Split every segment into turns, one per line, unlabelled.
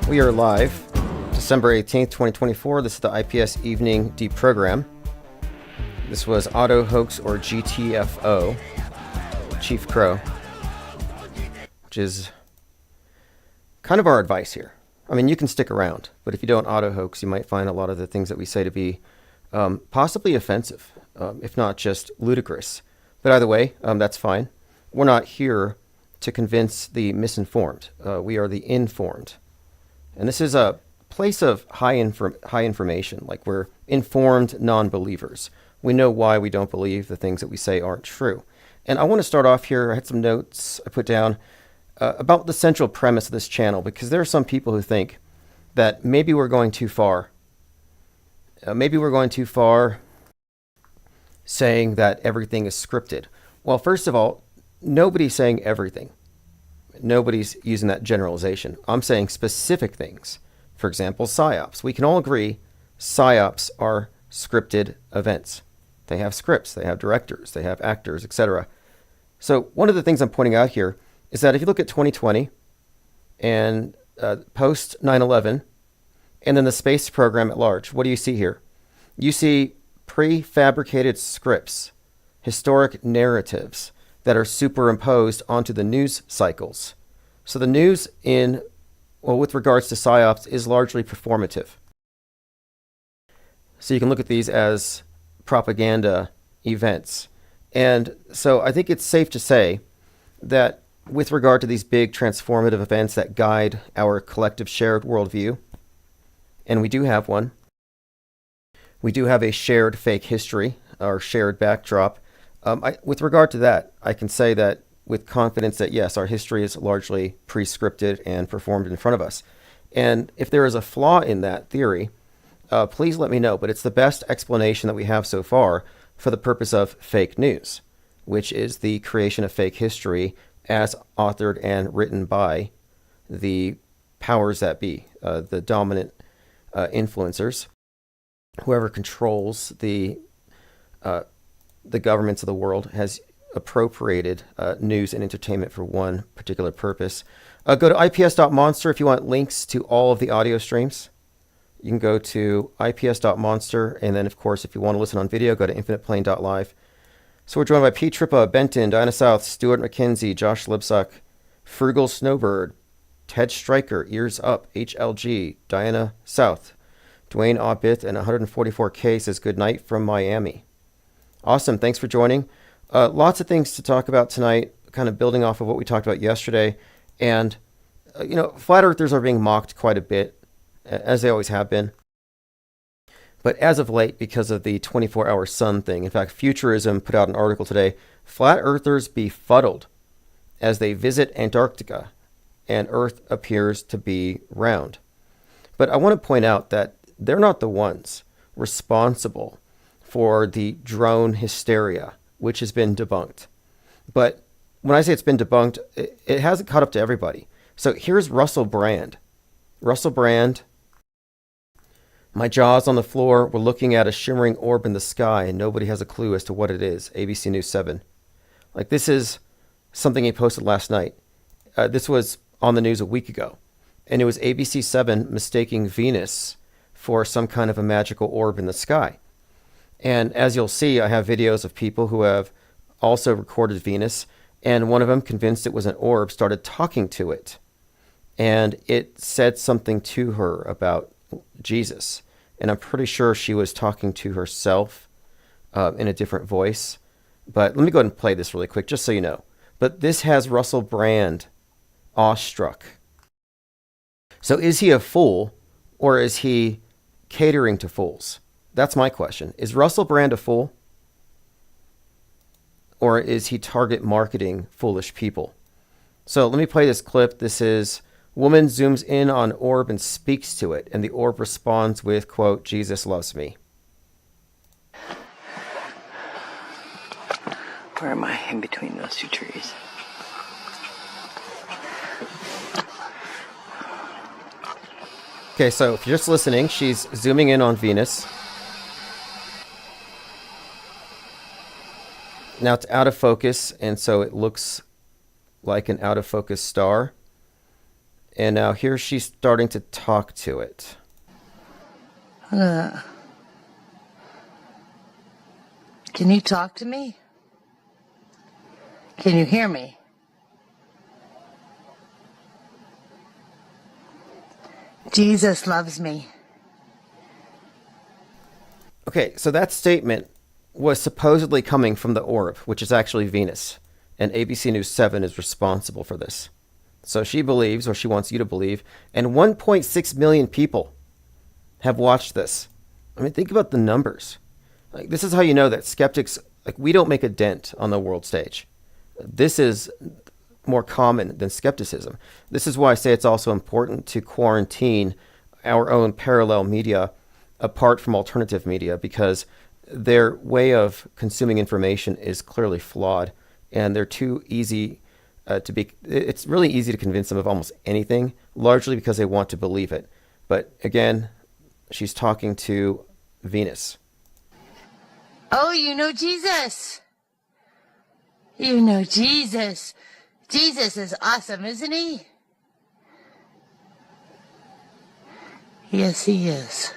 We are live, December 18th, 2024. This is the IPS Evening DEPROGRAm. This was Auto Hoax or GTFO, Chief Crow, which is kind of our advice here. I mean, you can stick around, but if you don't auto hoax, you might find a lot of the things that we say to be possibly offensive, if not just ludicrous. But either way, that's fine. We're not here to convince the misinformed. We are the informed. And this is a place of high information, like we're informed non-believers. We know why we don't believe the things that we say aren't true. And I want to start off here. I had some notes I put down about the central premise of this channel, because there are some people who think that maybe we're going too far. Maybe we're going too far saying that everything is scripted. Well, first of all, nobody's saying everything. Nobody's using that generalization. I'm saying specific things. For example, PSYOPs. We can all agree PSYOPs are scripted events. They have scripts, they have directors, they have actors, etc. So one of the things I'm pointing out here is that if you look at 2020 and post 9/11 and then the space program at large, what do you see here? You see prefabricated scripts, historic narratives that are superimposed onto the news cycles. So the news with regards to PSYOPs is largely performative. So you can look at these as propaganda events. And so I think it's safe to say that with regard to these big transformative events that guide our collective shared worldview, and we do have one, we do have a shared fake history, or shared backdrop. With regard to that, I can say that with confidence that yes, our history is largely pre-scripted and performed in front of us. And if there is a flaw in that theory, please let me know. But it's the best explanation that we have so far for the purpose of fake news, which is the creation of fake history as authored and written by the powers that be, the dominant influencers, whoever controls the governments of the world has appropriated news and entertainment for one particular purpose. Go to ips.monster if you want links to all of the audio streams. You can go to ips.monster, and then, of course, if you want to listen on video, go to infiniteplane.live. So we're joined by P. Trippa, Benton, Diana South, Stuart McKenzie, Josh Libsuck, Frugal Snowbird, Ted Stryker, Ears Up, HLG, Diana South, Dwayne Aubith, and 144K says good night from Miami. Awesome. Thanks for joining. Lots of things to talk about tonight, kind of building off of what we talked about yesterday. And, flat earthers are being mocked quite a bit, as they always have been. But as of late, because of the 24-hour sun thing, in fact, Futurism put out an article today, flat earthers befuddled as they visit Antarctica and Earth appears to be round. But I want to point out that they're not the ones responsible for the drone hysteria, which has been debunked. But when I say it's been debunked, it hasn't caught up to everybody. So here's Russell Brand. Russell Brand, my jaw's on the floor. We're looking at a shimmering orb in the sky, and nobody has a clue as to what it is. ABC News 7. Like, this is something he posted last night. This was on the news a week ago. And it was ABC 7 mistaking Venus for some kind of a magical orb in the sky. And as you'll see, I have videos of people who have also recorded Venus, and one of them, convinced it was an orb, started talking to it. And it said something to her about Jesus. And I'm pretty sure she was talking to herself in a different voice. But let me go ahead and play this really quick, just so you know. But this has Russell Brand awestruck. So is he a fool, or is he catering to fools? That's my question. Is Russell Brand a fool? Or is he target marketing foolish people? So let me play this clip. This is woman zooms in on orb and speaks to it, and the orb responds with, quote, Jesus loves me.
Where am I? In between those two trees.
Okay, so if you're just listening, she's zooming in on Venus. Now it's out of focus, and so it looks like an out of focus star. And now here she's starting to talk to it.
Can you talk to me? Can you hear me? Jesus loves me.
Okay, so that statement was supposedly coming from the orb, which is actually Venus. And ABC News 7 is responsible for this. So she believes, or she wants you to believe, and 1.6 million people have watched this. I mean, think about the numbers. Like, this is how you know that skeptics, like, we don't make a dent on the world stage. This is more common than skepticism. This is why I say it's also important to quarantine our own parallel media apart from alternative media, because their way of consuming information is clearly flawed, and they're too easy it's really easy to convince them of almost anything, largely because they want to believe it. But again, she's talking to Venus.
Oh, you know Jesus. You know Jesus. Jesus is awesome, isn't he? Yes, he is.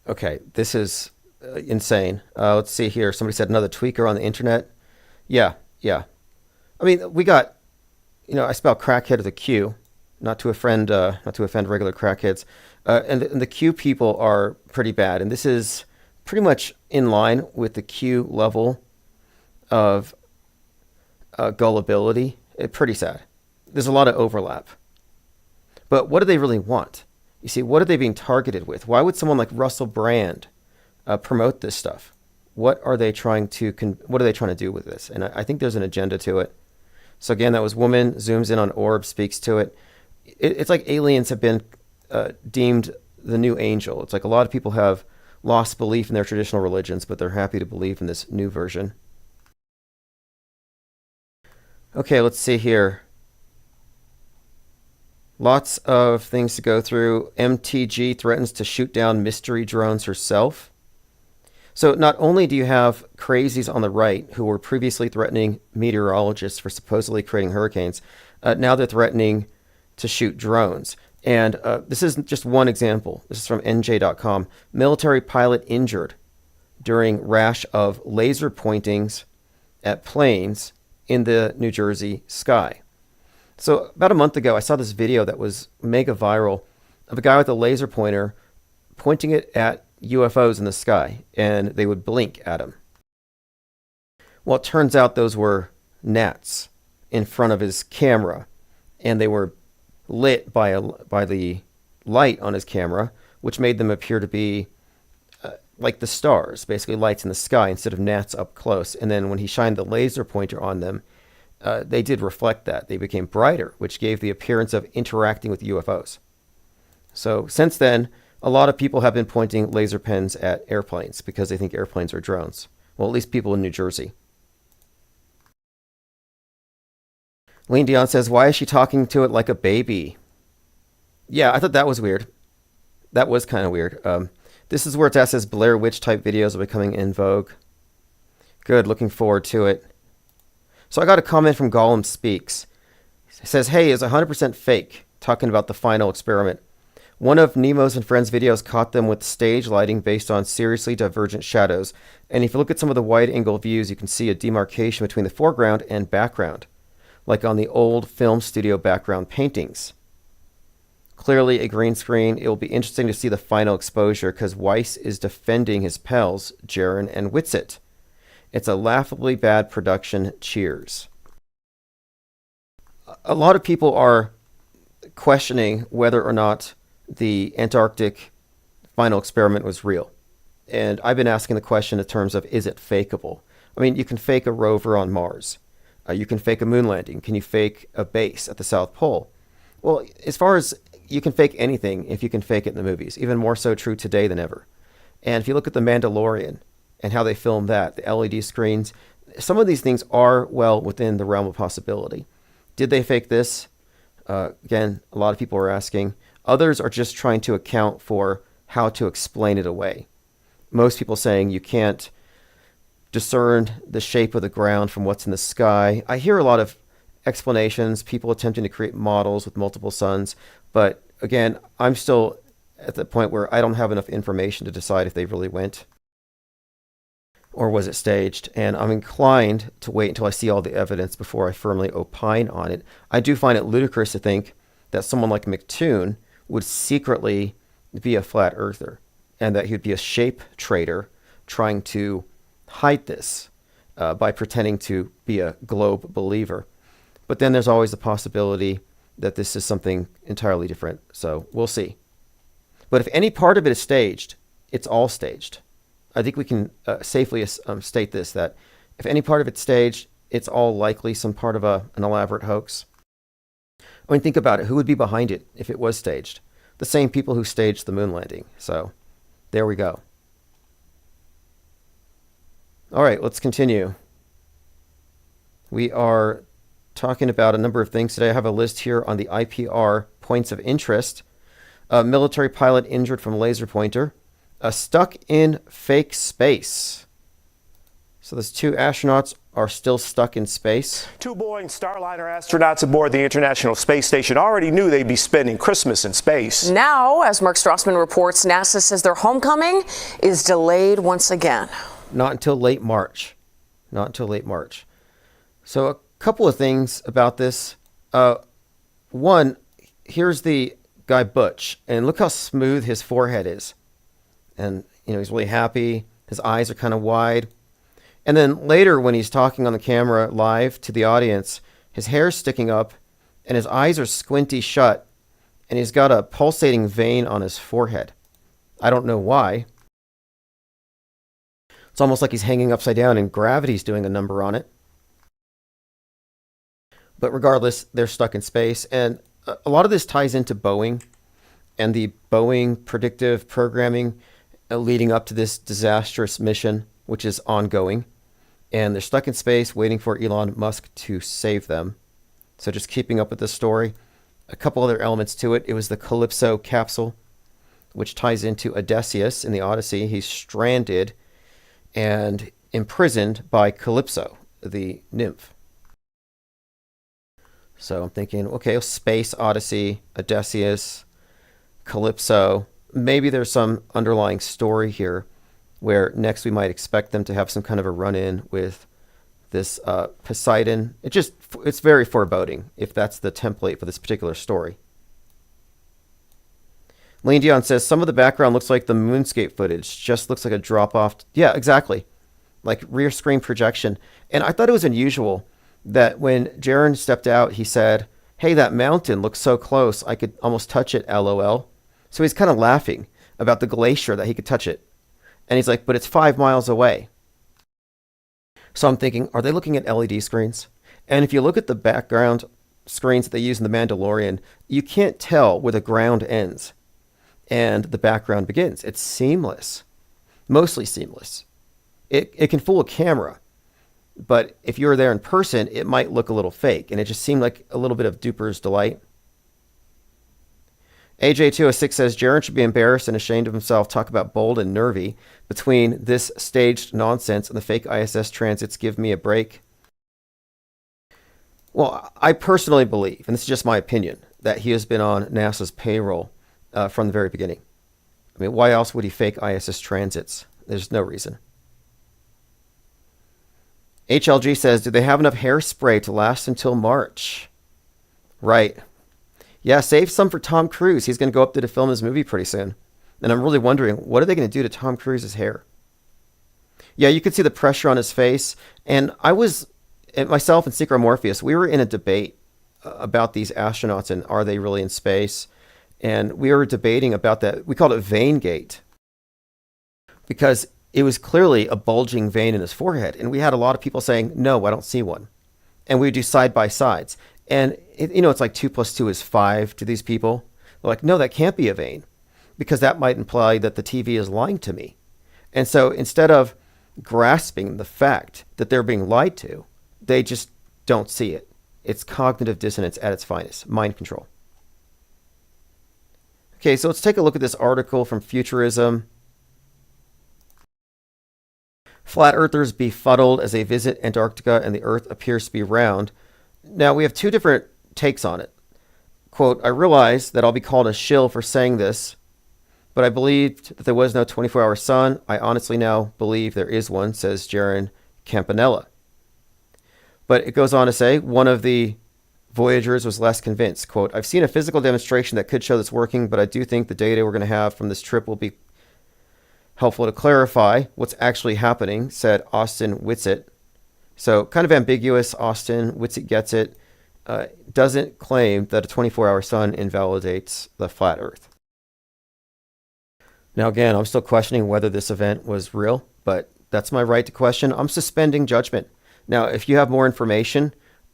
Okay, this is insane. Let's see here. Somebody said another tweaker on the internet. Yeah. I mean, we got, I spell crackhead with a Q, not to offend regular crackheads. And the Q people are pretty bad. And this is pretty much in line with the Q level of gullibility. It's pretty sad. There's a lot of overlap. But what do they really want? You see, what are they being targeted with? Why would someone like Russell Brand promote this stuff? What are they trying to do with this? And I think there's an agenda to it. So again, that was woman, zooms in on orb, speaks to it. It's like aliens have been deemed the new angel. It's like a lot of people have lost belief in their traditional religions, but they're happy to believe in this new version. Okay, let's see here. Lots of things to go through. MTG threatens to shoot down mystery drones herself. So not only do you have crazies on the right who were previously threatening meteorologists for supposedly creating hurricanes, now they're threatening to shoot drones. And this isn't just one example. This is from NJ.com. Military pilot injured during rash of laser pointings at planes in the New Jersey sky. So about a month ago, I saw this video that was mega viral of a guy with a laser pointer pointing it at UFOs in the sky, and they would blink at him. Well, it turns out those were gnats in front of his camera, and they were lit by the light on his camera, which made them appear to be like the stars, basically lights in the sky instead of gnats up close. And then when he shined the laser pointer on them, they did reflect that. They became brighter, which gave the appearance of interacting with UFOs. So since then, a lot of people have been pointing laser pens at airplanes because they think airplanes are drones. Well, at least people in New Jersey. Lean Dion says, why is she talking to it like a baby? Yeah, I thought that was weird. That was kind of weird. This is where it's at, says Blair Witch type videos are becoming in vogue. Good, looking forward to it. So I got a comment from Gollum Speaks. It says, hey, is 100% fake, talking about the final experiment. One of Nemo's and Friends' videos caught them with stage lighting based on seriously divergent shadows. And if you look at some of the wide-angle views, you can see a demarcation between the foreground and background, like on the old film studio background paintings. Clearly a green screen. It will be interesting to see the final exposure because Weiss is defending his pals, Jaren and Whitsitt. It's a laughably bad production. Cheers. A lot of people are questioning whether or not the Antarctic final experiment was real. And I've been asking the question in terms of, is it fakeable? I mean, you can fake a rover on Mars. You can fake a moon landing. Can you fake a base at the South Pole? Well, as far as you can fake anything if you can fake it in the movies, even more so true today than ever. And if you look at The Mandalorian and how they filmed that, the LED screens, some of these things are well within the realm of possibility. Did they fake this? Again, a lot of people are asking. Others are just trying to account for how to explain it away. Most people saying you can't discern the shape of the ground from what's in the sky. I hear a lot of explanations, people attempting to create models with multiple suns. But again, I'm still at the point where I don't have enough information to decide if they really went or was it staged. And I'm inclined to wait until I see all the evidence before I firmly opine on it. I do find it ludicrous to think that someone like McToon would secretly be a flat earther and that he would be a shape trader trying to hide this by pretending to be a globe believer. But then there's always the possibility that this is something entirely different. So we'll see. But if any part of it is staged, it's all staged. I think we can safely state this, that if any part of it's staged, it's all likely some part of an elaborate hoax. I mean, think about it. Who would be behind it if it was staged? The same people who staged the moon landing. So there we go. All right, let's continue. We are talking about a number of things today. I have a list here on the IPR points of interest. A military pilot injured from laser pointer. Stuck in fake space. So those 2 astronauts are still stuck in space.
2 Boeing Starliner astronauts aboard the International Space Station already knew they'd be spending Christmas in space.
Now, as Mark Strassman reports, NASA says their homecoming is delayed once again.
Not until late March. Not until late March. So a couple of things about this. One, here's the guy Butch, and look how smooth his forehead is. And, he's really happy. His eyes are kind of wide. And then later when he's talking on the camera live to the audience, his hair's sticking up and his eyes are squinty shut and he's got a pulsating vein on his forehead. I don't know why. It's almost like he's hanging upside down and gravity's doing a number on it. But regardless, they're stuck in space. And a lot of this ties into Boeing and the Boeing predictive programming leading up to this disastrous mission, which is ongoing. And they're stuck in space waiting for Elon Musk to save them. So just keeping up with this story. A couple other elements to it. It was the Calypso capsule, which ties into Odysseus in the Odyssey. He's stranded and imprisoned by Calypso, the nymph. So I'm thinking, okay, Space Odyssey, Odysseus, Calypso. Maybe there's some underlying story here where next we might expect them to have some kind of a run-in with this Poseidon. It's very foreboding if that's the template for this particular story. Lane Dion says, some of the background looks like the moonscape footage. Just looks like a drop-off. Yeah, exactly. Like rear screen projection. And I thought it was unusual that when Jaron stepped out, he said, hey, that mountain looks so close, I could almost touch it, LOL. So he's kind of laughing about the glacier that he could touch it. And he's like, but it's 5 miles away. So I'm thinking, are they looking at LED screens? And if you look at the background screens that they use in The Mandalorian, you can't tell where the ground ends and the background begins. It's seamless, mostly seamless. It can fool a camera, but if you were there in person, it might look a little fake. And it just seemed like a little bit of duper's delight. AJ206 says, Jaron should be embarrassed and ashamed of himself. Talk about bold and nervy. Between this staged nonsense and the fake ISS transits, give me a break. Well, I personally believe, and this is just my opinion, that he has been on NASA's payroll from the very beginning. I mean, why else would he fake ISS transits? There's no reason. HLG says, do they have enough hairspray to last until March? Right. Yeah, save some for Tom Cruise. He's going to go up there to film his movie pretty soon. And I'm really wondering, what are they going to do to Tom Cruise's hair? Yeah, you could see the pressure on his face. And myself and Secret Morpheus, we were in a debate about these astronauts and are they really in space? And we were debating about that. We called it vein gate. Because it was clearly a bulging vein in his forehead. And we had a lot of people saying, no, I don't see one. And we would do side by sides. And, it's like 2 + 2 is 5 to these people. They're like, no, that can't be a vein. Because that might imply that the TV is lying to me. And so instead of grasping the fact that they're being lied to, they just don't see it. It's cognitive dissonance at its finest. Mind control. Okay, so let's take a look at this article from Futurism. Flat earthers befuddled as they visit Antarctica and the Earth appears to be round. Now, we have two different takes on it. Quote, I realize that I'll be called a shill for saying this, but I believed that there was no 24-hour sun. I honestly now believe there is one, says Jaron Campanella. But it goes on to say, one of the voyagers was less convinced. Quote, I've seen a physical demonstration that could show this working, but I do think the data we're going to have from this trip will be helpful to clarify what's actually happening, said Austin Whitsitt. So kind of ambiguous. Austin Whitsitt gets it. Doesn't claim that a 24-hour sun invalidates the flat Earth. Now, again, I'm still questioning whether this event was real, but that's my right to question. I'm suspending judgment. Now, if you have more information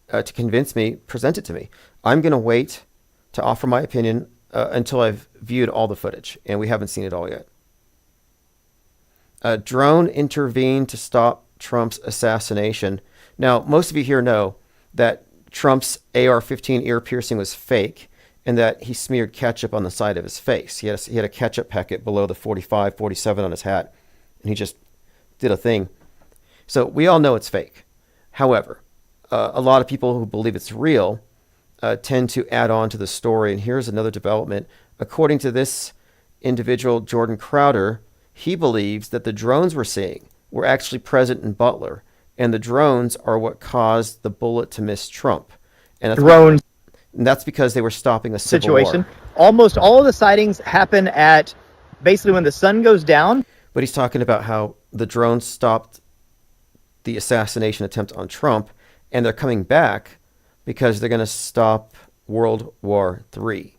to convince me, present it to me. I'm going to wait to offer my opinion until I've viewed all the footage, and we haven't seen it all yet. A drone intervened to stop Trump's assassination. Now, most of you here know that Trump's AR-15 ear piercing was fake and that he smeared ketchup on the side of his face. He had a ketchup packet below the 45, 47 on his hat, and he just did a thing. So we all know it's fake. However, a lot of people who believe it's real tend to add on to the story. And here's another development. According to this individual, Jordan Crowder, he believes that the drones we're seeing were actually present in Butler, and the drones are what caused the bullet to miss Trump. And that's because they were stopping a civil
situation.
war.
Almost all of the sightings happen at basically when the sun goes down.
But he's talking about how the drones stopped the assassination attempt on Trump, and they're coming back because they're going to stop World War III.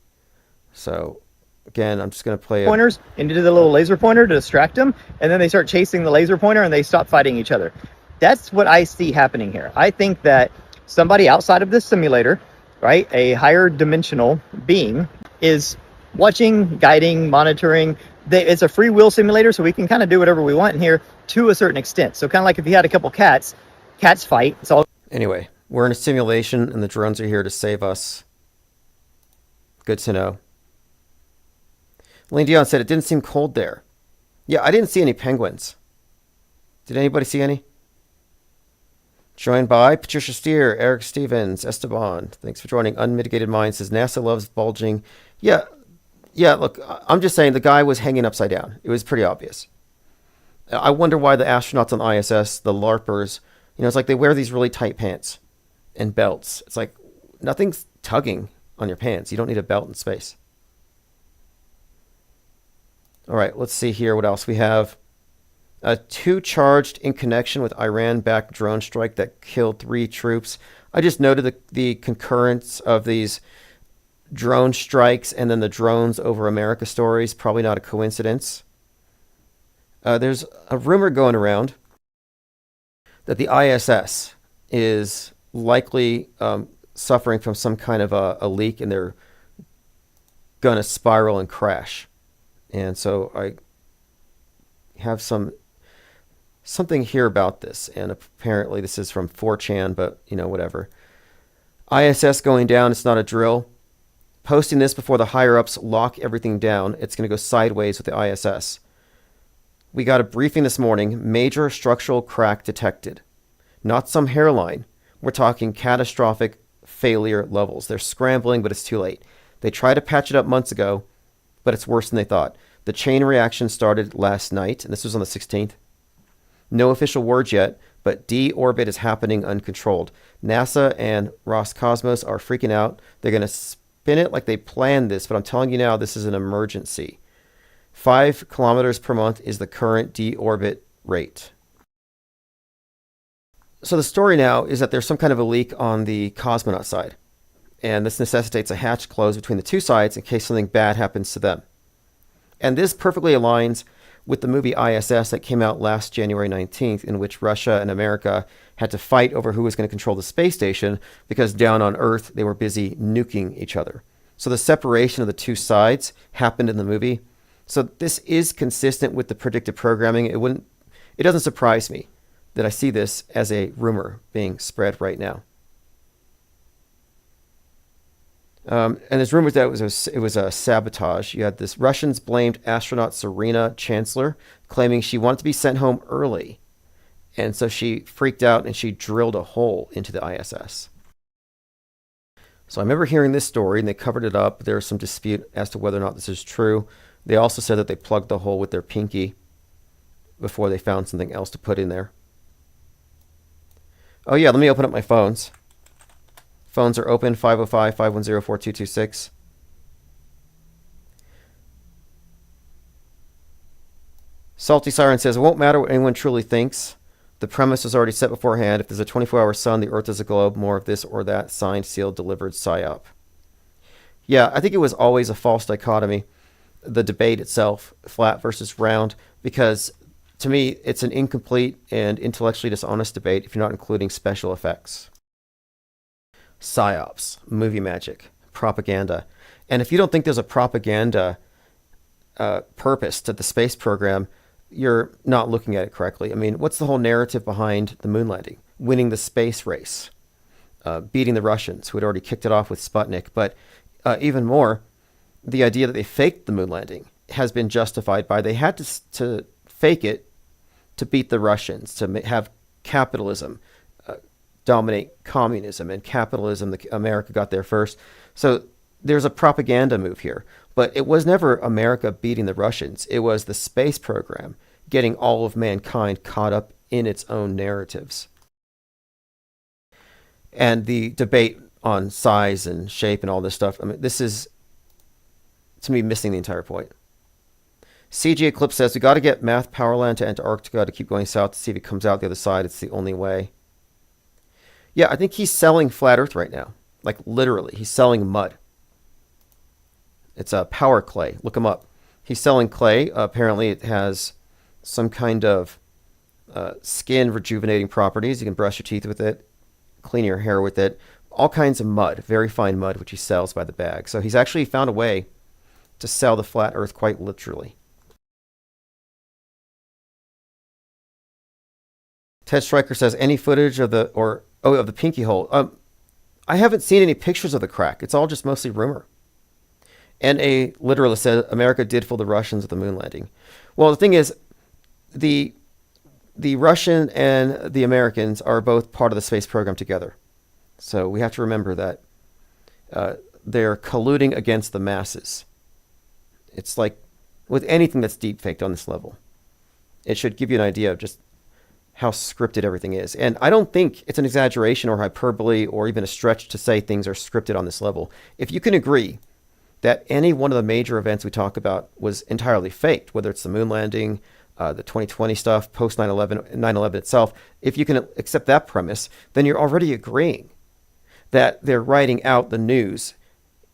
So, again, I'm just going to play
pointers into the little laser pointer to distract them, and then they start chasing the laser pointer and they stop fighting each other. That's what I see happening here. I think that somebody outside of this simulator, right, a higher dimensional being, is watching, guiding, monitoring. It's a free will simulator, so we can kind of do whatever we want in here to a certain extent. So kind of like if you had a couple cats fight. It's all.
Anyway, we're in a simulation and the drones are here to save us. Good to know. Lane Dion said it didn't seem cold there. Yeah, I didn't see any penguins. Did anybody see any? Joined by Patricia Steer, Eric Stevens, Esteban. Thanks for joining. Unmitigated Mind says NASA loves bulging. Yeah, look, I'm just saying the guy was hanging upside down. It was pretty obvious. I wonder why the astronauts on ISS, the LARPers, it's like they wear these really tight pants and belts. It's like nothing's tugging on your pants. You don't need a belt in space. All right, let's see here what else we have. Two charged in connection with Iran-backed drone strike that killed 3 troops. I just noted the concurrence of these drone strikes and then the drones over America stories. Probably not a coincidence. There's a rumor going around that the ISS is likely suffering from some kind of a leak, and they're going to spiral and crash. And so I have something here about this, and apparently this is from 4chan, but whatever. ISS going down, it's not a drill. Posting this before the higher-ups lock everything down. It's going to go sideways with the ISS. We got a briefing this morning. Major structural crack detected. Not some hairline. We're talking catastrophic failure levels. They're scrambling, but it's too late. They tried to patch it up months ago, but it's worse than they thought. The chain reaction started last night, and this was on the 16th. No official words yet, but deorbit is happening uncontrolled. NASA and Roscosmos are freaking out. They're going to spin it like they planned this, but I'm telling you now, this is an emergency. 5 kilometers per month is the current deorbit rate. So the story now is that there's some kind of a leak on the cosmonaut side, and this necessitates a hatch close between the two sides in case something bad happens to them. And this perfectly aligns with the movie ISS that came out last January 19th, in which Russia and America had to fight over who was going to control the space station because down on Earth they were busy nuking each other. So the separation of the two sides happened in the movie. So this is consistent with the predictive programming. It doesn't surprise me that I see this as a rumor being spread right now. And there's rumors that it was a sabotage. You had this Russians blamed astronaut Serena Chancellor, claiming she wanted to be sent home early. And so she freaked out and she drilled a hole into the ISS. So I remember hearing this story, and they covered it up. There was some dispute as to whether or not this is true. They also said that they plugged the hole with their pinky before they found something else to put in there. Oh yeah, let me open up my phones. Phones are open, 505-510-4226. Salty Siren says, it won't matter what anyone truly thinks. The premise is already set beforehand. If there's a 24-hour sun, the Earth is a globe, more of this or that, signed, sealed, delivered, psyop. Yeah, I think it was always a false dichotomy, the debate itself, flat versus round, because to me, it's an incomplete and intellectually dishonest debate if you're not including special effects. Psyops, movie magic, propaganda. And if you don't think there's a propaganda purpose to the space program, you're not looking at it correctly. I mean, what's the whole narrative behind the moon landing? Winning the space race, beating the Russians, who had already kicked it off with Sputnik. But even more, the idea that they faked the moon landing has been justified by they had to fake it to beat the Russians, to have capitalism dominate communism, and capitalism, America got there first. So there's a propaganda move here. But it was never America beating the Russians. It was the space program getting all of mankind caught up in its own narratives. And the debate on size and shape and all this stuff, I mean, this is, to me, missing the entire point. CG Eclipse says, we got to get Math Powerland to Antarctica to keep going south to see if it comes out the other side. It's the only way. Yeah, I think he's selling flat Earth right now. Like, literally, he's selling mud. It's a power clay. Look him up. He's selling clay. Apparently, it has some kind of skin rejuvenating properties. You can brush your teeth with it, clean your hair with it. All kinds of mud, very fine mud, which he sells by the bag. So he's actually found a way to sell the flat Earth quite literally. Ted Stryker says, any footage of the pinky hole? I haven't seen any pictures of the crack. It's all just mostly rumor. And a literalist said America did fool the Russians with the moon landing. Well, the thing is, the Russian and the Americans are both part of the space program together. So we have to remember that they're colluding against the masses. It's like with anything that's deep faked on this level. It should give you an idea of just how scripted everything is. And I don't think it's an exaggeration or hyperbole or even a stretch to say things are scripted on this level. If you can agree that any one of the major events we talk about was entirely faked, whether it's the moon landing, the 2020 stuff, post 9/11 itself, if you can accept that premise, then you're already agreeing that they're writing out the news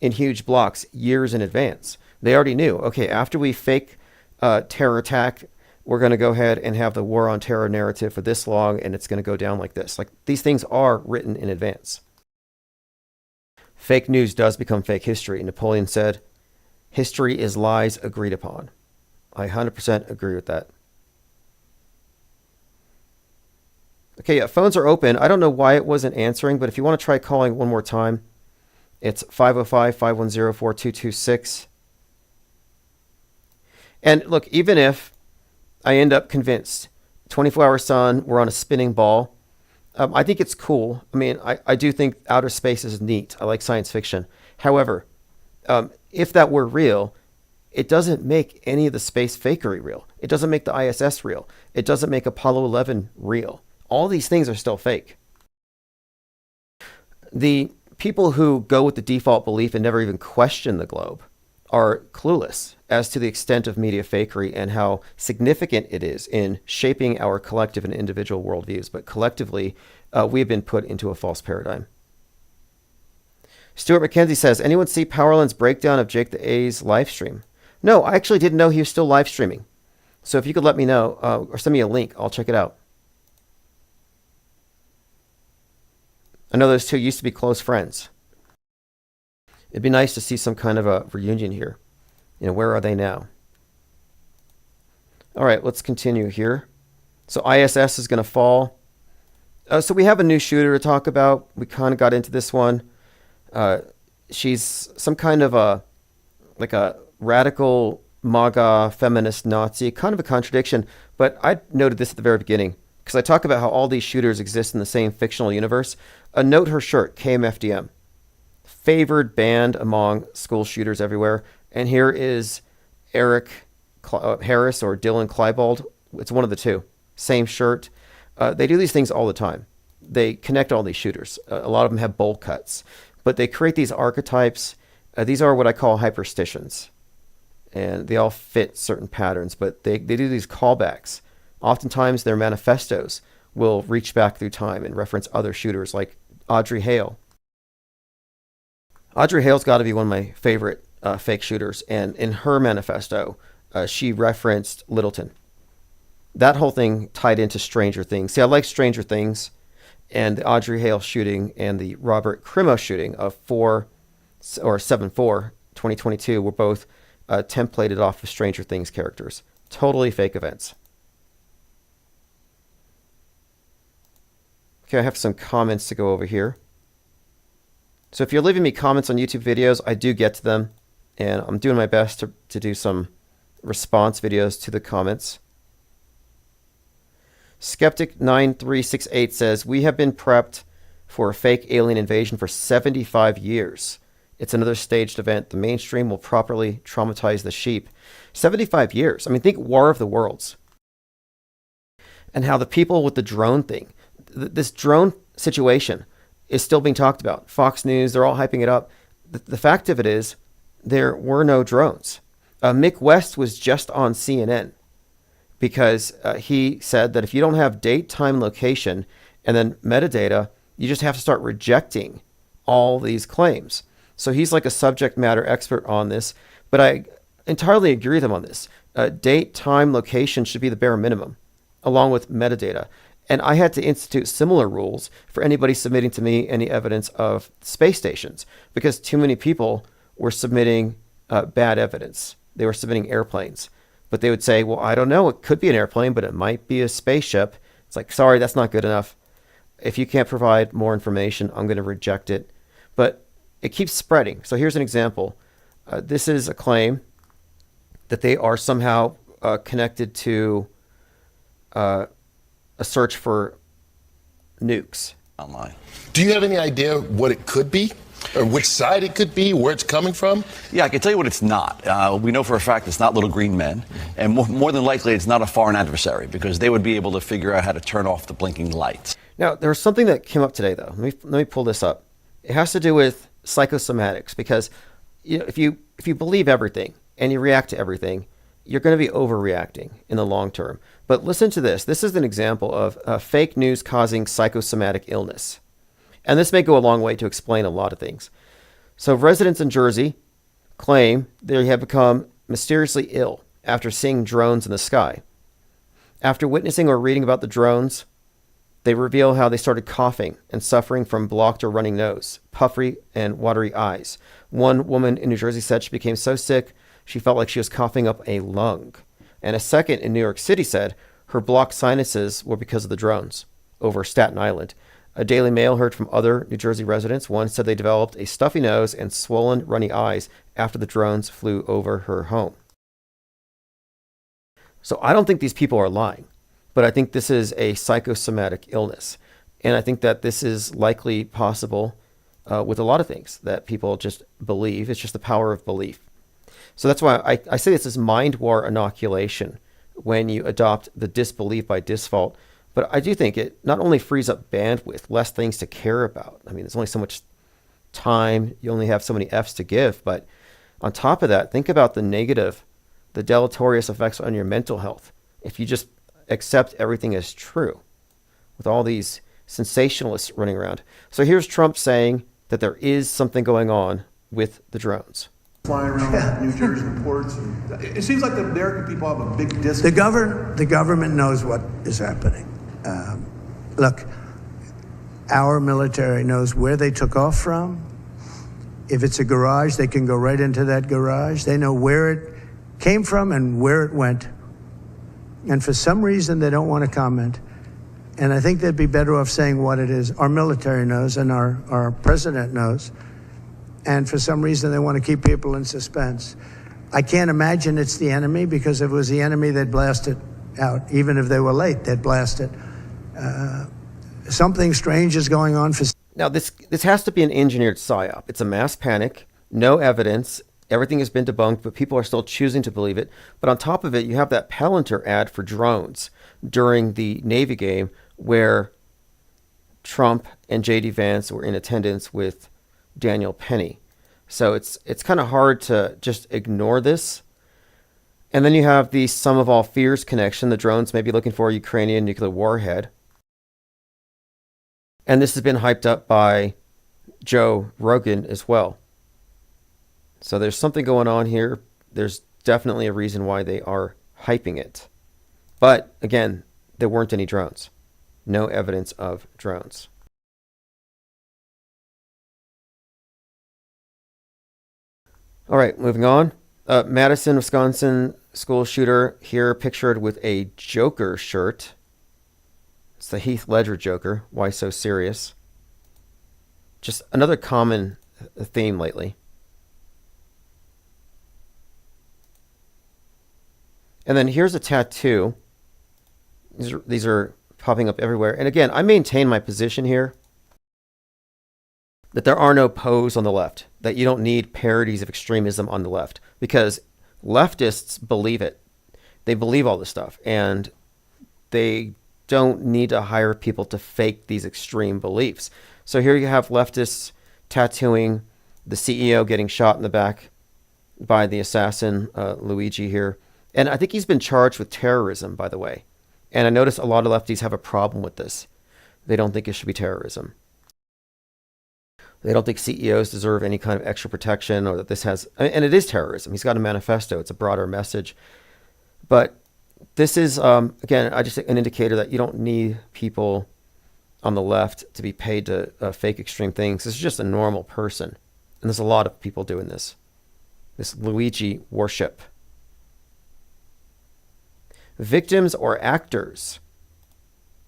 in huge blocks years in advance. They already knew, okay, after we fake terror attack, we're going to go ahead and have the war on terror narrative for this long, and it's going to go down like this. Like, these things are written in advance. Fake news does become fake history. Napoleon said, history is lies agreed upon. I 100% agree with that. Okay, yeah, phones are open. I don't know why it wasn't answering, but if you want to try calling one more time, it's 505-510-4226. And look, even if I end up convinced 24-hour sun, we're on a spinning ball, I think it's cool. I mean, I do think outer space is neat. I like science fiction. However, if that were real, it doesn't make any of the space fakery real. It doesn't make the ISS real. It doesn't make Apollo 11 real. All these things are still fake. The people who go with the default belief and never even question the globe are clueless as to the extent of media fakery and how significant it is in shaping our collective and individual worldviews. But collectively, we have been put into a false paradigm. Stuart McKenzie says, anyone see Powerland's breakdown of Jake the A's live stream? No, I actually didn't know he was still live streaming. So if you could let me know or send me a link, I'll check it out. I know those two used to be close friends. It'd be nice to see some kind of a reunion here. You know, where are they now? All right, let's continue here. So ISS is going to fall. So we have a new shooter to talk about. We kind of got into this one. She's some kind of a radical MAGA feminist Nazi, kind of a contradiction. But I noted this at the very beginning because I talk about how all these shooters exist in the same fictional universe. Note her shirt, KMFDM. favored band among school shooters everywhere. And here is Eric Harris or Dylan Klebold. It's one of the two. Same shirt. They do these things all the time. They connect all these shooters. A lot of them have bowl cuts. But they create these archetypes. These are what I call hyperstitions. And they all fit certain patterns. But they do these callbacks. Oftentimes their manifestos will reach back through time and reference other shooters like Audrey Hale. Audrey Hale's got to be one of my favorite fake shooters. And in her manifesto, she referenced Littleton. That whole thing tied into Stranger Things. See, I like Stranger Things, and the Audrey Hale shooting and the Robert Crimo shooting of 7/4/2022 were both templated off of Stranger Things characters. Totally fake events. Okay, I have some comments to go over here. So if you're leaving me comments on YouTube videos, I do get to them, and I'm doing my best to do some response videos to the comments. Skeptic9368 says, we have been prepped for a fake alien invasion for 75 years. It's another staged event. The mainstream will properly traumatize the sheep. 75 years. I mean, think War of the Worlds. And how the people with the drone thing, this drone situation is still being talked about. Fox News, they're all hyping it up. The fact of it is, there were no drones. Mick West was just on CNN because he said that if you don't have date, time, location, and then metadata, you just have to start rejecting all these claims. So he's like a subject matter expert on this, but I entirely agree with him on this. Date, time, location should be the bare minimum, along with metadata. And I had to institute similar rules for anybody submitting to me any evidence of space stations because too many people were submitting bad evidence. They were submitting airplanes. But they would say, well, I don't know. It could be an airplane, but it might be a spaceship. It's like, sorry, that's not good enough. If you can't provide more information, I'm going to reject it. But it keeps spreading. So here's an example. This is a claim that they are somehow connected to a search for nukes.
Online.
Do you have any idea what it could be? Or which side it could be, where it's coming from?
Yeah, I can tell you what it's not. We know for a fact it's not little green men. And more than likely, it's not a foreign adversary because they would be able to figure out how to turn off the blinking lights.
Now, there's something that came up today, though. Let me pull this up. It has to do with psychosomatics because if you believe everything and you react to everything, you're going to be overreacting in the long term. But listen to this. This is an example of fake news causing psychosomatic illness. And this may go a long way to explain a lot of things. So residents in Jersey claim they have become mysteriously ill after seeing drones in the sky. After witnessing or reading about the drones, they reveal how they started coughing and suffering from blocked or running nose, puffy and watery eyes. One woman in New Jersey said she became so sick she felt like she was coughing up a lung. And a second in New York City said her blocked sinuses were because of the drones over Staten Island. A Daily Mail heard from other New Jersey residents. One said they developed a stuffy nose and swollen, runny eyes after the drones flew over her home. So I don't think these people are lying, but I think this is a psychosomatic illness. And I think that this is likely possible with a lot of things that people just believe. It's just the power of belief. So that's why I say this is mind war inoculation when you adopt the disbelief by default. But I do think it not only frees up bandwidth, less things to care about. I mean, there's only so much time. You only have so many F's to give. But on top of that, think about the negative, the deleterious effects on your mental health. If you just accept everything as true with all these sensationalists running around. So here's Trump saying that there is something going on with the drones.
Flying around New Jersey ports. It seems like the American people have a big disconnect.
The government knows what is happening. Look, our military knows where they took off from. If it's a garage, they can go right into that garage. They know where it came from and where it went. And for some reason, they don't want to comment. And I think they'd be better off saying what it is. Our military knows and our president knows. And for some reason, they want to keep people in suspense. I can't imagine it's the enemy, because if it was the enemy, they'd blast it out. Even if they were late, they'd blast it. Something strange is going on.
Now, this has to be an engineered psyop. It's a mass panic, no evidence. Everything has been debunked, but people are still choosing to believe it. But on top of it, you have that Palantir ad for drones during the Navy game where Trump and J.D. Vance were in attendance with Daniel Penny. So it's kind of hard to just ignore this. And then you have the sum of all fears connection. The drones may be looking for a Ukrainian nuclear warhead. And this has been hyped up by Joe Rogan as well. So there's something going on here. There's definitely a reason why they are hyping it. But again, there weren't any drones. No evidence of drones. All right, moving on. Madison, Wisconsin school shooter here pictured with a Joker shirt. It's the Heath Ledger Joker. Why so serious? Just another common theme lately. And then here's a tattoo. These are popping up everywhere. And again, I maintain my position here that there are no pose on the left, that you don't need parodies of extremism on the left, because leftists believe it. They believe all this stuff, and they don't need to hire people to fake these extreme beliefs. So here you have leftists tattooing the CEO getting shot in the back by the assassin, Luigi here. And I think he's been charged with terrorism, by the way. And I notice a lot of lefties have a problem with this. They don't think it should be terrorism. They don't think CEOs deserve any kind of extra protection, or that this has, and it is terrorism. He's got a manifesto. It's a broader message. But this is, again, I just an indicator that you don't need people on the left to be paid to fake extreme things. This is just a normal person. And there's a lot of people doing this. This Luigi worship. Victims or actors.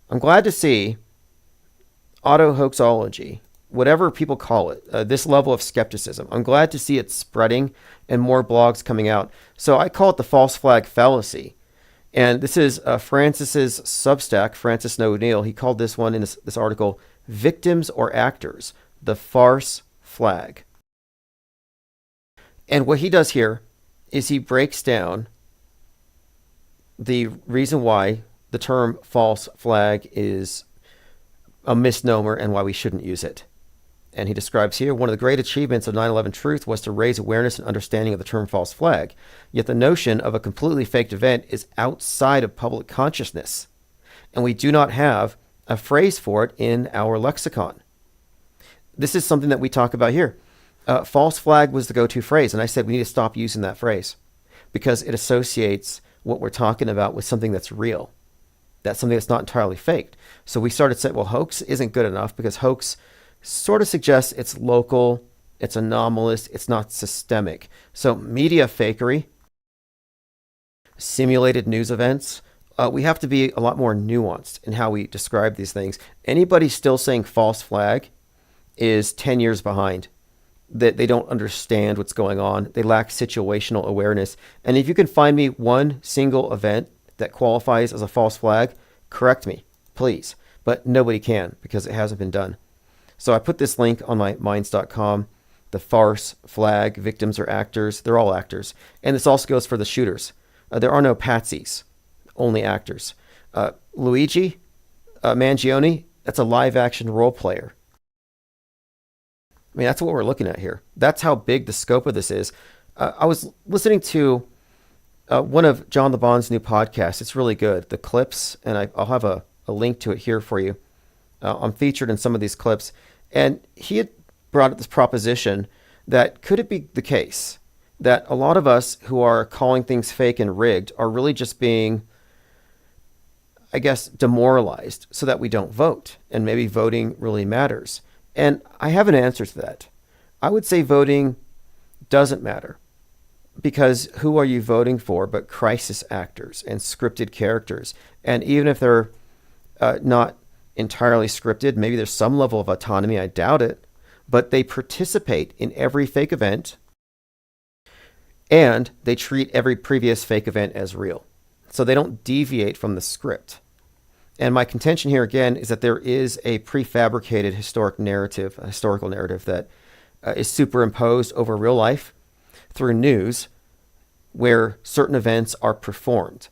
I'm glad to see auto-hoaxology, whatever people call it, this level of skepticism. I'm glad to see it spreading and more blogs coming out. So I call it the false flag fallacy. And this is Francis's Substack, Francis O'Neill. He called this one in this article, Victims or Actors, the Farce Flag. And what he does here is he breaks down the reason why the term false flag is a misnomer and why we shouldn't use it. And he describes here, one of the great achievements of 9/11 Truth was to raise awareness and understanding of the term false flag. Yet the notion of a completely faked event is outside of public consciousness, and we do not have a phrase for it in our lexicon. This is something that we talk about here. False flag was the go-to phrase, and I said we need to stop using that phrase because it associates what we're talking about with something that's real. That's something that's not entirely faked. So we started saying, well, hoax isn't good enough because hoax sort of suggests it's local, it's anomalous, it's not systemic. So media fakery, simulated news events, we have to be a lot more nuanced in how we describe these things. Anybody still saying false flag is 10 years behind. That they don't understand what's going on. They lack situational awareness. And if you can find me one single event that qualifies as a false flag, correct me, please. But nobody can because it hasn't been done. So I put this link on my minds.com, the farce flag, victims or actors. They're all actors. And this also goes for the shooters. There are no patsies, only actors. Luigi Mangione, that's a live action role player. I mean, that's what we're looking at here. That's how big the scope of this is. I was listening to one of John LeBon's new podcasts. It's really good. The clips, and I'll have a link to it here for you. I'm featured in some of these clips. And he had brought up this proposition that could it be the case that a lot of us who are calling things fake and rigged are really just being, I guess, demoralized so that we don't vote. And maybe voting really matters. And I have an answer to that. I would say voting doesn't matter because who are you voting for but crisis actors and scripted characters? And even if they're not entirely scripted, maybe there's some level of autonomy, I doubt it, but they participate in every fake event and they treat every previous fake event as real. So they don't deviate from the script. And my contention here again is that there is a prefabricated historical narrative that is superimposed over real life through news where certain events are performed.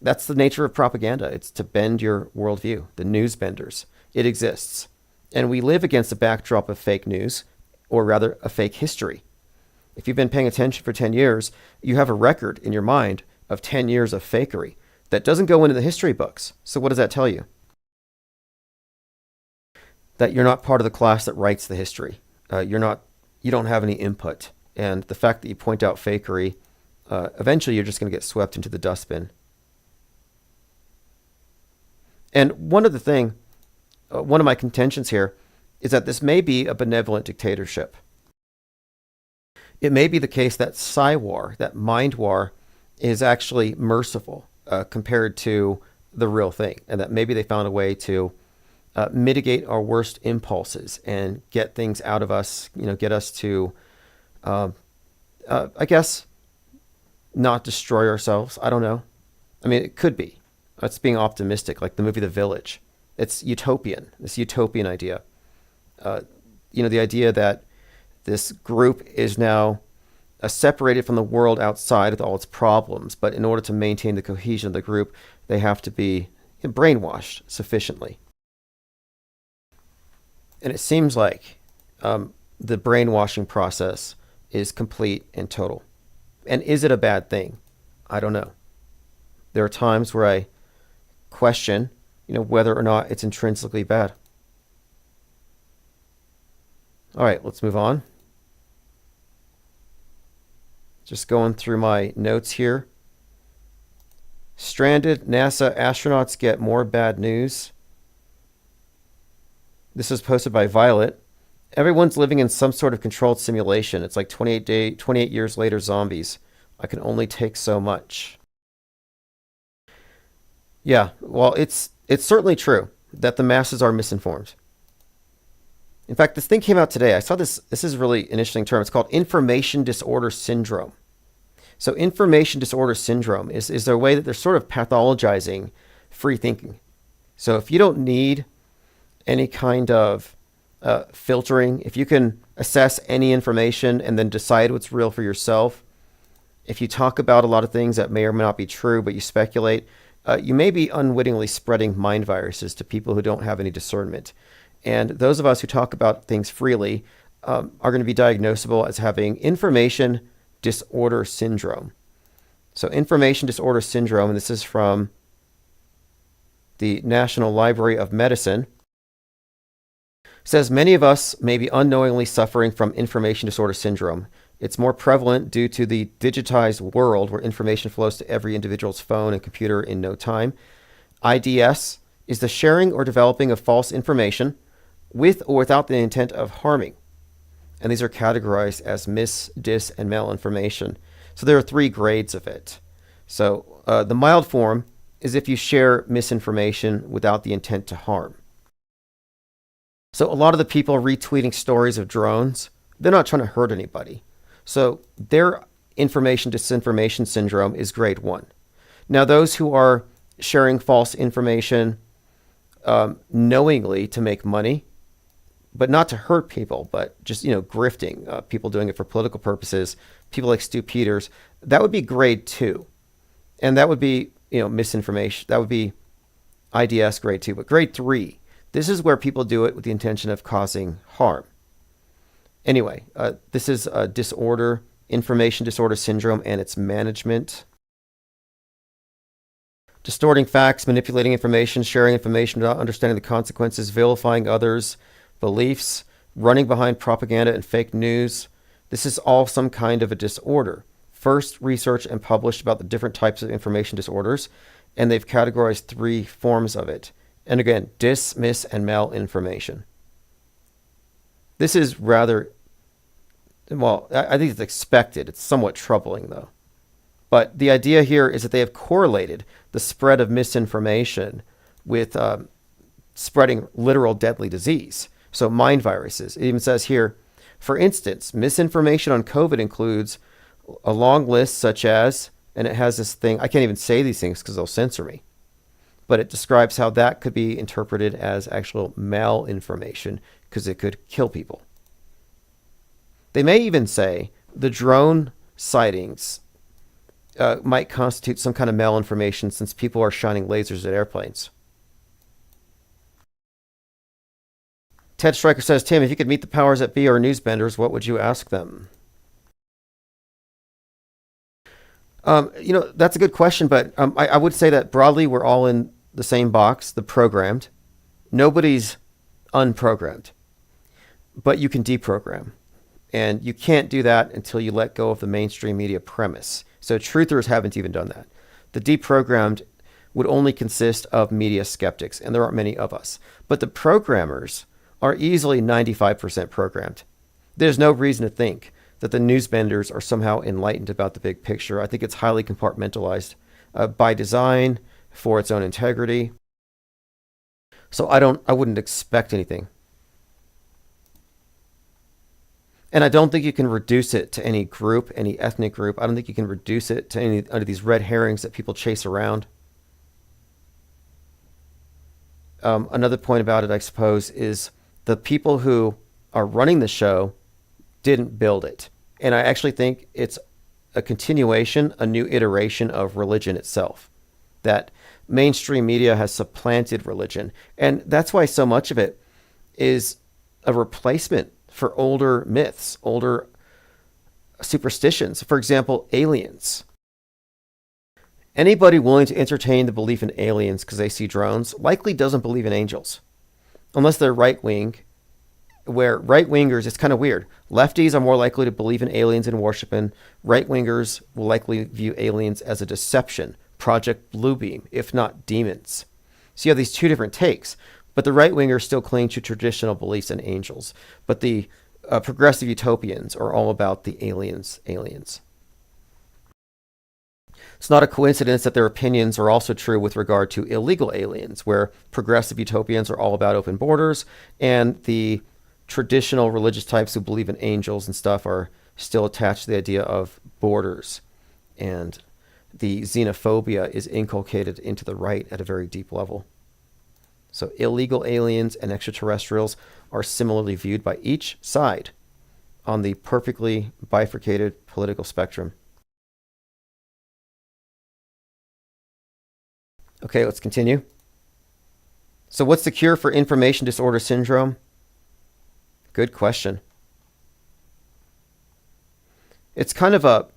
That's the nature of propaganda. It's to bend your worldview, the news benders. It exists. And we live against the backdrop of fake news, or rather a fake history. If you've been paying attention for 10 years, you have a record in your mind of 10 years of fakery that doesn't go into the history books. So what does that tell you? That you're not part of the class that writes the history. You don't have any input. And the fact that you point out fakery, eventually you're just going to get swept into the dustbin. And one of my contentions here is that this may be a benevolent dictatorship. It may be the case that Psy-war, that mind war, is actually merciful compared to the real thing, and that maybe they found a way to mitigate our worst impulses and get things out of us, get us to, I guess, not destroy ourselves. I don't know. I mean, it could be. It's being optimistic, like the movie The Village. It's utopian, this utopian idea. The idea that this group is now separated from the world outside with all its problems, but in order to maintain the cohesion of the group, they have to be brainwashed sufficiently. And it seems like the brainwashing process is complete and total. And is it a bad thing? I don't know. There are times where I question, whether or not it's intrinsically bad. All right, let's move on. Just going through my notes here. Stranded NASA astronauts get more bad news. This was posted by Violet. Everyone's living in some sort of controlled simulation. It's like 28 years later zombies. I can only take so much. Yeah, well, it's certainly true that the masses are misinformed. In fact, this thing came out today. I saw this. This is really an interesting term. It's called information disorder syndrome. So information disorder syndrome is their way that they're sort of pathologizing free thinking. So if you don't need any kind of filtering, if you can assess any information and then decide what's real for yourself, if you talk about a lot of things that may or may not be true, but you speculate, you may be unwittingly spreading mind viruses to people who don't have any discernment. And those of us who talk about things freely are going to be diagnosable as having information disorder syndrome. So information disorder syndrome, and this is from the National Library of Medicine, says many of us may be unknowingly suffering from information disorder syndrome. It's more prevalent due to the digitized world where information flows to every individual's phone and computer in no time. IDS is the sharing or developing of false information with or without the intent of harming. And these are categorized as mis, dis, and malinformation. So there are 3 grades of it. So the mild form is if you share misinformation without the intent to harm. So a lot of the people retweeting stories of drones, they're not trying to hurt anybody. So their information disinformation syndrome is grade 1. Now those who are sharing false information knowingly to make money, but not to hurt people, but just, grifting, people doing it for political purposes, people like Stu Peters, that would be grade 2. And that would be, misinformation. That would be IDS grade 2. But grade 3, this is where people do it with the intention of causing harm. Anyway, this is a disorder, information disorder syndrome, and its management. Distorting facts, manipulating information, sharing information without understanding the consequences, vilifying others' beliefs, running behind propaganda and fake news. This is all some kind of a disorder. First researched and published about the different types of information disorders, and they've categorized 3 forms of it. And again, dis, mis, and malinformation. This is rather, well, I think it's expected. It's somewhat troubling, though. But the idea here is that they have correlated the spread of misinformation with spreading literal deadly disease. So mind viruses. It even says here, for instance, misinformation on COVID includes a long list such as, and it has this thing, I can't even say these things because they'll censor me. but it describes how that could be interpreted as actual malinformation because it could kill people. They may even say the drone sightings might constitute some kind of malinformation since people are shining lasers at airplanes. Ted Stryker says, Tim, if you could meet the powers that be or newsbenders, what would you ask them? That's a good question, but I would say that broadly we're all in the same box, the programmed. Nobody's unprogrammed, but you can deprogram. And you can't do that until you let go of the mainstream media premise. So truthers haven't even done that. The deprogrammed would only consist of media skeptics, and there aren't many of us. But the programmers are easily 95% programmed. There's no reason to think that the newsbenders are somehow enlightened about the big picture. I think it's highly compartmentalized by design for its own integrity. So I wouldn't expect anything. And I don't think you can reduce it to any group, any ethnic group. I don't think you can reduce it to any of these red herrings that people chase around. Another point about it, I suppose, is the people who are running the show didn't build it. And I actually think it's a continuation, a new iteration of religion itself. That mainstream media has supplanted religion. And that's why so much of it is a replacement for older myths, older superstitions. For example, aliens. Anybody willing to entertain the belief in aliens because they see drones likely doesn't believe in angels. Unless they're right-wing, where right-wingers, it's kind of weird. Lefties are more likely to believe in aliens and worship, and right-wingers will likely view aliens as a deception, Project Bluebeam, if not demons. So you have these two different takes, but the right-wingers still cling to traditional beliefs in angels. But the progressive utopians are all about the aliens. It's not a coincidence that their opinions are also true with regard to illegal aliens, where progressive utopians are all about open borders, and the traditional religious types who believe in angels and stuff are still attached to the idea of borders. And the xenophobia is inculcated into the right at a very deep level. So illegal aliens and extraterrestrials are similarly viewed by each side on the perfectly bifurcated political spectrum. Okay, let's continue. So what's the cure for information disorder syndrome? Good question. It's kind of a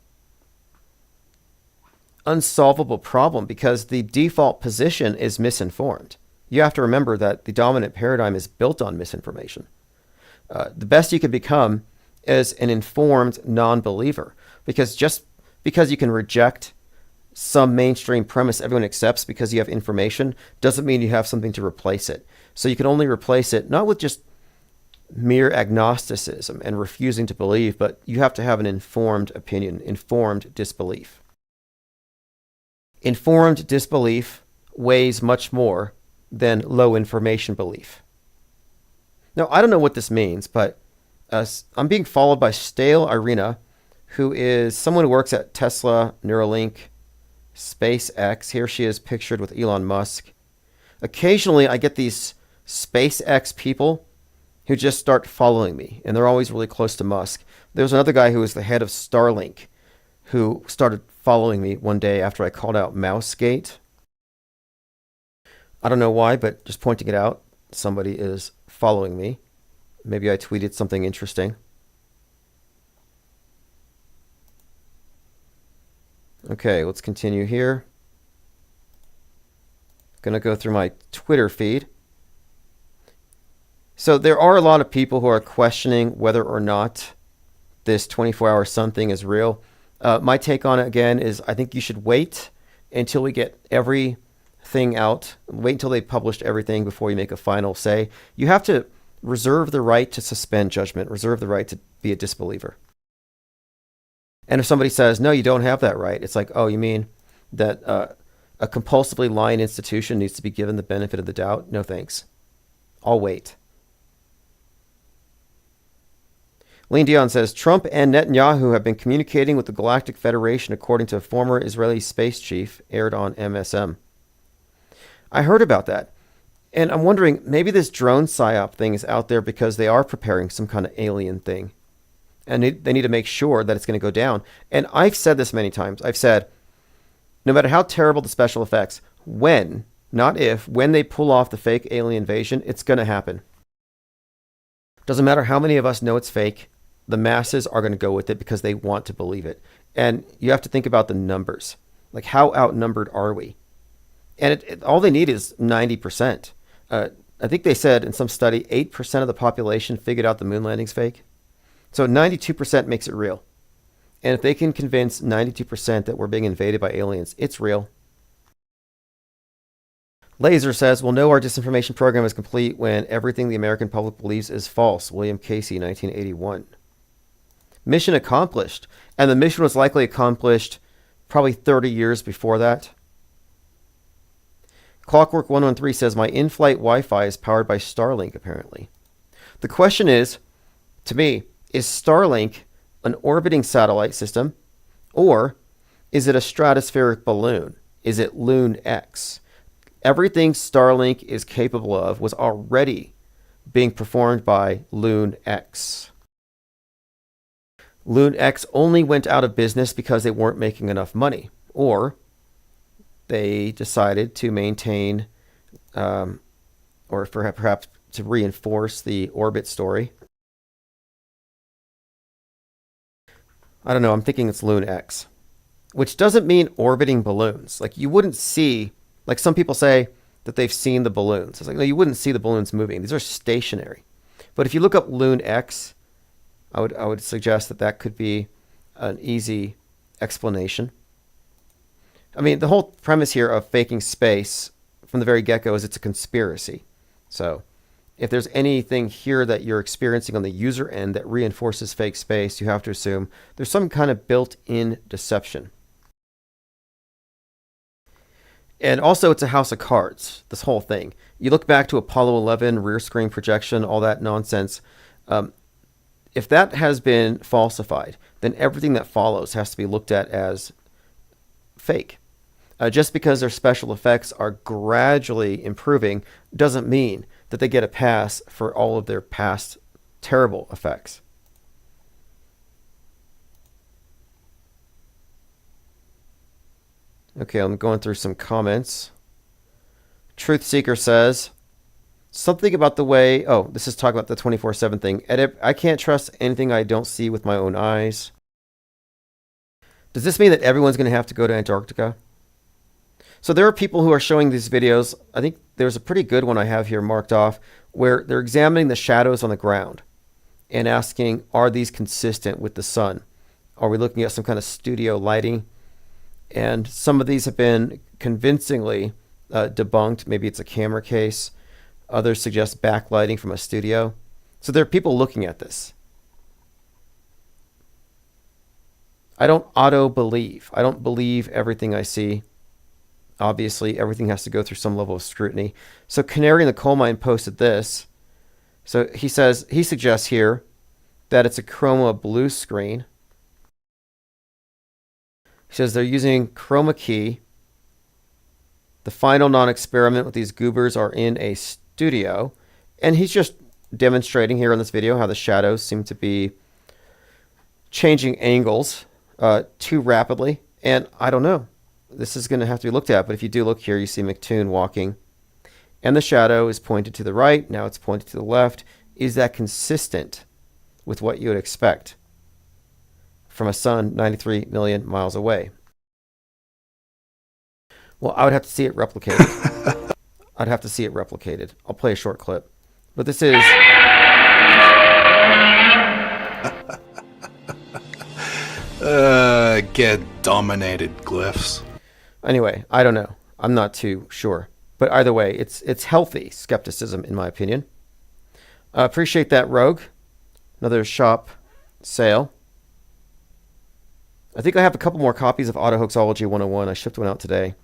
unsolvable problem because the default position is misinformed. You have to remember that the dominant paradigm is built on misinformation. The best you can become is an informed non-believer, because just because you can reject some mainstream premise everyone accepts because you have information doesn't mean you have something to replace it. So you can only replace it not with just mere agnosticism and refusing to believe, but you have to have an informed opinion, informed disbelief. Informed disbelief weighs much more than low information belief. Now, I don't know what this means, but I'm being followed by Stale Irina, who is someone who works at Tesla, Neuralink, SpaceX. Here she is pictured with Elon Musk. Occasionally, I get these SpaceX people who just start following me, and they're always really close to Musk. There's another guy who was the head of Starlink who started following me one day after I called out Mousegate. I don't know why, but just pointing it out, somebody is following me. Maybe I tweeted something interesting. Okay, let's continue here. Going to go through my Twitter feed. So there are a lot of people who are questioning whether or not this 24-hour sun thing is real. My take on it, again, is I think you should wait until we get everything out. Wait until they published everything before you make a final say. You have to reserve the right to suspend judgment, reserve the right to be a disbeliever. And if somebody says, no, you don't have that right, it's like, oh, you mean that a compulsively lying institution needs to be given the benefit of the doubt? No, thanks. I'll wait. Lean Dion says, Trump and Netanyahu have been communicating with the Galactic Federation, according to a former Israeli space chief, aired on MSM. I heard about that. And I'm wondering, maybe this drone psyop thing is out there because they are preparing some kind of alien thing. And they need to make sure that it's going to go down. And I've said this many times. I've said, no matter how terrible the special effects, when, not if, when they pull off the fake alien invasion, it's going to happen. Doesn't matter how many of us know it's fake, the masses are going to go with it because they want to believe it. And you have to think about the numbers. Like, how outnumbered are we? And all they need is 90%. I think they said in some study, 8% of the population figured out the moon landing's fake. So 92% makes it real. And if they can convince 92% that we're being invaded by aliens, it's real. Laser says, we'll know our disinformation program is complete when everything the American public believes is false. William Casey, 1981. Mission accomplished. And the mission was likely accomplished probably 30 years before that. Clockwork 113 says, my in-flight Wi-Fi is powered by Starlink, apparently. The question is, to me, is Starlink an orbiting satellite system, or is it a stratospheric balloon? Is it Loon X? Everything Starlink is capable of was already being performed by Loon X. Loon X only went out of business because they weren't making enough money, or they decided to maintain, or perhaps to reinforce the orbit story. I don't know, I'm thinking it's Loon X, which doesn't mean orbiting balloons. Like, you wouldn't see, like some people say that they've seen the balloons. It's like, no, you wouldn't see the balloons moving. These are stationary. But if you look up Loon X, I would suggest that that could be an easy explanation. I mean, the whole premise here of faking space from the very get-go is it's a conspiracy. So if there's anything here that you're experiencing on the user end that reinforces fake space, you have to assume there's some kind of built-in deception. And also, it's a house of cards, this whole thing. You look back to Apollo 11, rear screen projection, all that nonsense. If that has been falsified, then everything that follows has to be looked at as fake. Just because their special effects are gradually improving doesn't mean that they get a pass for all of their past terrible effects. Okay, I'm going through some comments. Truth Seeker says, something about the way... Oh, this is talking about the 24/7 thing. Edit, I can't trust anything I don't see with my own eyes. Does this mean that everyone's going to have to go to Antarctica? So there are people who are showing these videos. I think there's a pretty good one I have here marked off where they're examining the shadows on the ground and asking, are these consistent with the sun? Are we looking at some kind of studio lighting? And some of these have been convincingly debunked. Maybe it's a camera case. Others suggest backlighting from a studio. So there are people looking at this. I don't auto-believe. I don't believe everything I see. Obviously, everything has to go through some level of scrutiny. So Canary in the Coal Mine posted this. So he suggests here that it's a chroma blue screen. He says they're using chroma key. The final non-experiment with these goobers are in a studio. And he's just demonstrating here on this video how the shadows seem to be changing angles too rapidly. And I don't know. This is going to have to be looked at. But if you do look here, you see McToon walking. And the shadow is pointed to the right. Now it's pointed to the left. Is that consistent with what you would expect from a sun 93 million miles away? Well, I would have to see it replicated. I'd have to see it replicated. I'll play a short clip. But this is...
Get dominated, glyphs.
Anyway, I don't know. I'm not too sure. But either way, it's healthy skepticism, in my opinion. Appreciate that, Rogue. Another shop sale. I think I have a couple more copies of Autohoaxology 101. I shipped one out today.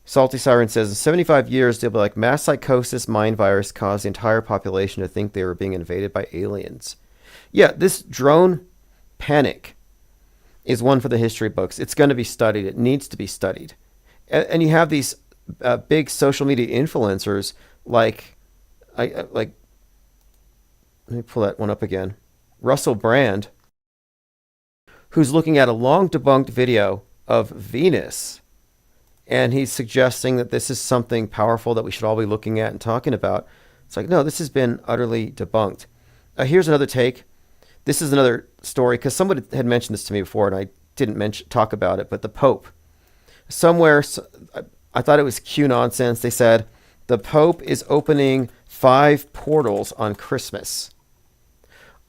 Salty Siren says, in 75 years, they'll be like, mass psychosis mind virus caused the entire population to think they were being invaded by aliens. Yeah, this drone panic is one for the history books. It's going to be studied. It needs to be studied. And you have these big social media influencers like let me pull that one up again. Russell Brand, who's looking at a long debunked video of Venus, and he's suggesting that this is something powerful that we should all be looking at and talking about. It's like, no, this has been utterly debunked. Here's another take. This is another story, because somebody had mentioned this to me before, and I didn't talk about it, but the Pope. Somewhere, I thought it was Q nonsense. They said the Pope is opening 5 portals on Christmas.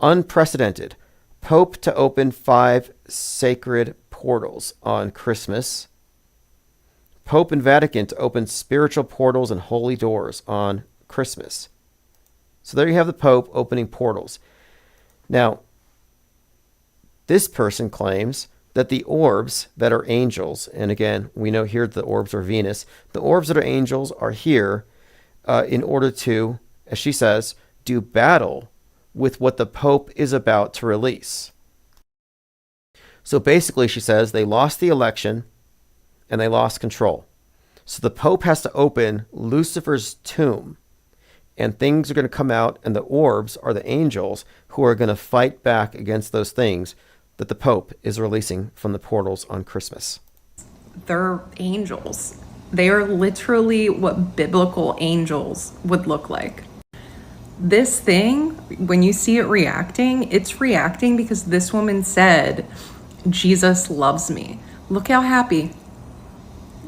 Unprecedented. Pope to open 5 sacred portals on Christmas. Pope and Vatican to open spiritual portals and holy doors on Christmas. So there you have the Pope opening portals. Now, this person claims that the orbs that are angels, and again, we know here the orbs are Venus, the orbs that are angels are here in order to, as she says, do battle with what the Pope is about to release. So basically, she says, they lost the election and they lost control. So the Pope has to open Lucifer's tomb, and things are going to come out, and the orbs are the angels who are going to fight back against those things that the Pope is releasing from the portals on Christmas.
They're angels. They are literally what biblical angels would look like. This thing, when you see it reacting, it's reacting because this woman said, Jesus loves me. Look how happy.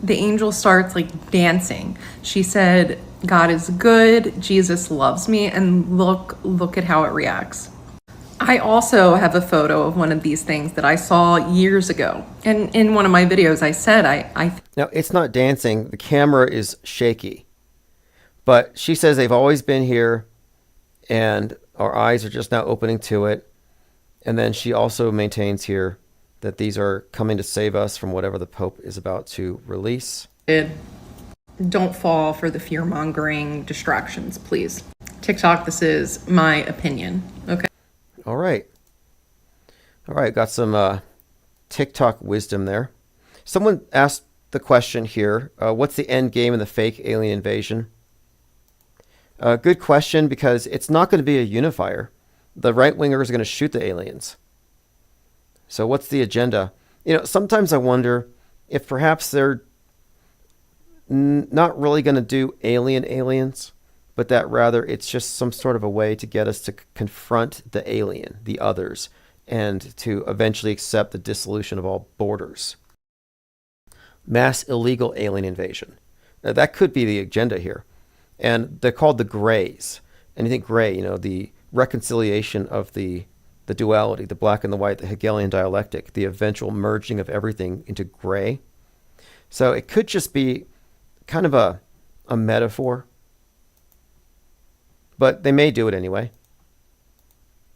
The angel starts like dancing. She said, God is good, Jesus loves me, and look at how it reacts. I also have a photo of one of these things that I saw years ago. And in one of my videos, I said,
Now, it's not dancing. The camera is shaky. But she says they've always been here, and our eyes are just now opening to it. And then she also maintains here that these are coming to save us from whatever the Pope is about to release.
Don't fall for the fear-mongering distractions, please. TikTok, this is my opinion, okay?
All right. Got some TikTok wisdom there. Someone asked the question here, what's the end game in the fake alien invasion? Good question, because it's not going to be a unifier. The right-wingers are going to shoot the aliens. So what's the agenda? Sometimes I wonder if perhaps they're not really going to do aliens, but that rather it's just some sort of a way to get us to confront the alien, the others, and to eventually accept the dissolution of all borders. Mass illegal alien invasion. Now, that could be the agenda here. And they're called the grays. And you think gray, the reconciliation of the duality, the black and the white, the Hegelian dialectic, the eventual merging of everything into gray. So it could just be kind of a metaphor. But they may do it anyway.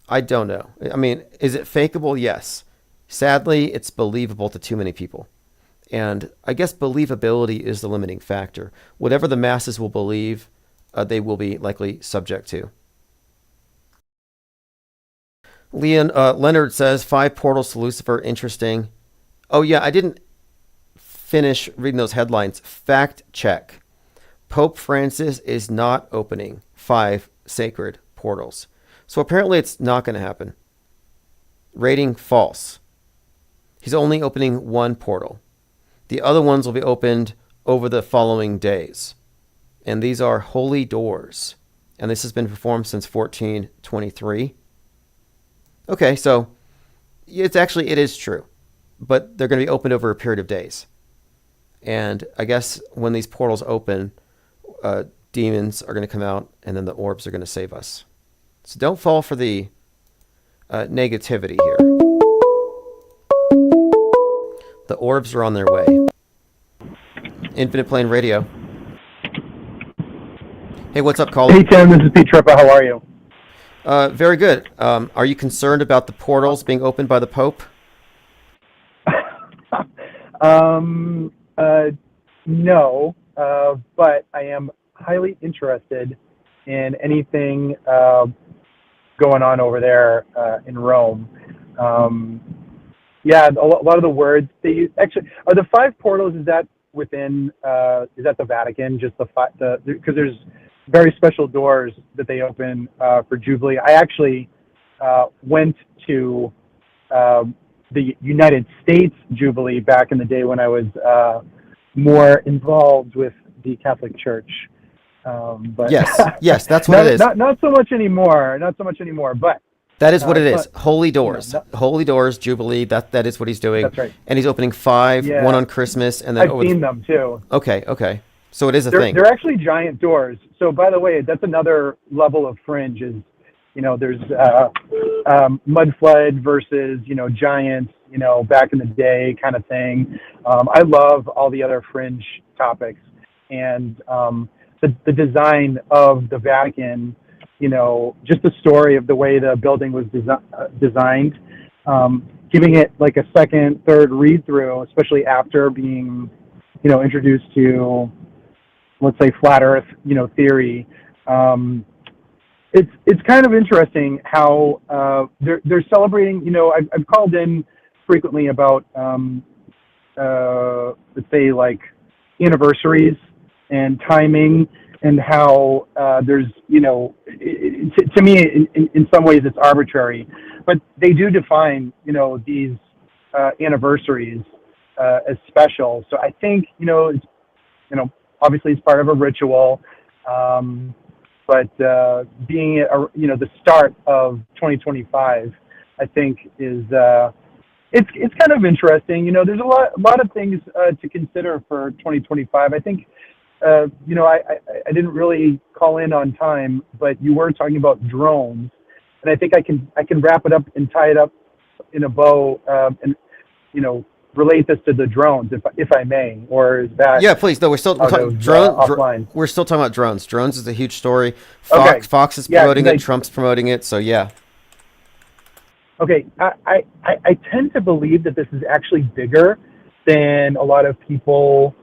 I don't know. I mean, is it fakeable? Yes. Sadly, it's believable to too many people. And I guess believability is the limiting factor. Whatever the masses will believe, they will be likely subject to. Leonard says, 5 portals to Lucifer, interesting. Oh yeah, I didn't finish reading those headlines. Fact check. Pope Francis is not opening 5 sacred portals. So apparently it's not going to happen. Rating false. He's only opening 1 portal. The other ones will be opened over the following days. And these are holy doors. And this has been performed since 1423. Okay, so it is true. But they're going to be opened over a period of days. And I guess when these portals open, demons are going to come out, and then the orbs are going to save us. So don't fall for the negativity here. The orbs are on their way. Infinite Plane Radio. Hey, what's up, caller?
Hey, Tim, this is Pete Trippa. How are you?
Very good. Are you concerned about the portals being opened by the Pope?
No, but I am highly interested in anything going on over there in Rome. Yeah, a lot of the words they use. Actually, are the 5 portals, is that within, is at the Vatican, just because there's very special doors that they open for Jubilee. I actually went to the United States Jubilee back in the day when I was more involved with the Catholic Church. But
yes, that's what it is.
Not so much anymore. But
that is what it is. Holy Doors, Holy Doors Jubilee. That is what he's doing.
That's right.
And he's opening 5, one on Christmas, and then
I've seen them too.
Okay. So it is a thing.
They're actually giant doors. So by the way, that's another level of fringe. Is there's mud flood versus giants. Back in the day kind of thing. I love all the other fringe topics, and the design of the Vatican. Just the story of the way the building was designed, giving it like a second, third read through, especially after being, introduced to, let's say, flat Earth, theory. It's kind of interesting how they're celebrating. I've called in frequently about, let's say, like anniversaries and timing. And how there's, to me, in some ways it's arbitrary, but they do define, these anniversaries as special. So I think, it's, obviously it's part of a ritual, but being, the start of 2025, I think is, it's kind of interesting. There's a lot of things to consider for 2025. I think. I didn't really call in on time, but you were talking about drones, and I think I can wrap it up and tie it up in a bow, and relate this to the drones, if I may, or is that?
Yeah, please. No, we're talking
offline.
We're still talking about drones. Drones is a huge story. Fox is promoting it. Trump's promoting it. So yeah.
Okay, I tend to believe that this is actually bigger than a lot of people.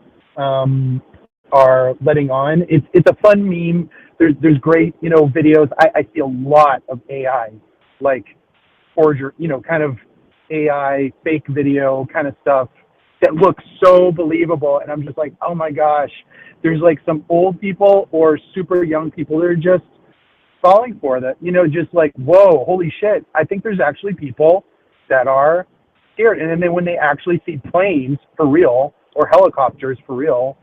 Are letting on. It's a fun meme. There's great videos. I see a lot of AI, like forger, kind of AI fake video kind of stuff that looks so believable, and I'm just like, oh my gosh. There's like some old people or super young people that are just falling for that. Just like, whoa, holy shit. I think there's actually people that are scared, and then when they actually see planes for real or helicopters for real,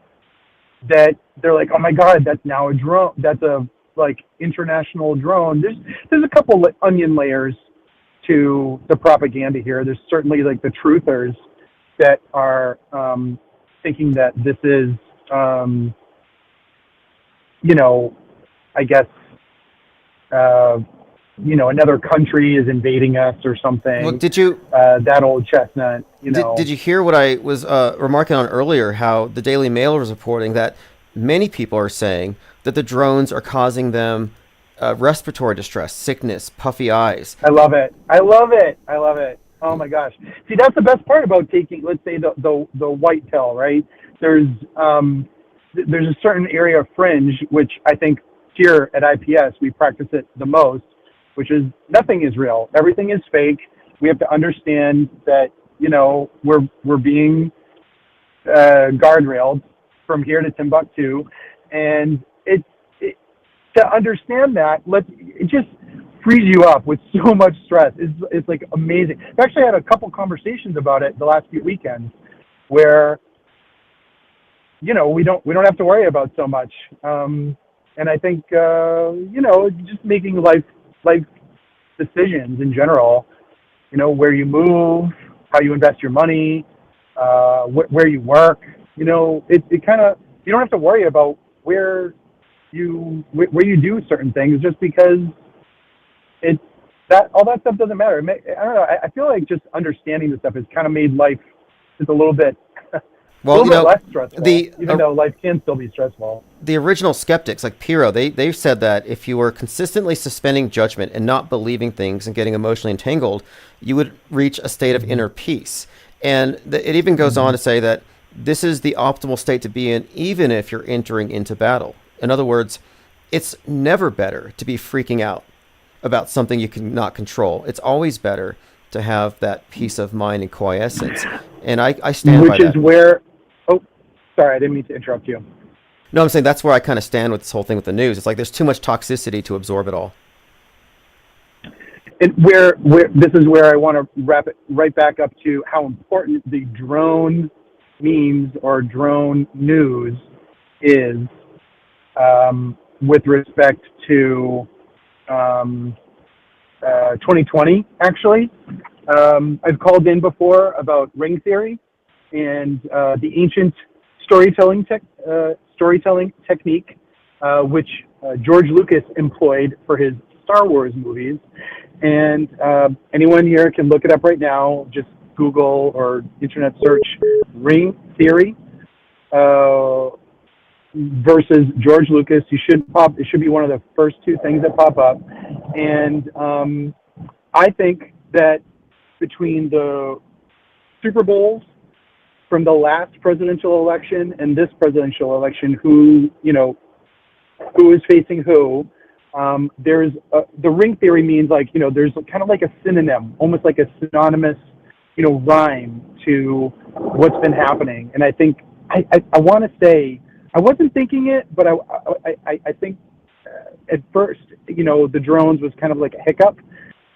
that they're like, oh my God, that's now a drone. That's a international drone. There's a couple onion layers to the propaganda here. There's certainly like the truthers that are thinking that this is, I guess, another country is invading us or something.
Well, did you
that old chestnut?
Did you hear what I was remarking on earlier? How the Daily Mail was reporting that many people are saying that the drones are causing them respiratory distress, sickness, puffy eyes.
I love it. Oh my gosh! See, that's the best part about taking, let's say, the white tail, right? There's a certain area of fringe which I think here at IPS we practice it the most, which is nothing is real. Everything is fake. We have to understand that, we're being guardrailed from here to Timbuktu. And to understand that, it just frees you up with so much stress. It's like amazing. I've actually had a couple conversations about it the last few weekends where, we don't have to worry about so much. And I think, just making life decisions in general, where you move, how you invest your money, where you work, it kind of, you don't have to worry about where you do certain things just because all that stuff doesn't matter. I don't know. I feel like just understanding this stuff has kind of made life just a little bit less stressful, even though life can still be stressful.
The original skeptics, like Piro, they've said that if you were consistently suspending judgment and not believing things and getting emotionally entangled, you would reach a state of inner peace. And it even goes on to say that this is the optimal state to be in, even if you're entering into battle. In other words, it's never better to be freaking out about something you cannot control. It's always better to have that peace of mind and quiescence. And I stand by that.
Which is where, sorry, I didn't mean to interrupt you.
No, I'm saying that's where I kind of stand with this whole thing with the news. It's like there's too much toxicity to absorb it all.
And where this is where I want to wrap it right back up to how important the drone memes or drone news is with respect to 2020, actually. I've called in before about ring theory and the ancient storytelling technique, which George Lucas employed for his Star Wars movies. And anyone here can look it up right now. Just Google or internet search ring theory versus George Lucas. It should be one of the first two things that pop up. And I think that between the Super Bowls from the last presidential election and this presidential election, who is facing who, there's the ring theory means there's kind of like a synonym, almost like a synonymous, rhyme to what's been happening. And I think I want to say I wasn't thinking it, but I think at first, the drones was kind of like a hiccup,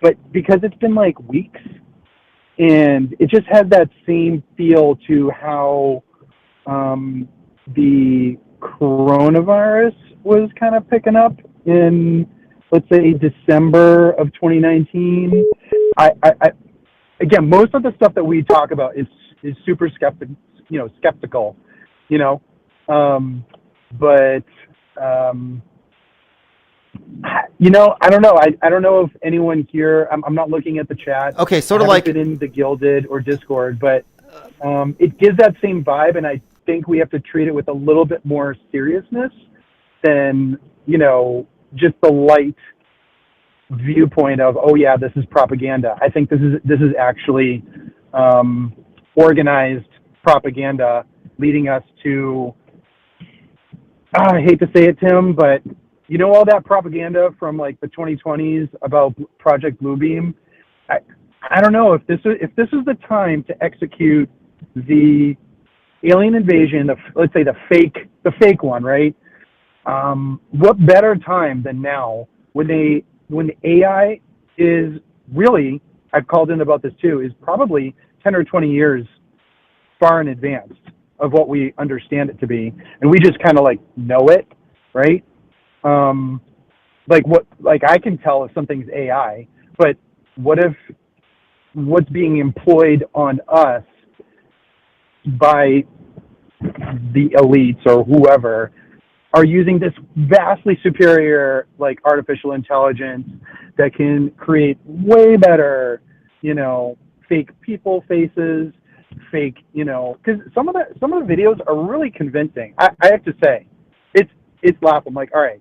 but because it's been like weeks and it just had that same feel to how the coronavirus was kind of picking up in, let's say, December of 2019. Again, most of the stuff that we talk about is super skeptical, but I don't know. I don't know if anyone here. I'm not looking at the chat.
Okay, sort of
I haven't been in the Gilded or Discord, but it gives that same vibe, and I think we have to treat it with a little bit more seriousness than just the light viewpoint of, oh yeah, this is propaganda. I think this is actually organized propaganda leading us to. I hate to say it, Tim, but all that propaganda from like the 2020s about Project Bluebeam. I don't know if this is the time to execute the alien invasion. Let's say the fake one, right? What better time than now when the AI is really, I've called in about this too, is probably 10 or 20 years far in advance of what we understand it to be, and we just kind of like know it, right? I can tell if something's AI, but what if what's being employed on us by the elites or whoever are using this vastly superior artificial intelligence that can create way better, fake people faces, fake, because some of the videos are really convincing. I have to say, it's laughable. I'm like, all right,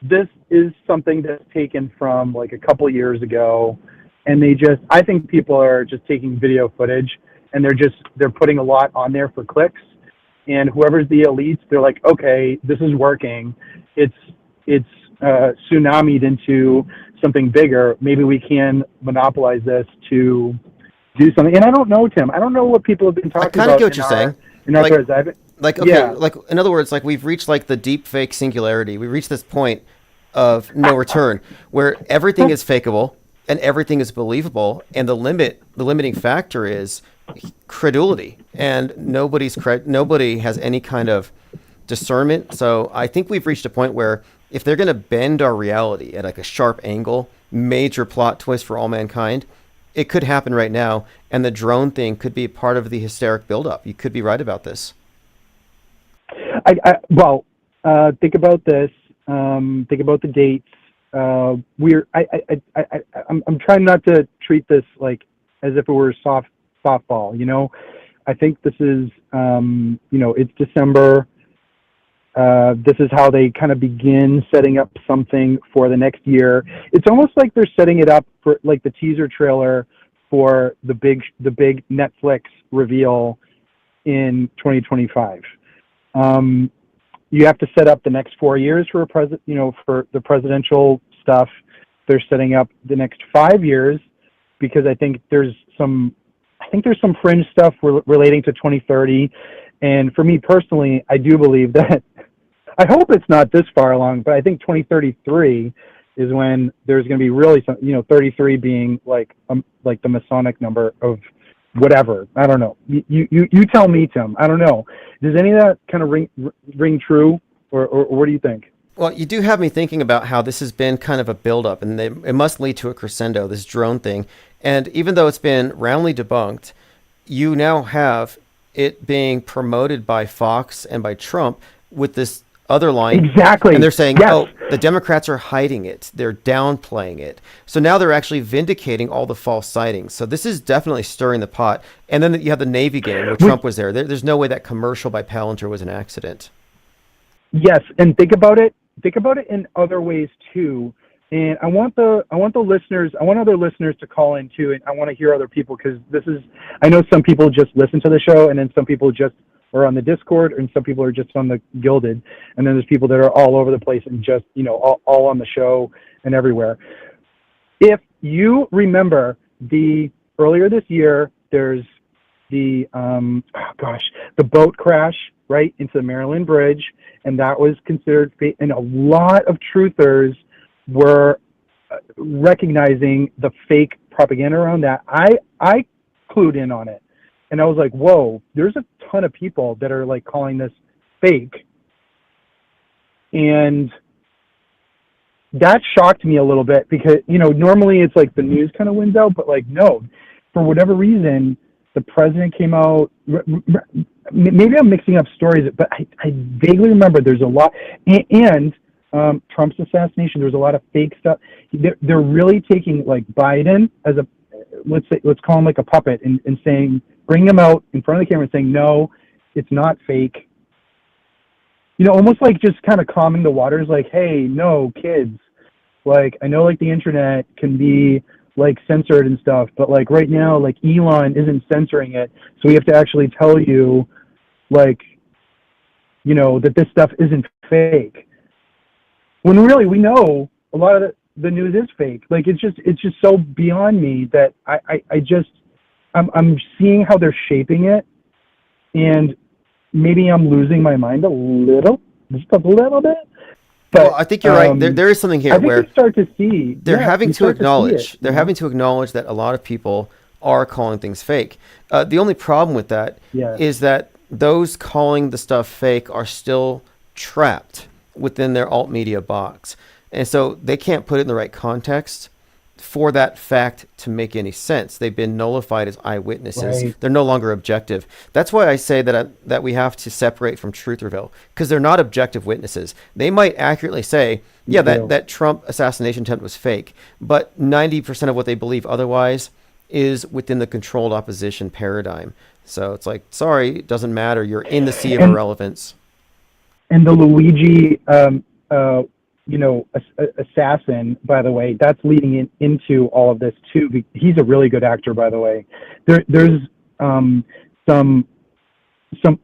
this is something that's taken from a couple years ago, and I think people are just taking video footage and they're putting a lot on there for clicks, and whoever's the elites, they're like, okay, this is working. It's tsunamied into something bigger. Maybe we can monopolize this to do something. And I don't know, Tim. I don't know what people have been talking about.
I kind of get what you're saying.
In our threads.
In other words, we've reached the deep fake singularity. We reached this point of no return where everything is fakeable and everything is believable, and the limiting factor is credulity, and nobody has any kind of discernment. So I think we've reached a point where if they're going to bend our reality at a sharp angle, major plot twist for all mankind, it could happen right now, and the drone thing could be part of the hysteric buildup. You could be right about this.
Think about this. Think about the dates. I'm trying not to treat this as if it were softball. I think this is it's December. This is how they kind of begin setting up something for the next year. It's almost like they're setting it up for the teaser trailer for the big Netflix reveal in 2025, you have to set up the next 4 years for for the presidential stuff. They're setting up the next 5 years because I think there's some fringe stuff relating to 2030, And for me personally, I do believe that, I hope it's not this far along, but I think 2033 is when there's going to be really some, 33 being like the Masonic number of whatever. I don't know. You tell me, Tim. I don't know. Does any of that kind of ring true, or what do you think?
Well, you do have me thinking about how this has been kind of a buildup, and it must lead to a crescendo, this drone thing. And even though it's been roundly debunked, you now have it being promoted by Fox and by Trump with this other line.
Exactly.
And they're saying,
yes.
oh, the Democrats are hiding it. They're downplaying it. So now they're actually vindicating all the false sightings. So this is definitely stirring the pot. And then you have the Navy game where Trump was there. There's no way that commercial by Palantir was an accident.
Yes, and think about it in other ways too. And I want other listeners to call in too, and I want to hear other people, because I know some people just listen to the show, and then some people just are on the Discord, and some people are just on the Gilded, and then there's people that are all over the place and just, all on the show and everywhere. If you remember earlier this year, there's the boat crash right into the Maryland Bridge, and that was considered fake, and a lot of truthers were recognizing the fake propaganda around that. I clued in on it, and I was like, whoa, there's a ton of people that are like calling this fake, and that shocked me a little bit, because normally it's like the news kind of wins out, but like no, for whatever reason the president came out. Maybe I'm mixing up stories, but I vaguely remember there's a lot, and Trump's assassination, there's a lot of fake stuff. They're really taking like Biden as let's call him like a puppet, and saying, bring him out in front of the camera and saying, no, it's not fake. Almost like just kind of calming the waters, like, hey, no, kids, like, I know like the internet can be like censored and stuff, but like right now, like Elon isn't censoring it, so we have to actually tell you, like, that this stuff isn't fake. When really we know a lot of the news is fake. Like it's just so beyond me that I'm seeing how they're shaping it, and maybe I'm losing my mind just a little bit. But,
well, I think you're right. There is something here where
you start to see
they're having to acknowledge that a lot of people are calling things fake. The only problem with that is that those calling the stuff fake are still trapped within their alt media box, and so they can't put it in the right context for that fact to make any sense. They've been nullified as eyewitnesses. Right. They're no longer objective. That's why I say that we have to separate from Trutherville, because they're not objective witnesses. They might accurately say, that Trump assassination attempt was fake, but 90% of what they believe otherwise is within the controlled opposition paradigm. So it's like, sorry, it doesn't matter. You're in the sea of irrelevance.
And the Luigi, assassin, by the way, that's leading into all of this too. He's a really good actor, by the way. There's some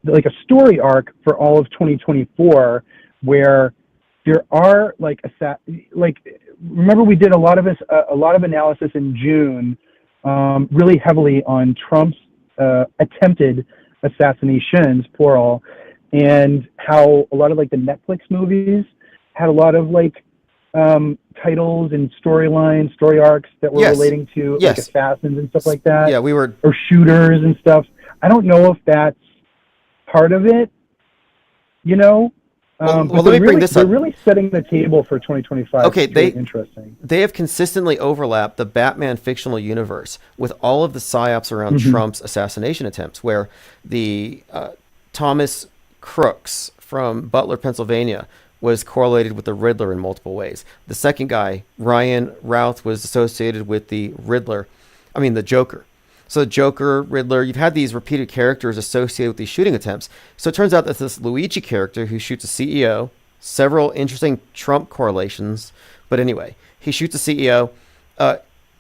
like a story arc for all of 2024 where there are remember we did a lot of analysis in June, really heavily on Trump's attempted assassinations, plural, and how a lot of like the Netflix movies had a lot of like titles and story arcs that were relating to like assassins and stuff like that.
Yeah, or
shooters and stuff. I don't know if that's part of it,
Well, let me bring this up.
They're really setting the table for 2025.
Okay,
really interesting.
They have consistently overlapped the Batman fictional universe with all of the psyops around Trump's assassination attempts, where the Thomas Crooks from Butler, Pennsylvania, was correlated with the Riddler in multiple ways. The second guy, Ryan Routh, was associated with the Joker. So the Joker, Riddler, you've had these repeated characters associated with these shooting attempts. So it turns out that this Luigi character who shoots a CEO, several interesting Trump correlations, but anyway, he shoots a CEO.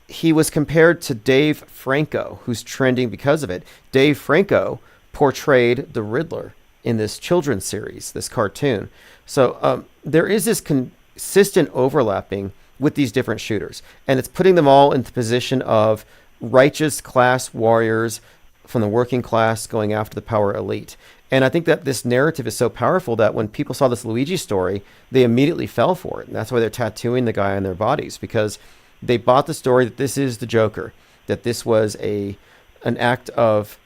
He was compared to Dave Franco, who's trending because of it. Dave Franco portrayed the Riddler in this children's series, this cartoon. So there is this consistent overlapping with these different shooters, and it's putting them all into the position of righteous class warriors from the working class going after the power elite. And I think that this narrative is so powerful that when people saw this Luigi story, they immediately fell for it. And that's why they're tattooing the guy on their bodies, because they bought the story that this is the Joker, that this was an act of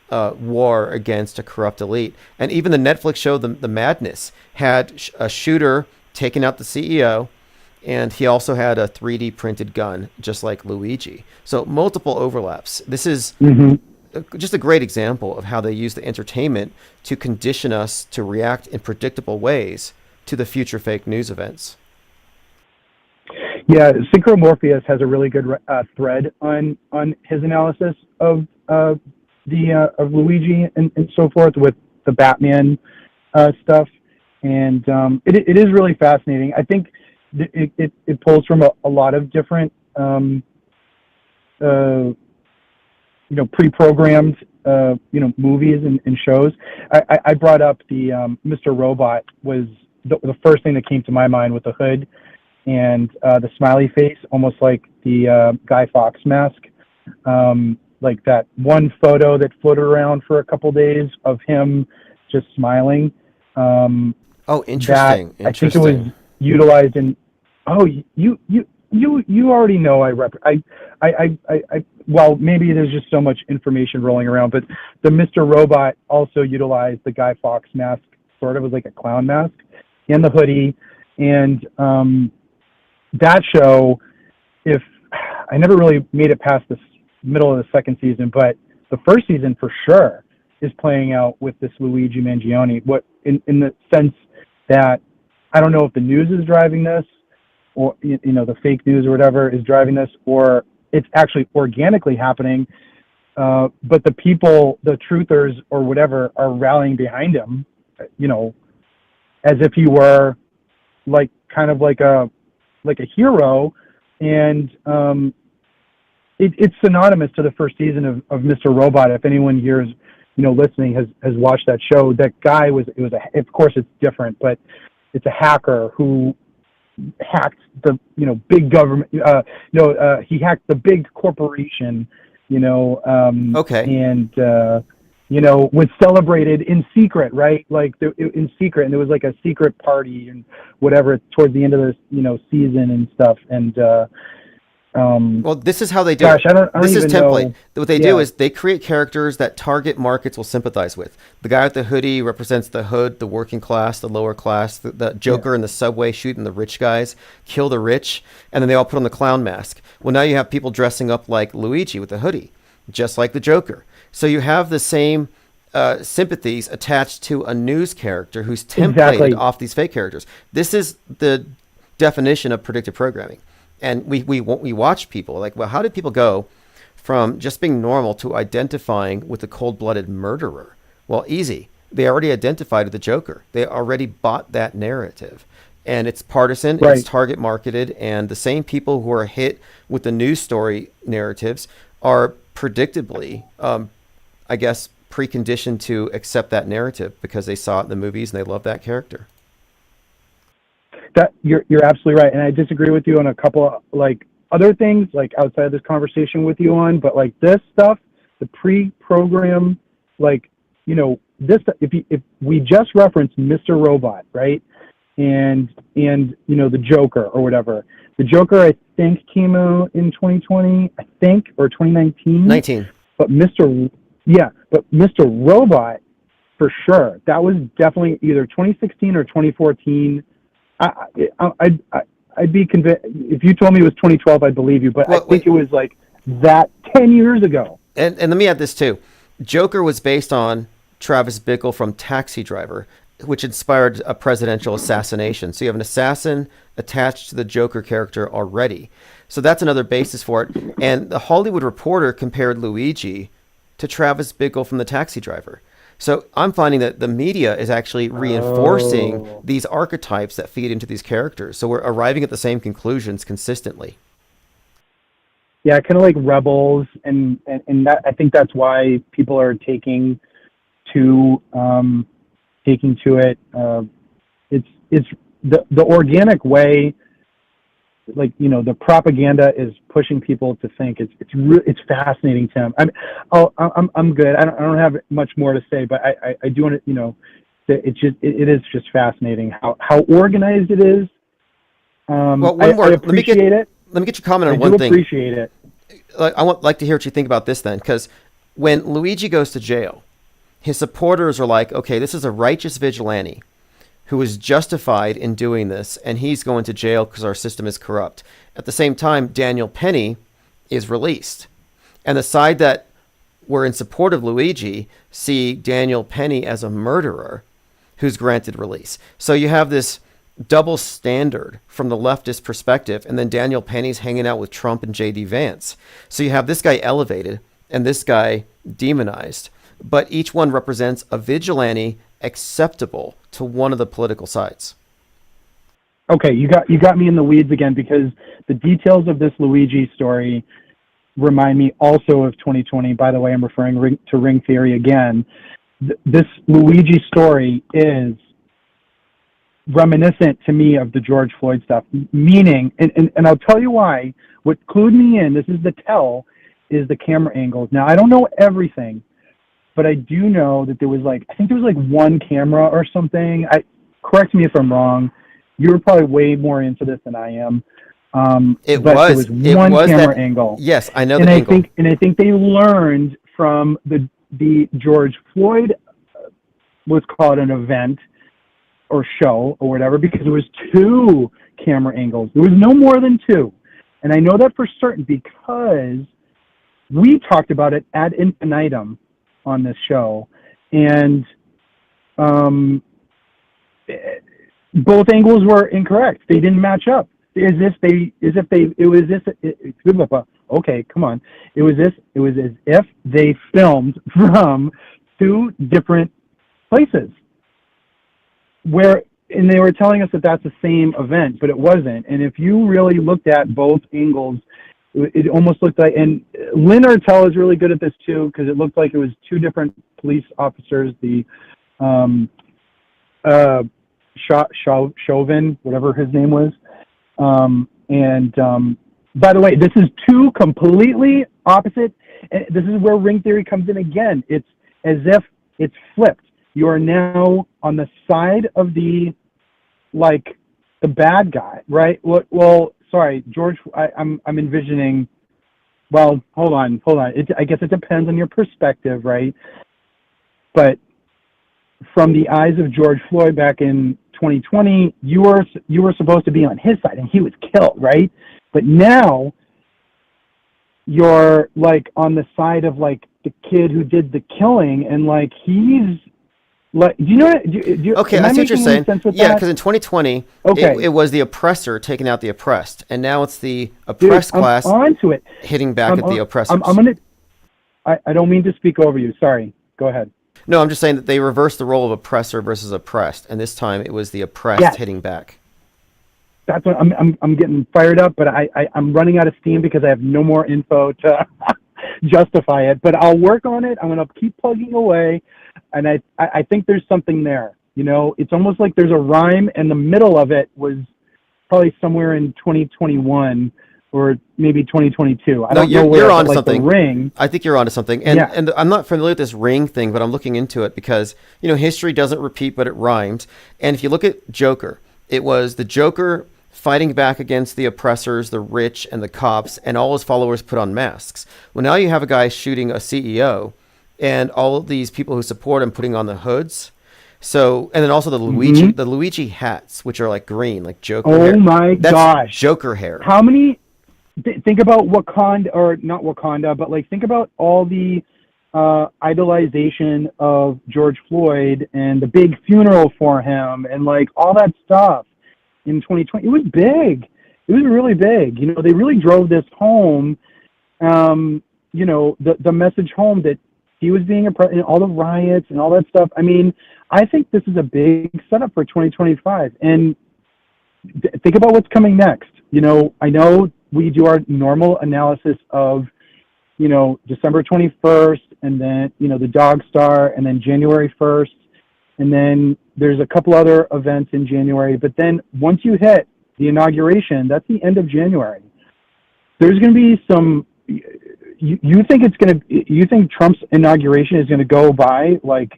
war against a corrupt elite. And even the Netflix show, The Madness, had a shooter taking out the CEO, and he also had a 3D printed gun, just like Luigi. So multiple overlaps. This is just a great example of how they use the entertainment to condition us to react in predictable ways to the future fake news events.
Yeah, Synchromorpheus has a really good thread on his analysis of Luigi and so forth with the Batman stuff, and it is really fascinating. I think it pulls from a lot of different pre-programmed movies and shows. I brought up the Mr. Robot was the first thing that came to my mind with the hood and the smiley face, almost like the Guy Fawkes mask. Like that one photo that floated around for a couple days of him just smiling.
Interesting.
I think it was utilized in. Oh, you already know well, maybe there's just so much information rolling around, but the Mr. Robot also utilized the Guy Fawkes mask, sort of as like a clown mask, and the hoodie. And that show, if I never really made it past the middle of the second season, but the first season for sure is playing out with this Luigi Mangione. What in the sense that I don't know if the news is driving this, or the fake news or whatever is driving this, or it's actually organically happening. But the people, the truthers or whatever, are rallying behind him, as if he were kind of like a hero. And it's synonymous to the first season of Mr. Robot. If anyone here is, listening has watched that show, that guy of course it's different, but it's a hacker who hacked the big government. He hacked the big corporation. And was celebrated in secret, right? In secret, and there was like a secret party and whatever towards the end of this season and stuff. And
well, this is how they do it. This is template. What they do is they create characters that target markets will sympathize with. The guy with the hoodie represents the hood, the working class, the lower class. The Joker in the subway shooting the rich guys, kill the rich, and then they all put on the clown mask. Well, now you have people dressing up like Luigi with the hoodie, just like the Joker. So you have the same sympathies attached to a news character who's templated off these fake characters. This is the definition of predictive programming. And we watch people like, well, how did people go from just being normal to identifying with a cold-blooded murderer? Well, easy. They already identified with the Joker. They already bought that narrative. And it's partisan, it's target marketed, and the same people who are hit with the news story narratives are predictably, preconditioned to accept that narrative because they saw it in the movies and they love that character.
That you're absolutely right, and I disagree with you on a couple of other things outside of this conversation with you on, but this stuff, the pre-program, this if we just reference Mr. Robot, right, and the Joker or whatever, the Joker I think came out in 2020, or 2019, but Mr. Robot for sure, that was definitely either 2016 or 2014. I'd be convinced if you told me it was 2012. I'd believe you, but I think it was that 10 years ago.
And let me add this too: Joker was based on Travis Bickle from Taxi Driver, which inspired a presidential assassination. So you have an assassin attached to the Joker character already. So that's another basis for it. And the Hollywood Reporter compared Luigi to Travis Bickle from the Taxi Driver. So I'm finding that the media is actually reinforcing these archetypes that feed into these characters. So we're arriving at the same conclusions consistently.
Yeah, kind of like Rebels, and that, I think that's why people are taking to it. It's the organic way the propaganda is pushing people to think. It's fascinating, Tim. I'm good. I don't have much more to say, but I do want to, it is just fascinating how organized it is.
Well, one more.
I appreciate it.
Let me get your comment on one thing.
I appreciate it.
I like to hear what you think about this then, because when Luigi goes to jail, his supporters are like, okay, this is a righteous vigilante who is justified in doing this, and he's going to jail because our system is corrupt. At the same time, Daniel Penny is released. And the side that were in support of Luigi see Daniel Penny as a murderer who's granted release. So you have this double standard from the leftist perspective, and then Daniel Penny's hanging out with Trump and J.D. Vance. So you have this guy elevated and this guy demonized, but each one represents a vigilante acceptable to one of the political sides.
Okay, you got me in the weeds again, because the details of this Luigi story remind me also of 2020. By the way, I'm referring to ring theory again. This Luigi story is reminiscent to me of the George Floyd stuff, meaning, and I'll tell you why. What clued me in, this is the tell, is the camera angles. Now, I don't know everything, but I do know that there was I think there was one camera or something. Correct me if I'm wrong. You're probably way more into this than I am. There was one camera angle.
Yes, I know
and
the
I
angle.
I think they learned from the George Floyd, let's call it an event or show or whatever, because there was 2 camera angles. There was no more than 2. And I know that for certain because we talked about it ad infinitum on this show, and both angles were incorrect. They didn't match up. Okay, come on. It was as if they filmed from 2 different places, and they were telling us that that's the same event, but it wasn't. And if you really looked at both angles, it almost looked like, and Lynn Artell is really good at this too, because it looked like it was 2 different police officers, the Chauvin, whatever his name was. By the way, this is 2 completely opposite. And this is where ring theory comes in again. It's as if it's flipped. You are now on the side of the bad guy, right? Well, sorry, George. I'm envisioning. Well, hold on. I guess it depends on your perspective, right? But from the eyes of George Floyd back in 2020, you were supposed to be on his side, and he was killed, right? But now you're on the side of the kid who did the killing, and he's. Do you know what?
Okay, I see what you're saying. Yeah, because in 2020, it was the oppressor taking out the oppressed, and now it's the oppressed class hitting back at the oppressors.
I don't mean to speak over you. Sorry. Go ahead.
No, I'm just saying that they reversed the role of oppressor versus oppressed, and this time it was the oppressed hitting back.
That's what I'm getting fired up, but I'm running out of steam because I have no more info to justify it. But I'll work on it. I'm going to keep plugging away. And I think there's something there. It's almost like there's a rhyme, and the middle of it was probably somewhere in 2021 or maybe 2022. I don't know where.
You're on something.
The ring.
I think you're onto something. And I'm not familiar with this ring thing, but I'm looking into it because, history doesn't repeat, but it rhymed. And if you look at Joker, it was the Joker fighting back against the oppressors, the rich, and the cops, and all his followers put on masks. Well, now you have a guy shooting a CEO, and all of these people who support him putting on the hoods. So, and then also the Luigi hats, which are green, like Joker hair.
Oh my gosh.
Joker hair.
How many, think about Wakanda, or not Wakanda, but think about all the idolization of George Floyd and the big funeral for him and all that stuff in 2020. It was big. It was really big. They really drove this home, the message home that he was being oppressed, and all the riots and all that stuff. I mean, I think this is a big setup for 2025. And think about what's coming next. I know we do our normal analysis of, December 21st, and then, the Dog Star, and then January 1st. And then there's a couple other events in January. But then once you hit the inauguration, that's the end of January. There's going to be some. You think Trump's inauguration is going to go by like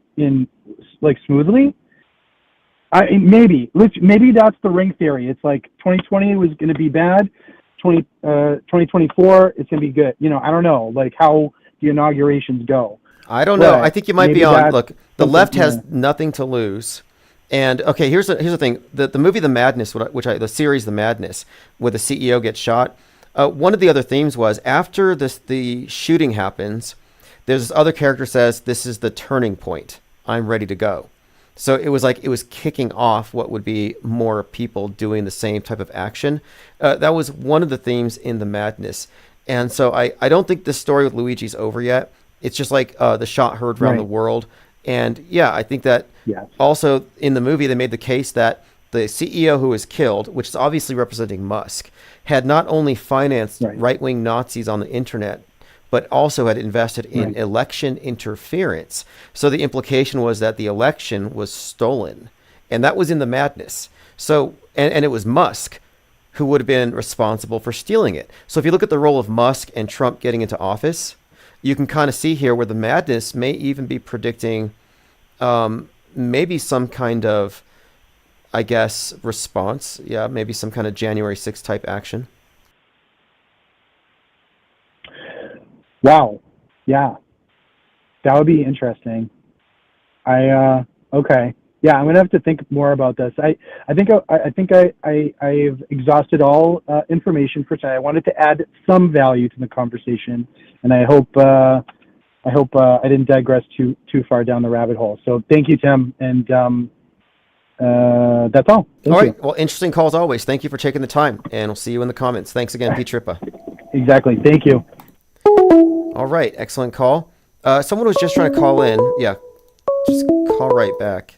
smoothly? Maybe that's the ring theory. It's like 2020 was going to be bad. 2024 it's going to be good. I don't know like how the inaugurations go.
I don't know. I think you might be on. Look, the left has
yeah.
nothing to lose. And okay, here's the thing: the movie The Madness, the series The Madness, where the CEO gets shot. One of the other themes was after the shooting happens, there's this other character says, "This is the turning point. I'm ready to go." So it was like it was kicking off what would be more people doing the same type of action. That was one of the themes in The Madness. And so I don't think this story with Luigi's over yet. It's just like the shot heard around the world. And yeah, I think that also in the movie, they made the case that the CEO who was killed, which is obviously representing Musk, had not only financed right-wing Nazis on the internet, but also had invested in election interference. So the implication was that the election was stolen. And that was in The Madness. So, and it was Musk who would have been responsible for stealing it. So if you look at the role of Musk and Trump getting into office, you can kind of see here where The Madness may even be predicting maybe some kind of, I guess, response. Yeah, maybe some kind of January 6th type action.
Wow. Yeah. That would be interesting. Okay. Yeah, I'm gonna have to think more about this. I think I've exhausted all information for today. I wanted to add some value to the conversation, and I hope I didn't digress too far down the rabbit hole. So thank you, Tim, and that's all. Thank you.
Well, interesting call as always. Thank you for taking the time, and we'll see you in the comments. Thanks again, Pete Trippa.
Exactly. Thank you.
All right, excellent call. Someone was just trying to call in. Yeah, just call right back.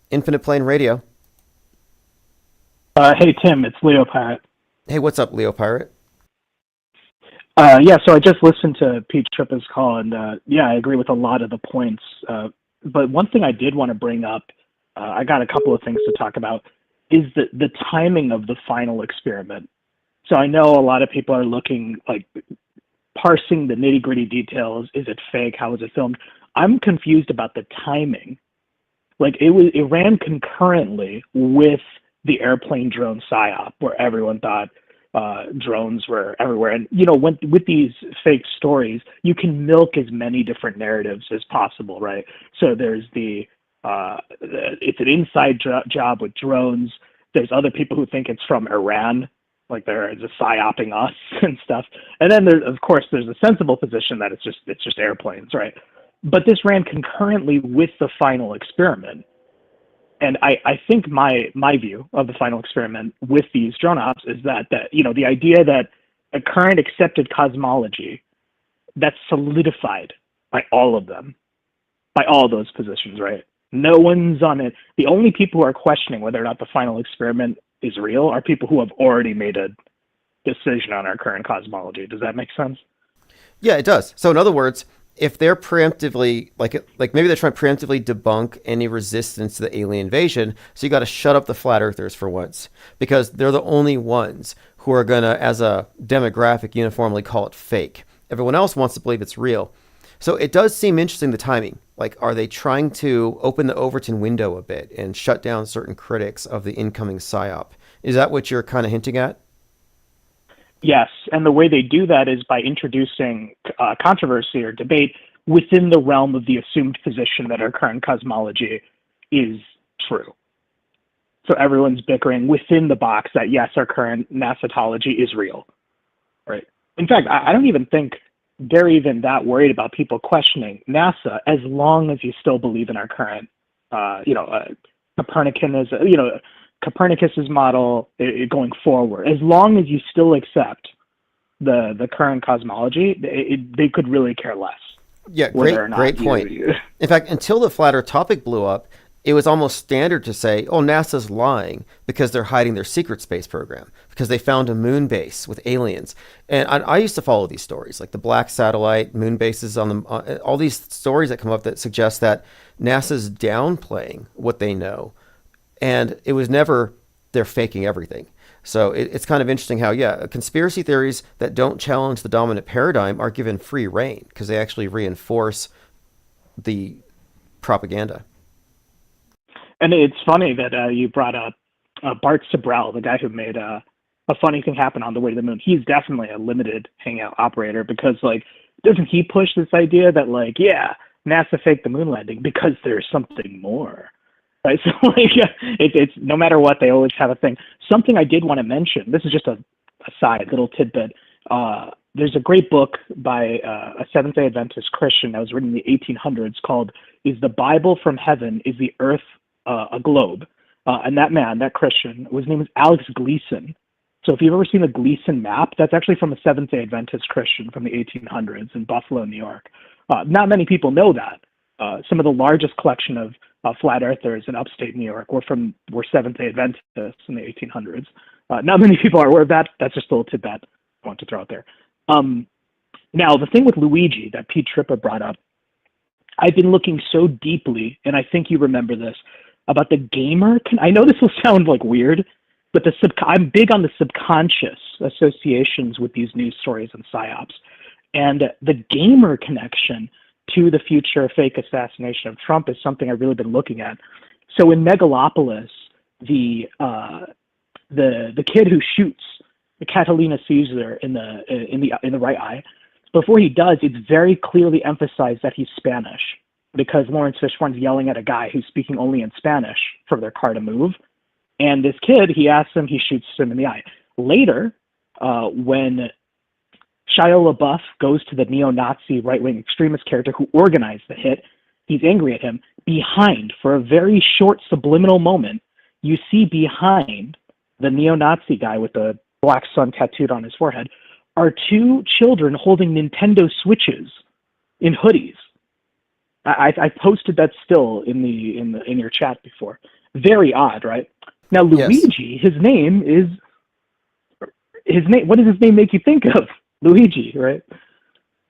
Infinite Plane Radio.
Hey, Tim, it's Leo Pirate.
Hey, what's up, Leo Pirate?
Yeah, so I just listened to Pete Trippa's call, and yeah, I agree with a lot of the points. But one thing I did want to bring up, I got a couple of things to talk about, is the timing of the final experiment. So I know a lot of people are looking, like, parsing the nitty-gritty details. Is it fake? How was it filmed? I'm confused about the timing. Like, it ran concurrently with the airplane drone psyop, where everyone thought drones were everywhere. And, with these fake stories, you can milk as many different narratives as possible, right? So there's it's an inside job with drones. There's other people who think it's from Iran, like they're just psyoping us and stuff. And then there's a sensible position that it's just airplanes, right? But this ran concurrently with the final experiment. And I think my view of the final experiment with these drone ops is that the idea that a current accepted cosmology that's solidified by all of them, by all those positions, right? No one's on it. The only people who are questioning whether or not the final experiment is real are people who have already made a decision on our current cosmology. Does that make sense?
Yeah, it does. So in other words, if they're preemptively, like maybe they're trying to preemptively debunk any resistance to the alien invasion, so you got to shut up the flat earthers for once, because they're the only ones who are going to, as a demographic, uniformly call it fake. Everyone else wants to believe it's real. So it does seem interesting, the timing. Like, are they trying to open the Overton window a bit and shut down certain critics of the incoming PSYOP? Is that what you're kind of hinting at?
Yes, and the way they do that is by introducing controversy or debate within the realm of the assumed position that our current cosmology is true. So everyone's bickering within the box that, yes, our current NASAtology is real, right? In fact, I don't even think they're even that worried about people questioning NASA, as long as you still believe in our current, Copernicus's model going forward. As long as you still accept the current cosmology, they could really care less.
Yeah, great point. In fact, until the flat Earth topic blew up, it was almost standard to say, oh, NASA's lying because they're hiding their secret space program, because they found a moon base with aliens. And I used to follow these stories, like the black satellite, moon bases all these stories that come up that suggest that NASA's downplaying what they know. And it was never they're faking everything. So it's kind of interesting how, conspiracy theories that don't challenge the dominant paradigm are given free rein because they actually reinforce the propaganda.
And it's funny that you brought up Bart Sibrel, the guy who made A Funny Thing Happen on the Way to the Moon. He's definitely a limited hangout operator because, like, doesn't he push this idea that, like, yeah, NASA faked the moon landing because there's something more, right? So, like, it's no matter what, they always have a thing. Something I did want to mention, this is just a side little tidbit. There's a great book by a Seventh-day Adventist Christian that was written in the 1800s called "Is the Bible from Heaven? Is the Earth a Globe?" And that man, that Christian, his name is Alex Gleason. So if you've ever seen the Gleason map, that's actually from a Seventh-day Adventist Christian from the 1800s in Buffalo, New York. Not many people know that. Some of the largest collection of flat earthers in upstate New York were Seventh-day Adventists in the 1800s. Not many people are aware of that. That's just a little tidbit I want to throw out there. Now, the thing with Luigi that Pete Trippa brought up, I've been looking so deeply, and I think you remember this, about the gamer. I know this will sound like weird, but I'm big on the subconscious associations with these news stories and psyops. And the gamer connection to the future fake assassination of Trump is something I've really been looking at. So in Megalopolis, the kid who shoots Catalina Caesar in the right eye, before he does, it's very clearly emphasized that he's Spanish, because Lawrence Fishburne's yelling at a guy who's speaking only in Spanish for their car to move. And this kid, he asks him, he shoots him in the eye. Later, when Shia LaBeouf goes to the neo-Nazi right-wing extremist character who organized the hit, he's angry at him. Behind, for a very short subliminal moment, you see behind the neo-Nazi guy with the black sun tattooed on his forehead are two children holding Nintendo Switches in hoodies. I posted that still in your chat before. Very odd, right? Now Luigi,
Yes.
what does his name make you think of? Luigi, right?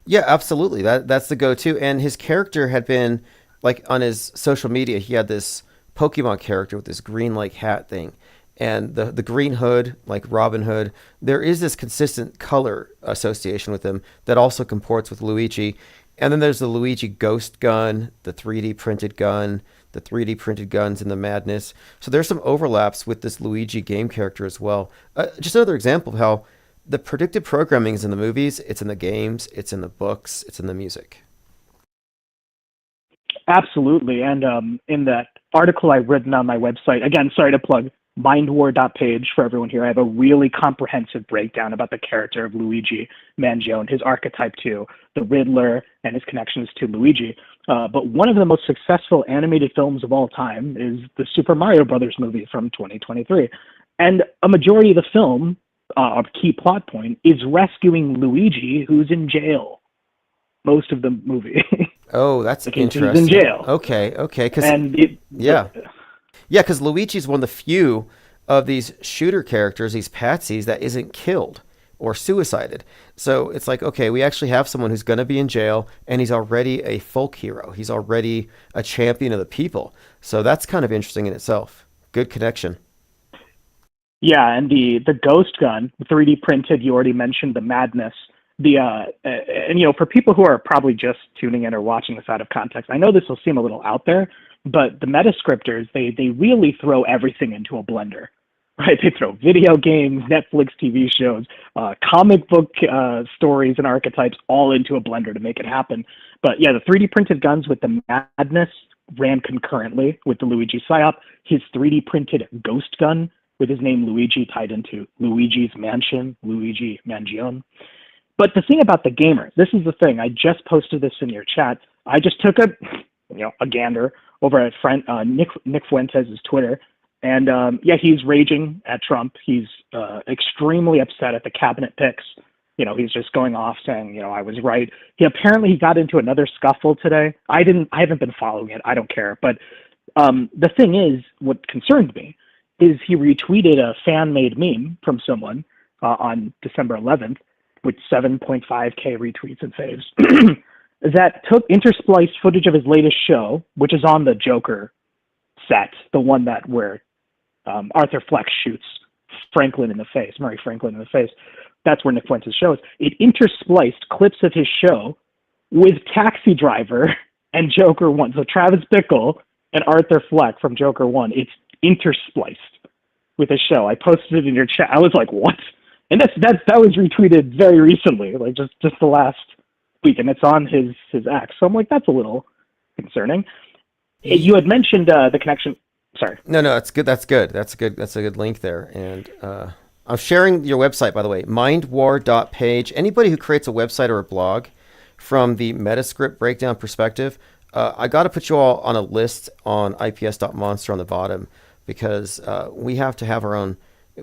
Yeah, absolutely. That's the go-to. And his character had been, like, on his social media, he had this Pokemon character with this green, like, hat thing. And the green hood, like Robin Hood, there is this consistent color association with him that also comports with Luigi. And then there's the Luigi ghost gun, the 3D printed gun, the 3D printed guns in the madness. So there's some overlaps with this Luigi game character as well. Just another example of how the predictive programming is in the movies, it's in the games, it's in the books, it's in the music.
Absolutely. And in that article I've written on my website, again, sorry to plug mindwar.page for everyone here, I have a really comprehensive breakdown about the character of Luigi Mangione, his archetype to the Riddler, and his connections to Luigi. But one of the most successful animated films of all time is the Super Mario Brothers movie from 2023. And a majority of the film, a key plot point, is rescuing Luigi, who's in jail most of the movie.
Oh, that's interesting.
He's in jail.
Okay. Because Luigi's one of the few of these shooter characters, these patsies, that isn't killed or suicided. So it's like, okay, we actually have someone who's going to be in jail, and he's already a folk hero. He's already a champion of the people. So that's kind of interesting in itself. Good connection.
Yeah, and the ghost gun, 3D printed, you already mentioned the madness. And you know, for people who are probably just tuning in or watching this out of context, I know this will seem a little out there, but the metascripters, they really throw everything into a blender, right? They throw video games, Netflix TV shows, comic book stories and archetypes all into a blender to make it happen. But yeah, the 3D printed guns with the madness ran concurrently with the Luigi psyop. His 3D printed ghost gun with his name Luigi tied into Luigi's Mansion, Luigi Mangione. But the thing about the gamer, this is the thing. I just posted this in your chat. I just took a gander over at friend Nick Fuentes' Twitter, and he's raging at Trump. He's extremely upset at the cabinet picks. You know, he's just going off saying, I was right. He got into another scuffle today. I haven't been following it. I don't care. But the thing is, what concerned me is he retweeted a fan-made meme from someone on December 11th with 7.5K retweets and saves that took interspliced footage of his latest show, which is on the Joker set, the one that where Arthur Fleck shoots Murray Franklin in the face. That's where Nick Fuentes' show is. It interspliced clips of his show with Taxi Driver and Joker 1. So Travis Bickle and Arthur Fleck from Joker 1. It's interspliced with his show. I posted it in your chat. I was like, what? And that was retweeted very recently, like just the last week, and it's on his X. So I'm like, that's a little concerning. You had mentioned the connection. Sorry.
No, it's good. That's good. That's a good link there. And I'm sharing your website, by the way, mindwar.page. Anybody who creates a website or a blog from the Metascript breakdown perspective, I got to put you all on a list on ips.monster on the bottom, because we have to have our own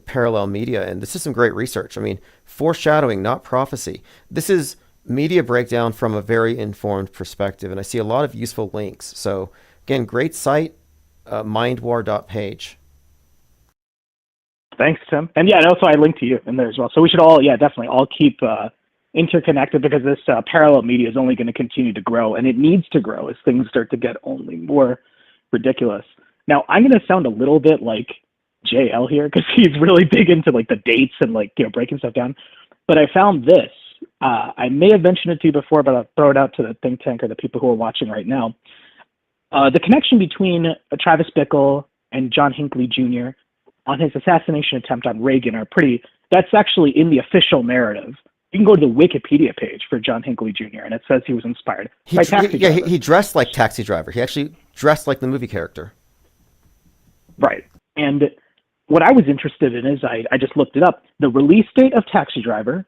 parallel media. And this is some great research. I mean, foreshadowing, not prophecy. This is media breakdown from a very informed perspective. And I see a lot of useful links. So again, great site, mindwar.page.
Thanks, Tim. And yeah, and also I linked to you in there as well. So we should all, definitely all keep interconnected, because this parallel media is only going to continue to grow, and it needs to grow as things start to get only more ridiculous. Now, I'm going to sound a little bit like JL here, because he's really big into like the dates and like, breaking stuff down. But I found this. I may have mentioned it to you before, but I'll throw it out to the think tank or the people who are watching right now. The connection between Travis Bickle and John Hinckley Jr. on his assassination attempt on Reagan that's actually in the official narrative. You can go to the Wikipedia page for John Hinckley Jr., and it says he was inspired by Taxi Driver.
He dressed like Taxi Driver. He actually dressed like the movie character.
Right. And what I was interested in is I just looked it up. The release date of Taxi Driver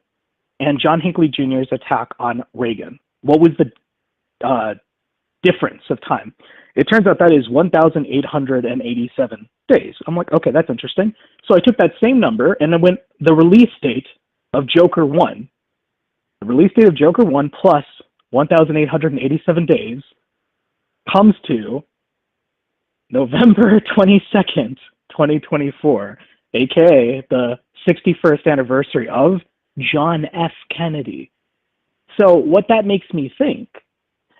and John Hinckley Jr.'s attack on Reagan. What was the difference of time? It turns out that is 1,887 days. I'm like, okay, that's interesting. So I took that same number and then went the release date of Joker 1. The release date of Joker 1 plus 1,887 days comes to November 22nd, 2024, aka the 61st anniversary of John F. Kennedy. So what that makes me think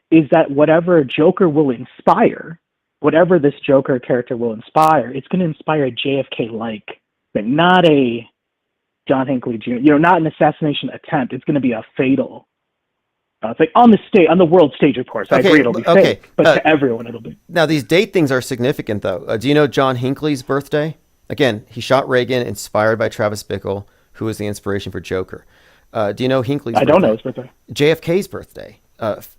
is that whatever Joker will inspire, whatever this Joker character will inspire, it's going to inspire a JFK-like, but not a John Hinckley Jr., not an assassination attempt. It's going to be a fatal thing on the world stage, of course. I agree it'll be fake, but to everyone it'll be.
Now, these date things are significant, though. Do you know John Hinckley's birthday? Again, he shot Reagan, inspired by Travis Bickle, who was the inspiration for Joker. Do you know Hinckley's birthday?
I don't know his birthday.
JFK's birthday,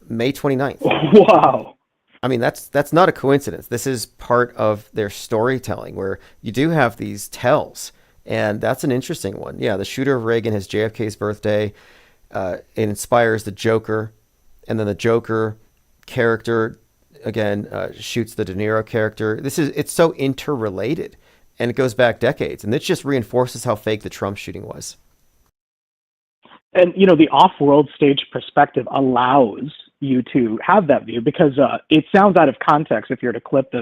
May 29th.
Wow.
I mean, that's not a coincidence. This is part of their storytelling, where you do have these tells, and that's an interesting one. Yeah, the shooter of Reagan has JFK's birthday. It inspires the Joker, and then the Joker character, again, shoots the De Niro character. It's so interrelated, and it goes back decades, and it just reinforces how fake the Trump shooting was.
And, the off-world stage perspective allows you to have that view, because it sounds out of context if you're to clip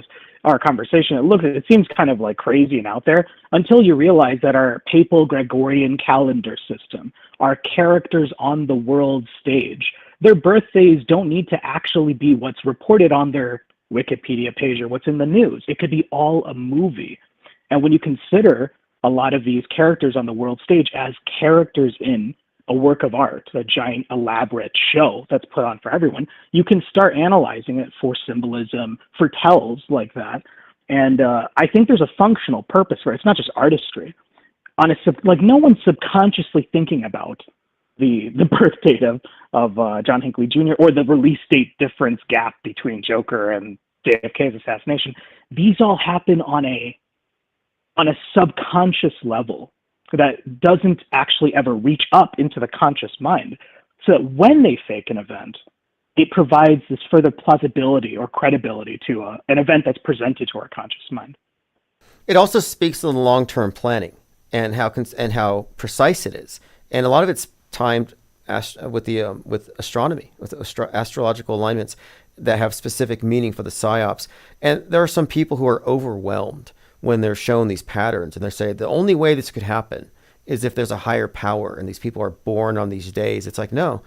our conversation. It seems kind of like crazy and out there, until you realize that our papal Gregorian calendar system, our characters on the world stage, their birthdays don't need to actually be what's reported on their Wikipedia page or what's in the news. It could be all a movie. And when you consider a lot of these characters on the world stage as characters in a work of art, a giant elaborate show that's put on for everyone, you can start analyzing it for symbolism, for tells like that. And I think there's a functional purpose for it. It's not just artistry. No one's subconsciously thinking about the birth date of John Hinckley Jr. or the release date difference gap between Joker and JFK's assassination. These all happen on a subconscious level that doesn't actually ever reach up into the conscious mind. So that when they fake an event, it provides this further plausibility or credibility to an event that's presented to our conscious mind.
It also speaks to the long-term planning and how precise it is, and a lot of it's timed with astronomy, with astrological alignments that have specific meaning for the psyops. And there are some people who are overwhelmed when they're shown these patterns, and they're saying the only way this could happen is if there's a higher power and these people are born on these days. It's like, no,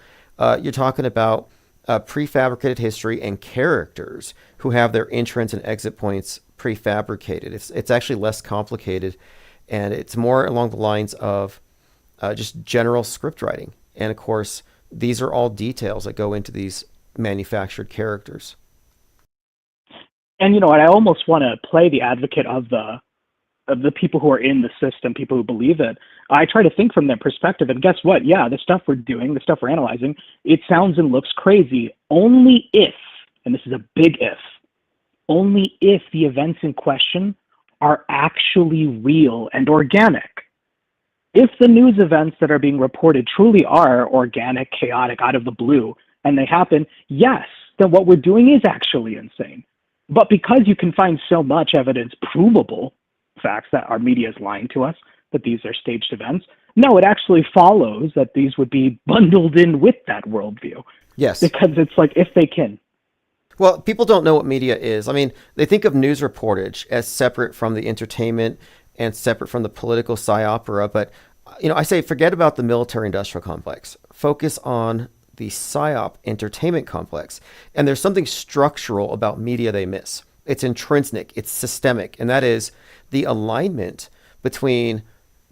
you're talking about prefabricated history and characters who have their entrance and exit points prefabricated. It's actually less complicated, and it's more along the lines of just general script writing. And of course, these are all details that go into these manufactured characters.
And you know what? I almost want to play the advocate of the people who are in the system, people who believe it. I try to think from their perspective, and guess what? Yeah, the stuff we're doing, the stuff we're analyzing, it sounds and looks crazy only if, and this is a big if, only if the events in question are actually real and organic. If the news events that are being reported truly are organic, chaotic, out of the blue, and they happen, yes, then what we're doing is actually insane. But because you can find so much evidence, provable facts that our media is lying to us, that these are staged events, no, it actually follows that these would be bundled in with that worldview.
Yes.
Because it's like, if they can.
Well, people don't know what media is. I mean, they think of news reportage as separate from the entertainment and separate from the political psyopera. But, I say forget about the military-industrial complex. Focus on the psyop entertainment complex. And there's something structural about media they miss. It's intrinsic, it's systemic, and that is the alignment between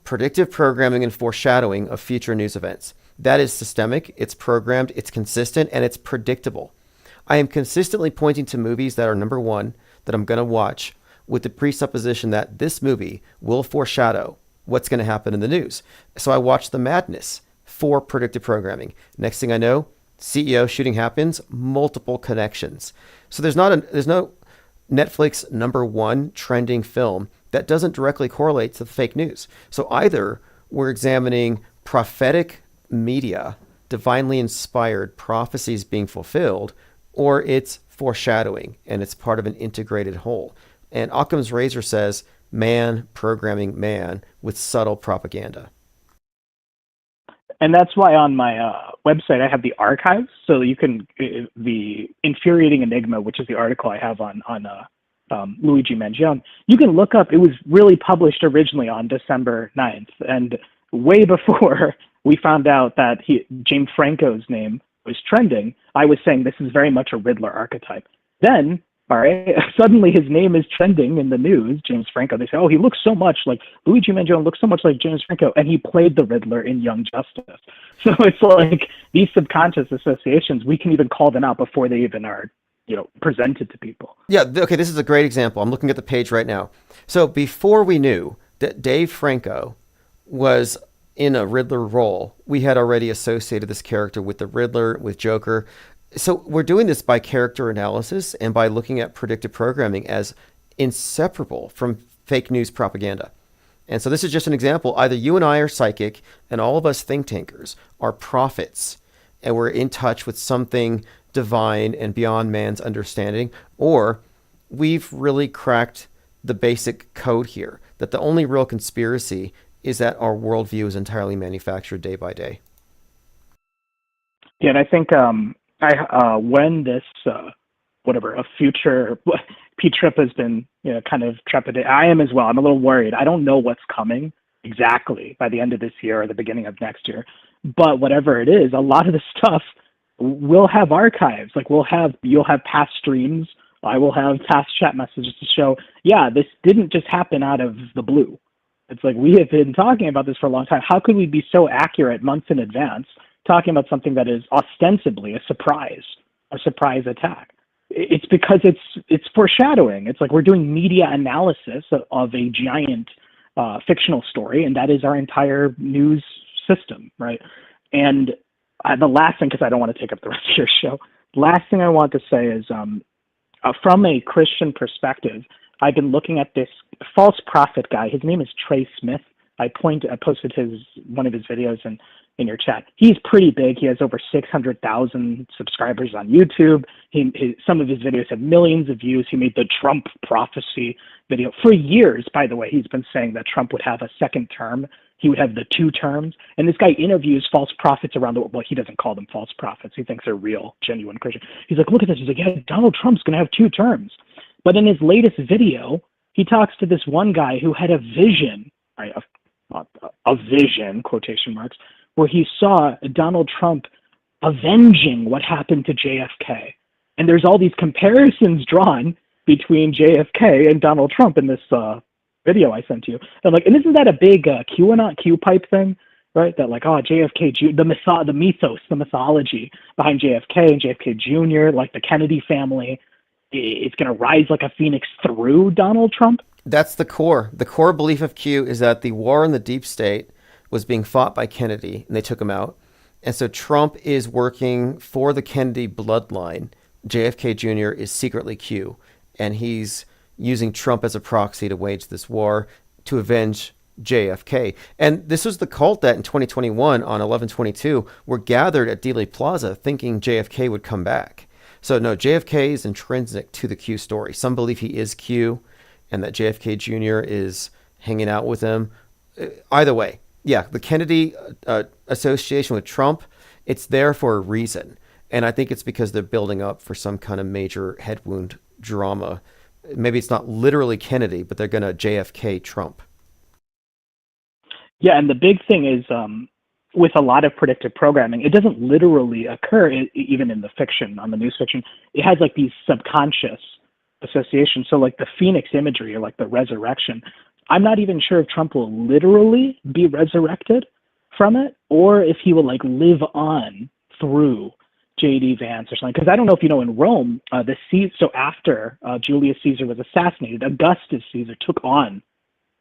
predictive programming and foreshadowing of future news events. That is systemic, it's programmed, it's consistent, and it's predictable. I am consistently pointing to movies that are number one that I'm going to watch with the presupposition that this movie will foreshadow what's going to happen in the news. So I watch The Madness for predictive programming. Next thing I know, CEO shooting happens, multiple connections. So there's no Netflix number one trending film that doesn't directly correlate to the fake news. So either we're examining prophetic media, divinely inspired prophecies being fulfilled, or it's foreshadowing and it's part of an integrated whole. And Occam's razor says, man programming man with subtle propaganda.
And that's why on my website I have the archives, so you can the infuriating enigma, which is the article I have on Luigi Mangione. You can look up. It was really published originally on December 9th, and way before we found out that James Franco's name was trending, I was saying this is very much a Riddler archetype. Then, all right, suddenly his name is trending in the news, James Franco. They say, oh, he looks so much like, Luigi Mangione looks so much like James Franco, and he played the Riddler in Young Justice. So it's like these subconscious associations, we can even call them out before they even are, presented to people.
Yeah, okay, this is a great example. I'm looking at the page right now. So before we knew that Dave Franco was in a Riddler role, we had already associated this character with the Riddler, with Joker. So we're doing this by character analysis and by looking at predictive programming as inseparable from fake news propaganda. And so this is just an example. Either you and I are psychic, and all of us think tankers are prophets, and we're in touch with something divine and beyond man's understanding, or we've really cracked the basic code here, that the only real conspiracy is that our worldview is entirely manufactured day by day.
Yeah, and I think when this, a future, Pete Tripp has been, kind of trepidate. I am as well. I'm a little worried. I don't know what's coming exactly by the end of this year or the beginning of next year. But whatever it is, a lot of the stuff will have archives. Like you'll have past streams. I will have past chat messages to show, yeah, this didn't just happen out of the blue. It's like, we have been talking about this for a long time. How could we be so accurate months in advance talking about something that is ostensibly a surprise attack? It's because it's foreshadowing. It's like we're doing media analysis of a giant fictional story, and that is our entire news system, right? And the last thing, because I don't want to take up the rest of your show, last thing I want to say is from a Christian perspective, I've been looking at this false prophet guy. His name is Trey Smith. I posted one of his videos in your chat. He's pretty big. He has over 600,000 subscribers on YouTube. Some of his videos have millions of views. He made the Trump prophecy video. For years, by the way, he's been saying that Trump would have a second term. He would have the 2 terms. And this guy interviews false prophets around the world. Well, he doesn't call them false prophets. He thinks they're real, genuine Christians. He's like, look at this. He's like, yeah, Donald Trump's going to have 2 terms. But in his latest video, he talks to this one guy who had a vision, right, a vision, quotation marks, where he saw Donald Trump avenging what happened to JFK. And there's all these comparisons drawn between JFK and Donald Trump in this video I sent you. And like, and isn't that a big Q pipe thing, right? That like, oh, JFK, the mythos, the mythology behind JFK and JFK Jr., like the Kennedy family, it's going to rise like a phoenix through Donald Trump.
That's the core. The core belief of Q is that the war in the deep state was being fought by Kennedy, and they took him out. And so Trump is working for the Kennedy bloodline. JFK Jr. is secretly Q, and he's using Trump as a proxy to wage this war to avenge JFK. And this was the cult that in 2021 on 11/22 were gathered at Dealey Plaza thinking JFK would come back. So no, JFK is intrinsic to the Q story. Some believe he is Q and that JFK Jr. is hanging out with him. Either way, yeah, the Kennedy association with Trump, it's there for a reason. And I think it's because they're building up for some kind of major head wound drama. Maybe it's not literally Kennedy, but they're going to JFK Trump.
Yeah, and the big thing is with a lot of predictive programming, it doesn't literally occur even in the fiction, on the news fiction. It has like these subconscious associations. So like the Phoenix imagery or like the resurrection, I'm not even sure if Trump will literally be resurrected from it or if he will like live on through J.D. Vance or something. Because I don't know if you know, in Rome, so after Julius Caesar was assassinated, Augustus Caesar took on,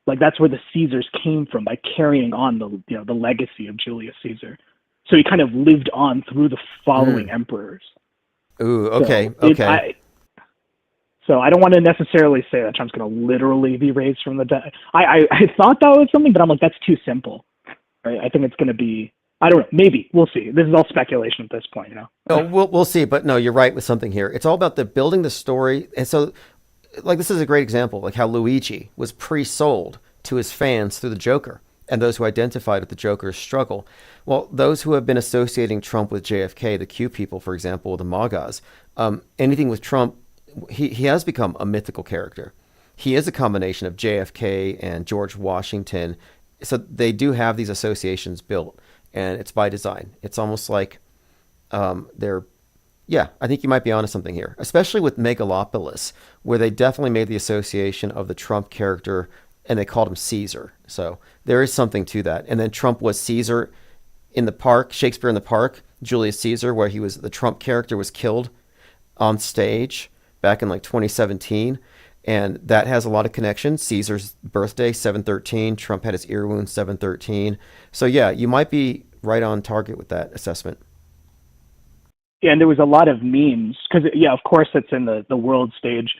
like that's where the Caesars came from, by carrying on the legacy of Julius Caesar. So he kind of lived on through the following emperors.
Ooh, okay,
so
okay.
So I don't want to necessarily say that Trump's going to literally be raised from the dead. I thought that was something, but I'm like, that's too simple. Right? I think it's going to be, I don't know, maybe. We'll see. This is all speculation at this point, you know?
No, we'll see. But no, you're right with something here. It's all about the building the story. And so, like, this is a great example, like how Luigi was pre-sold to his fans through the Joker and those who identified with the Joker's struggle. Well, those who have been associating Trump with JFK, the Q people, for example, the MAGAs, anything with Trump, he has become a mythical character. He is a combination of JFK and George Washington. So they do have these associations built, and it's by design. It's almost like I think you might be onto something here, especially with Megalopolis, where they definitely made the association of the Trump character and they called him Caesar. So there is something to that. And then Trump was Caesar in the park, Shakespeare in the Park, Julius Caesar, where the Trump character was killed on stage back in like 2017. And that has a lot of connections. Caesar's birthday, 7/13. Trump had his ear wound, 7/13. So yeah, you might be right on target with that assessment.
Yeah, and there was a lot of memes because, yeah, of course, it's in the world stage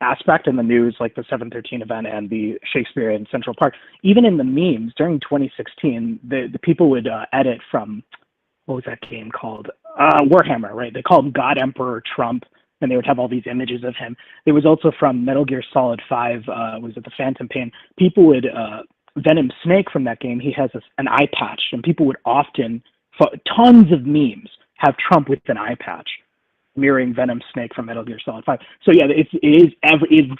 aspect in the news, like the 7/13 event and the Shakespeare in Central Park. Even in the memes during 2016, the people would edit from, what was that game called? Warhammer, right? They called him God Emperor Trump, and they would have all these images of him. There was also from Metal Gear Solid 5, was it the Phantom Pain? People would, Venom Snake from that game, he has an eye patch, and people would often, tons of memes, have Trump with an eye patch, mirroring Venom Snake from Metal Gear Solid 5. So yeah,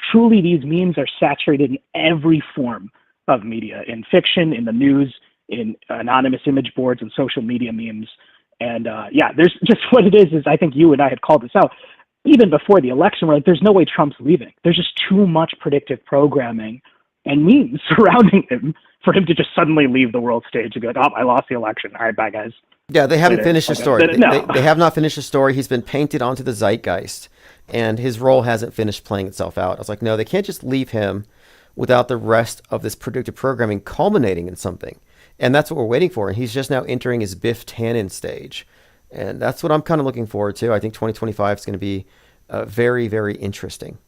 truly these memes are saturated in every form of media, in fiction, in the news, in anonymous image boards and social media memes. And there's just what it is I think you and I had called this out. Even before the election, we're like, there's no way Trump's leaving. There's just too much predictive programming and memes surrounding him for him to just suddenly leave the world stage and be like, oh, I lost the election. All right, bye, guys.
Yeah, they haven't finished the story.
No.
They have not finished the story. He's been painted onto the zeitgeist, and his role hasn't finished playing itself out. I was like, no, they can't just leave him without the rest of this predictive programming culminating in something. And that's what we're waiting for. And he's just now entering his Biff Tannen stage. And that's what I'm kind of looking forward to. I think 2025 is going to be very, very interesting.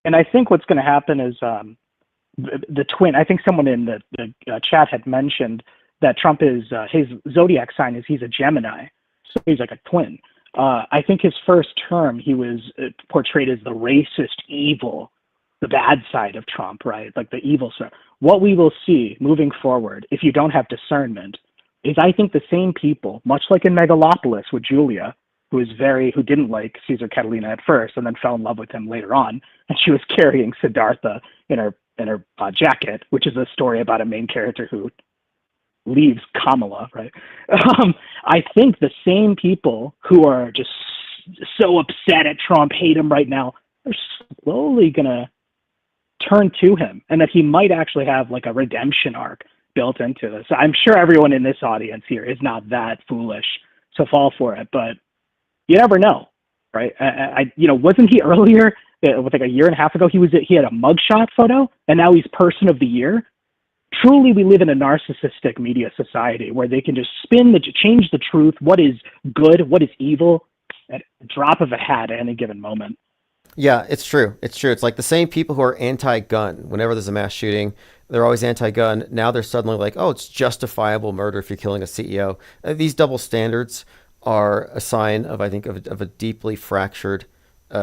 And I think what's going to happen is the twin. I think someone in the chat had mentioned that Trump is, his zodiac sign is he's a Gemini. So he's like a twin. I think his first term, he was portrayed as the racist, evil, the bad side of Trump, right? Like the evil side. What we will see moving forward, if you don't have discernment, is I think the same people, much like in Megalopolis with Julia, who didn't like Caesar Catalina at first and then fell in love with him later on, and she was carrying Siddhartha in her jacket, which is a story about a main character who leaves Kamala, right? I think the same people who are just so upset at Trump, hate him right now, are slowly going to turn to him, and that he might actually have like a redemption arc built into this. I'm sure everyone in this audience here is not that foolish to fall for it, but you never know, right? Wasn't he earlier, with like a year and a half ago, he had a mugshot photo, and now he's person of the year? Truly, we live in a narcissistic media society where they can just change the truth, what is good, what is evil, at a drop of a hat at any given moment.
Yeah, it's true. It's true. It's like the same people who are anti-gun. Whenever there's a mass shooting, they're always anti-gun. Now they're suddenly like, oh, it's justifiable murder if you're killing a CEO. These double standards are a sign of, I think, of a deeply fractured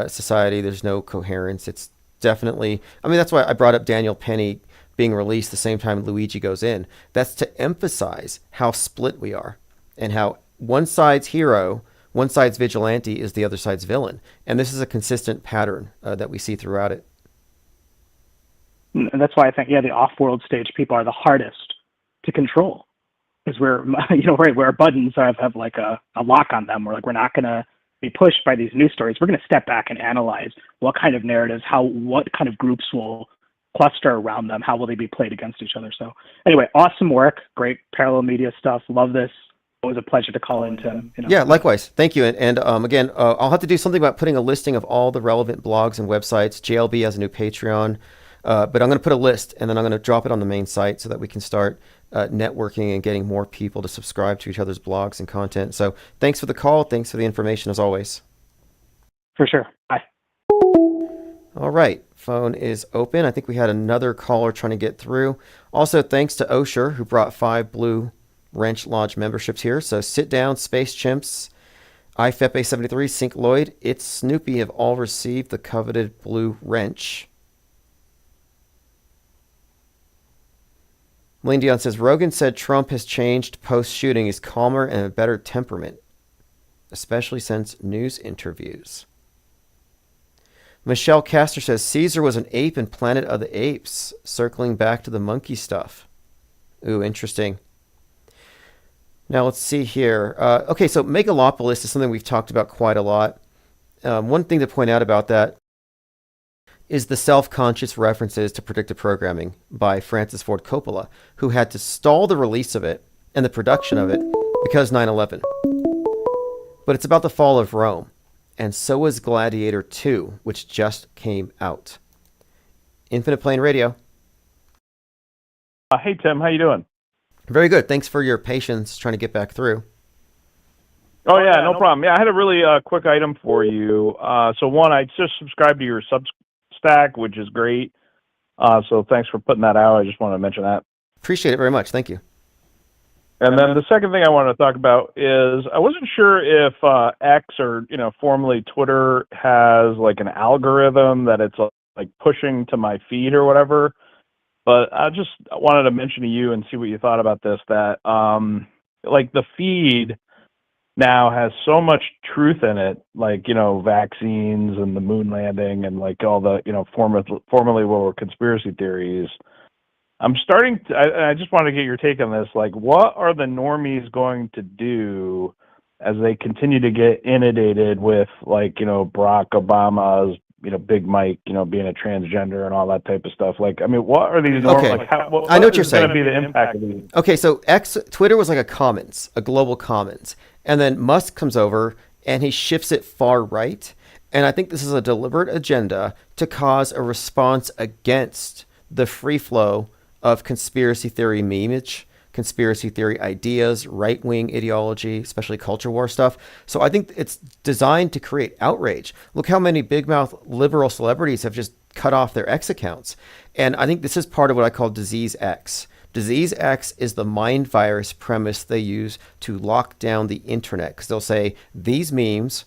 society. There's no coherence. It's definitely, I mean, that's why I brought up Daniel Penny being released the same time Luigi goes in. That's to emphasize how split we are and how one side's hero, one side's vigilante is the other side's villain. And this is a consistent pattern that we see throughout it.
And that's why I think, the off-world stage people are the hardest to control, because we're, right, where our buttons have like a lock on them. We're like, we're not going to be pushed by these news stories. We're going to step back and analyze what kind of narratives, what kind of groups will cluster around them, how will they be played against each other. So anyway, awesome work, great parallel media stuff. Love this. It was a pleasure to call in, Tim.
Yeah, likewise. Thank you. And again, I'll have to do something about putting a listing of all the relevant blogs and websites. JLB has a new Patreon, but I'm going to put a list, and then I'm going to drop it on the main site so that we can start networking and getting more people to subscribe to each other's blogs and content. So thanks for the call. Thanks for the information as always.
For sure. Bye.
All right. Phone is open. I think we had another caller trying to get through. Also, thanks to Osher, who brought 5 Blue Wrench Lodge memberships here. So Sit Down, Space Chimps, IFEP A73, Sync Lloyd, It's Snoopy have all received the coveted Blue Wrench. Lane Dion says, Rogan said Trump has changed post-shooting. He's calmer and a better temperament, especially since news interviews. Michelle Castor says, Caesar was an ape in Planet of the Apes, circling back to the monkey stuff. Ooh, interesting. Now let's see here. Okay, so Megalopolis is something we've talked about quite a lot. One thing to point out about that is the self-conscious references to predictive programming by Francis Ford Coppola, who had to stall the release of it and the production of it because 9/11. But it's about the fall of Rome, and so is Gladiator 2, which just came out. Infinite Plane Radio.
Hey, Tim. How you doing?
Very good. Thanks for your patience trying to get back through.
Oh, yeah, no problem. Yeah, I had a really quick item for you. So one, I just subscribed to your Substack, which is great. So thanks for putting that out. I just wanted to mention that.
Appreciate it very much. Thank you.
And then the second thing I wanted to talk about is I wasn't sure if X or, formerly Twitter has like an algorithm that it's like pushing to my feed or whatever. But I just wanted to mention to you and see what you thought about this, that like the feed now has so much truth in it, like, vaccines and the moon landing and like all the, formerly what were conspiracy theories. I'm starting to, I just want to get your take on this. Like, what are the normies going to do as they continue to get inundated with, like, Barack Obama's, Big Mike, being a transgender and all that type of stuff? Like, I mean, what are these normies?
Okay.
Like, what
I know what you're saying.
going to be the impact of these?
Okay, so Twitter was like a commons, a global commons. And then Musk comes over and he shifts it far right. And I think this is a deliberate agenda to cause a response against the free flow of conspiracy theory memeage, conspiracy theory ideas, right-wing ideology, especially culture war stuff. So I think it's designed to create outrage. Look how many big mouth liberal celebrities have just cut off their X accounts. And I think this is part of what I call Disease X. Disease X is the mind virus premise they use to lock down the internet, because they'll say these memes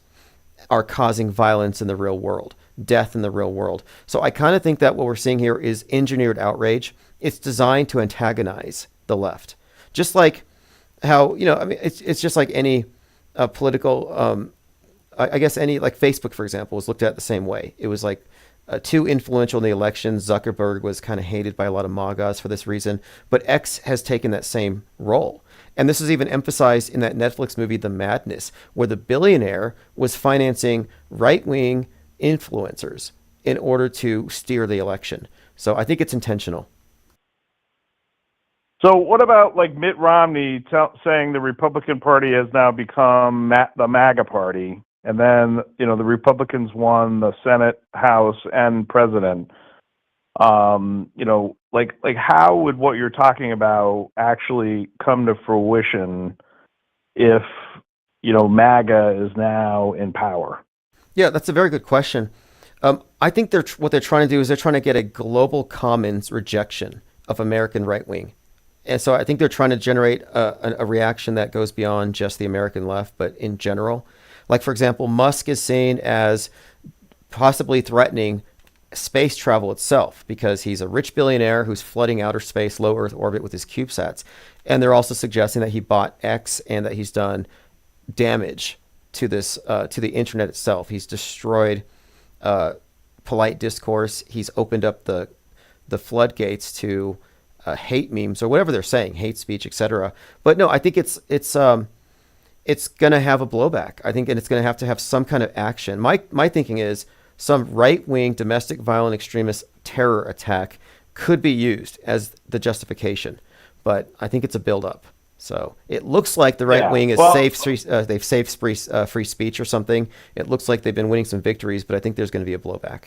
are causing violence in the real world, death in the real world. So I kind of think that what we're seeing here is engineered outrage. It's designed to antagonize the left. Just like how, it's just like any political, I guess any, like Facebook, for example, was looked at the same way. It was like too influential in the election. Zuckerberg was kind of hated by a lot of MAGAs for this reason, but X has taken that same role. And this is even emphasized in that Netflix movie, The Madness, where the billionaire was financing right-wing influencers in order to steer the election. So I think it's intentional.
So what about like Mitt Romney saying the Republican Party has now become the MAGA Party, and then the Republicans won the Senate, House, and President? Like how would what you're talking about actually come to fruition if MAGA is now in power?
Yeah, that's a very good question. I think what they're trying to do is they're trying to get a global commons rejection of American right wing. And so I think they're trying to generate a reaction that goes beyond just the American left, but in general. Like, for example, Musk is seen as possibly threatening space travel itself because he's a rich billionaire who's flooding outer space, low Earth orbit with his CubeSats. And they're also suggesting that he bought X and that he's done damage to this to the internet itself. He's destroyed polite discourse. He's opened up the floodgates to hate memes or whatever they're saying, hate speech, etc. But no, I think it's going to have a blowback. I think, and it's going to have some kind of action. My thinking is some right-wing domestic violent extremist terror attack could be used as the justification, but I think it's a build-up. So it looks like the right wing is they've saved free speech or something. It looks like they've been winning some victories, but I think there's going to be a blowback.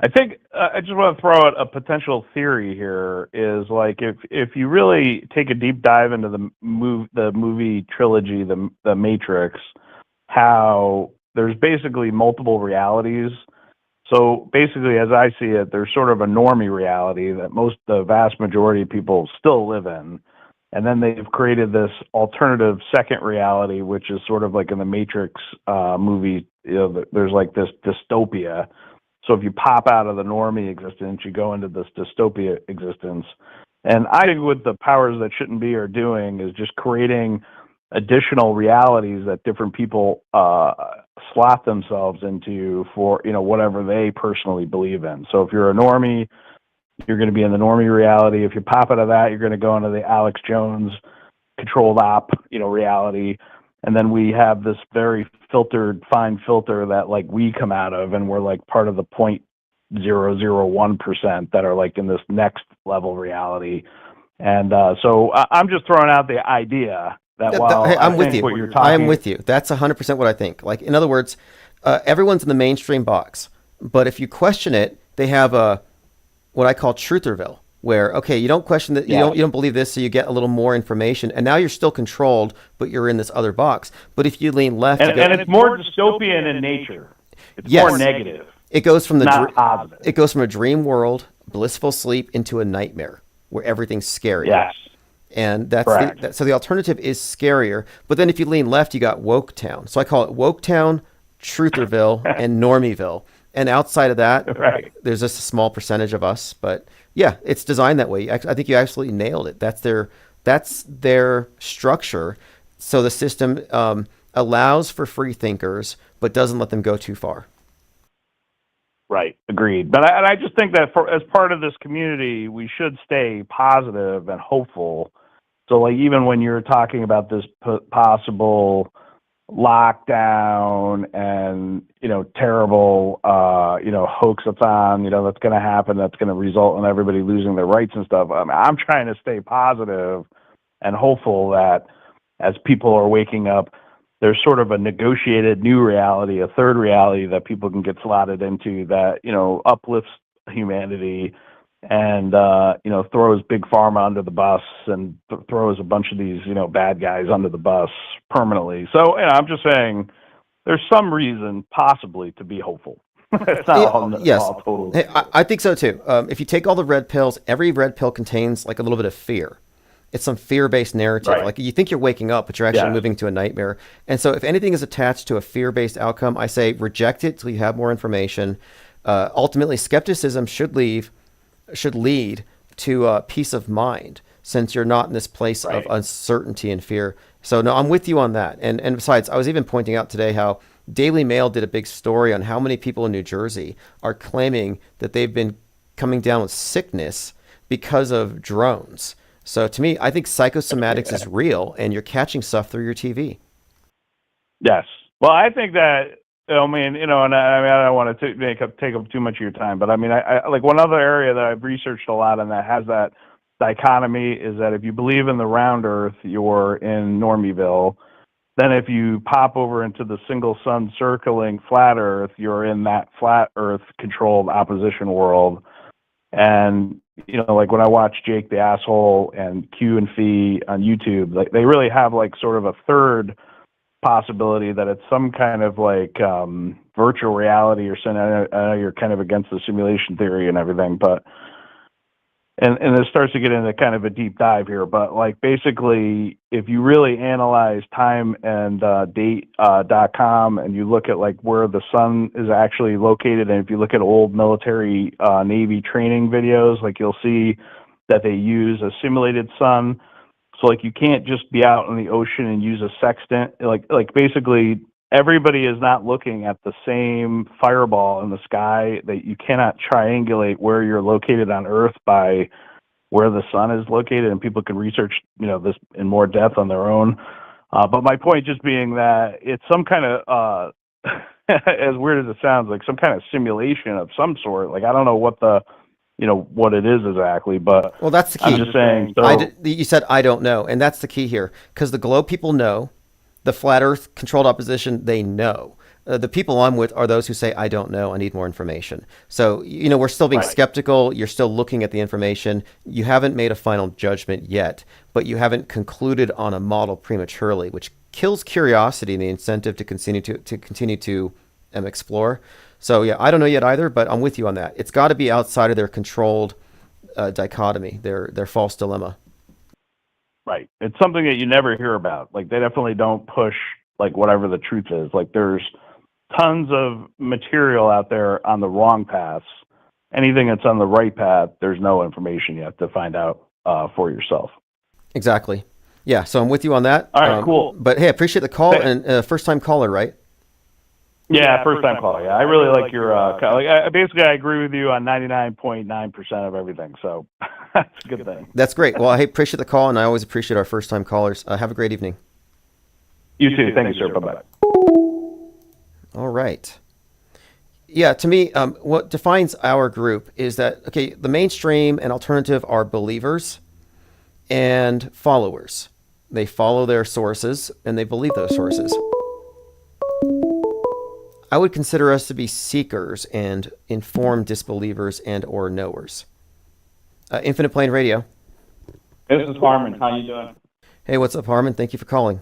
I think I just want to throw out a potential theory here is like if you really take a deep dive into the movie trilogy, the Matrix, how there's basically multiple realities. So basically, as I see it, there's sort of a normie reality that the vast majority of people still live in. And then they've created this alternative second reality, which is sort of like in the Matrix movie, there's like this dystopia. So if you pop out of the normie existence, you go into this dystopia existence. And I think what the powers that shouldn't be are doing is just creating additional realities that different people slot themselves into for, whatever they personally believe in. So if you're a normie, you're going to be in the normie reality. If you pop out of that, you're going to go into the Alex Jones controlled op, reality. And then we have this very fine filter that like we come out of, and we're like part of the 0.001% that are like in this next level reality. And so I'm just throwing out the idea that
I'm with you.
What you're talking,
I am with you. That's 100% what I think. Like, in other words, everyone's in the mainstream box, but if you question it, they have what I call Trutherville, where, okay, you don't question that, you don't believe this, so you get a little more information, and now you're still controlled, but you're in this other box. But if you lean left,
and it's more dystopian in nature. It's more negative.
It goes from
positive.
It goes from a dream world, blissful sleep, into a nightmare where everything's scary.
Yes.
And so the alternative is scarier. But then if you lean left, you got Woke Town. So I call it Woke Town, Trutherville, and Normieville. And outside of that, there's just a small percentage of us. But yeah, it's designed that way. I think you absolutely nailed it. That's their structure. So the system allows for free thinkers, but doesn't let them go too far.
Right. Agreed. But I just think that as part of this community, we should stay positive and hopeful. So like even when you're talking about this possible lockdown and terrible hoax that's on that's going to happen, that's going to result in everybody losing their rights and stuff, I'm trying to stay positive and hopeful that as people are waking up, there's sort of a negotiated new reality, a third reality that people can get slotted into that uplifts humanity and throws big pharma under the bus and throws a bunch of these bad guys under the bus permanently. So I'm just saying there's some reason possibly to be hopeful. It's not all totally.
Hey, I think so too. If you take all the red pills, every red pill contains like a little bit of fear. It's some fear-based narrative. Right. Like you think you're waking up, but you're actually moving to a nightmare. And so if anything is attached to a fear-based outcome, I say reject it till you have more information. Ultimately, skepticism should lead to peace of mind. since you're not in this place of uncertainty and fear. So no, I'm with you on that. And besides, I was even pointing out today how Daily Mail did a big story on how many people in New Jersey are claiming that they've been coming down with sickness because of drones. So to me, I think psychosomatics is real, and you're catching stuff through your TV.
Yes. Well, I think that, I mean, and I don't want to take up too much of your time, but I mean, I like one other area that I've researched a lot and that has that dichotomy is that if you believe in the round Earth, you're in Normieville. Then if you pop over into the single sun circling flat Earth, you're in that flat Earth controlled opposition world. And, like when I watch Jake the Asshole and Q and Fee on YouTube, like they really have like sort of a third possibility that it's some kind of like virtual reality or something. I know you're kind of against the simulation theory and everything, but and it starts to get into kind of a deep dive here, but like basically if you really analyze time and date.com and you look at like where the sun is actually located, and if you look at old military Navy training videos, like you'll see that they use a simulated sun. So like you can't just be out in the ocean and use a sextant. Like basically everybody is not looking at the same fireball in the sky. That you cannot triangulate where you're located on Earth by where the sun is located, and people can research this in more depth on their own. But my point just being that it's some kind of as weird as it sounds, like some kind of simulation of some sort. Like I don't know what the what it is exactly, but
well, that's the key.
I'm just saying. So,
you said I don't know, and that's the key here, because the globe people know, the flat Earth controlled opposition, they know. The people I'm with are those who say I don't know, I need more information. So we're still being skeptical. You're still looking at the information. You haven't made a final judgment yet, but you haven't concluded on a model prematurely, which kills curiosity and the incentive to continue to explore. So yeah, I don't know yet either, but I'm with you on that. It's got to be outside of their controlled dichotomy, their false dilemma.
Right. It's something that you never hear about. Like they definitely don't push like whatever the truth is. Like there's tons of material out there on the wrong paths. Anything that's on the right path, there's no information yet to find out for yourself.
Exactly. Yeah. So I'm with you on that.
All right. Cool.
But hey, I appreciate the call, and first time caller, right?
Yeah, first time caller. Yeah, I really like your. Basically, I agree with you on 99.9% of everything. So that's a good thing.
That's great. Well, I appreciate the call, and I always appreciate our first time callers. Have a great evening.
You too. Thank you, sir. Bye bye.
All right. Yeah, to me, what defines our group is that the mainstream and alternative are believers and followers. They follow their sources and they believe those sources. I would consider us to be seekers and informed disbelievers and or knowers. Infinite Plane Radio.
This is Harmon. How you doing?
Hey, what's up, Harmon? Thank you for calling.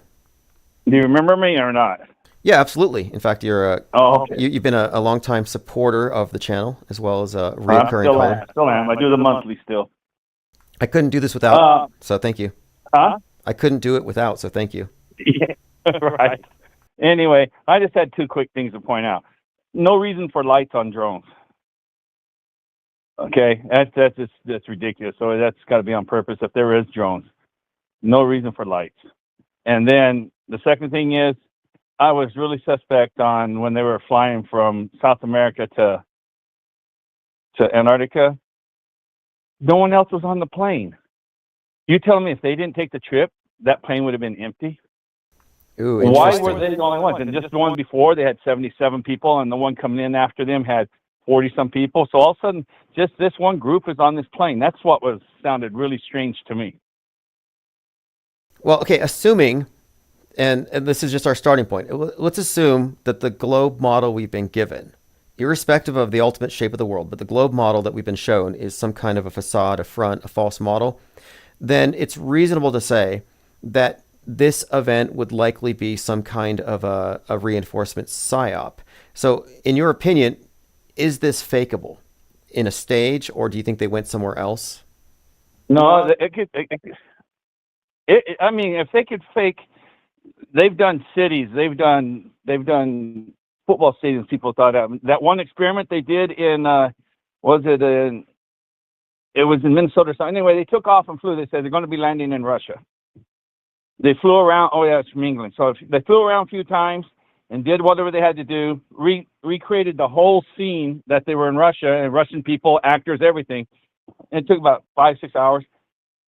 Do you remember me or not?
Yeah, absolutely. In fact, you're
okay.
You've been a longtime supporter of the channel as well as a recurring caller.
Still am. I do the monthly still.
I couldn't do this without, so thank you.
Huh?
I couldn't do it without, so thank you.
Yeah, right. Anyway, I just had two quick things to point out. No reason for lights on drones. Okay, that's ridiculous. So that's got to be on purpose. If there is drones, no reason for lights. And then the second thing is, I was really suspect on when they were flying from South America to Antarctica. No one else was on the plane. You telling me if they didn't take the trip, that plane would have been empty?
Ooh,
why were they the only ones? And just the one before, they had 77 people, and the one coming in after them had 40-some people. So all of a sudden, just this one group was on this plane. That's what sounded really strange to me.
Well, okay, assuming, and this is just our starting point, let's assume that the globe model we've been given, irrespective of the ultimate shape of the world, but the globe model that we've been shown is some kind of a facade, a front, a false model, then it's reasonable to say that this event would likely be some kind of a reinforcement psyop. So in your opinion, is this fakeable in a stage, or do you think they went somewhere else?
No, I mean, if they could fake, they've done cities, they've done football stadiums. People thought that one experiment they did in it was in Minnesota. So anyway, they took off and flew. They said they're going to be landing in Russia. They flew around. Oh yeah, it's from England. So they flew around a few times and did whatever they had to do. Recreated the whole scene that they were in Russia and Russian people, actors, everything. And it took about 5-6 hours.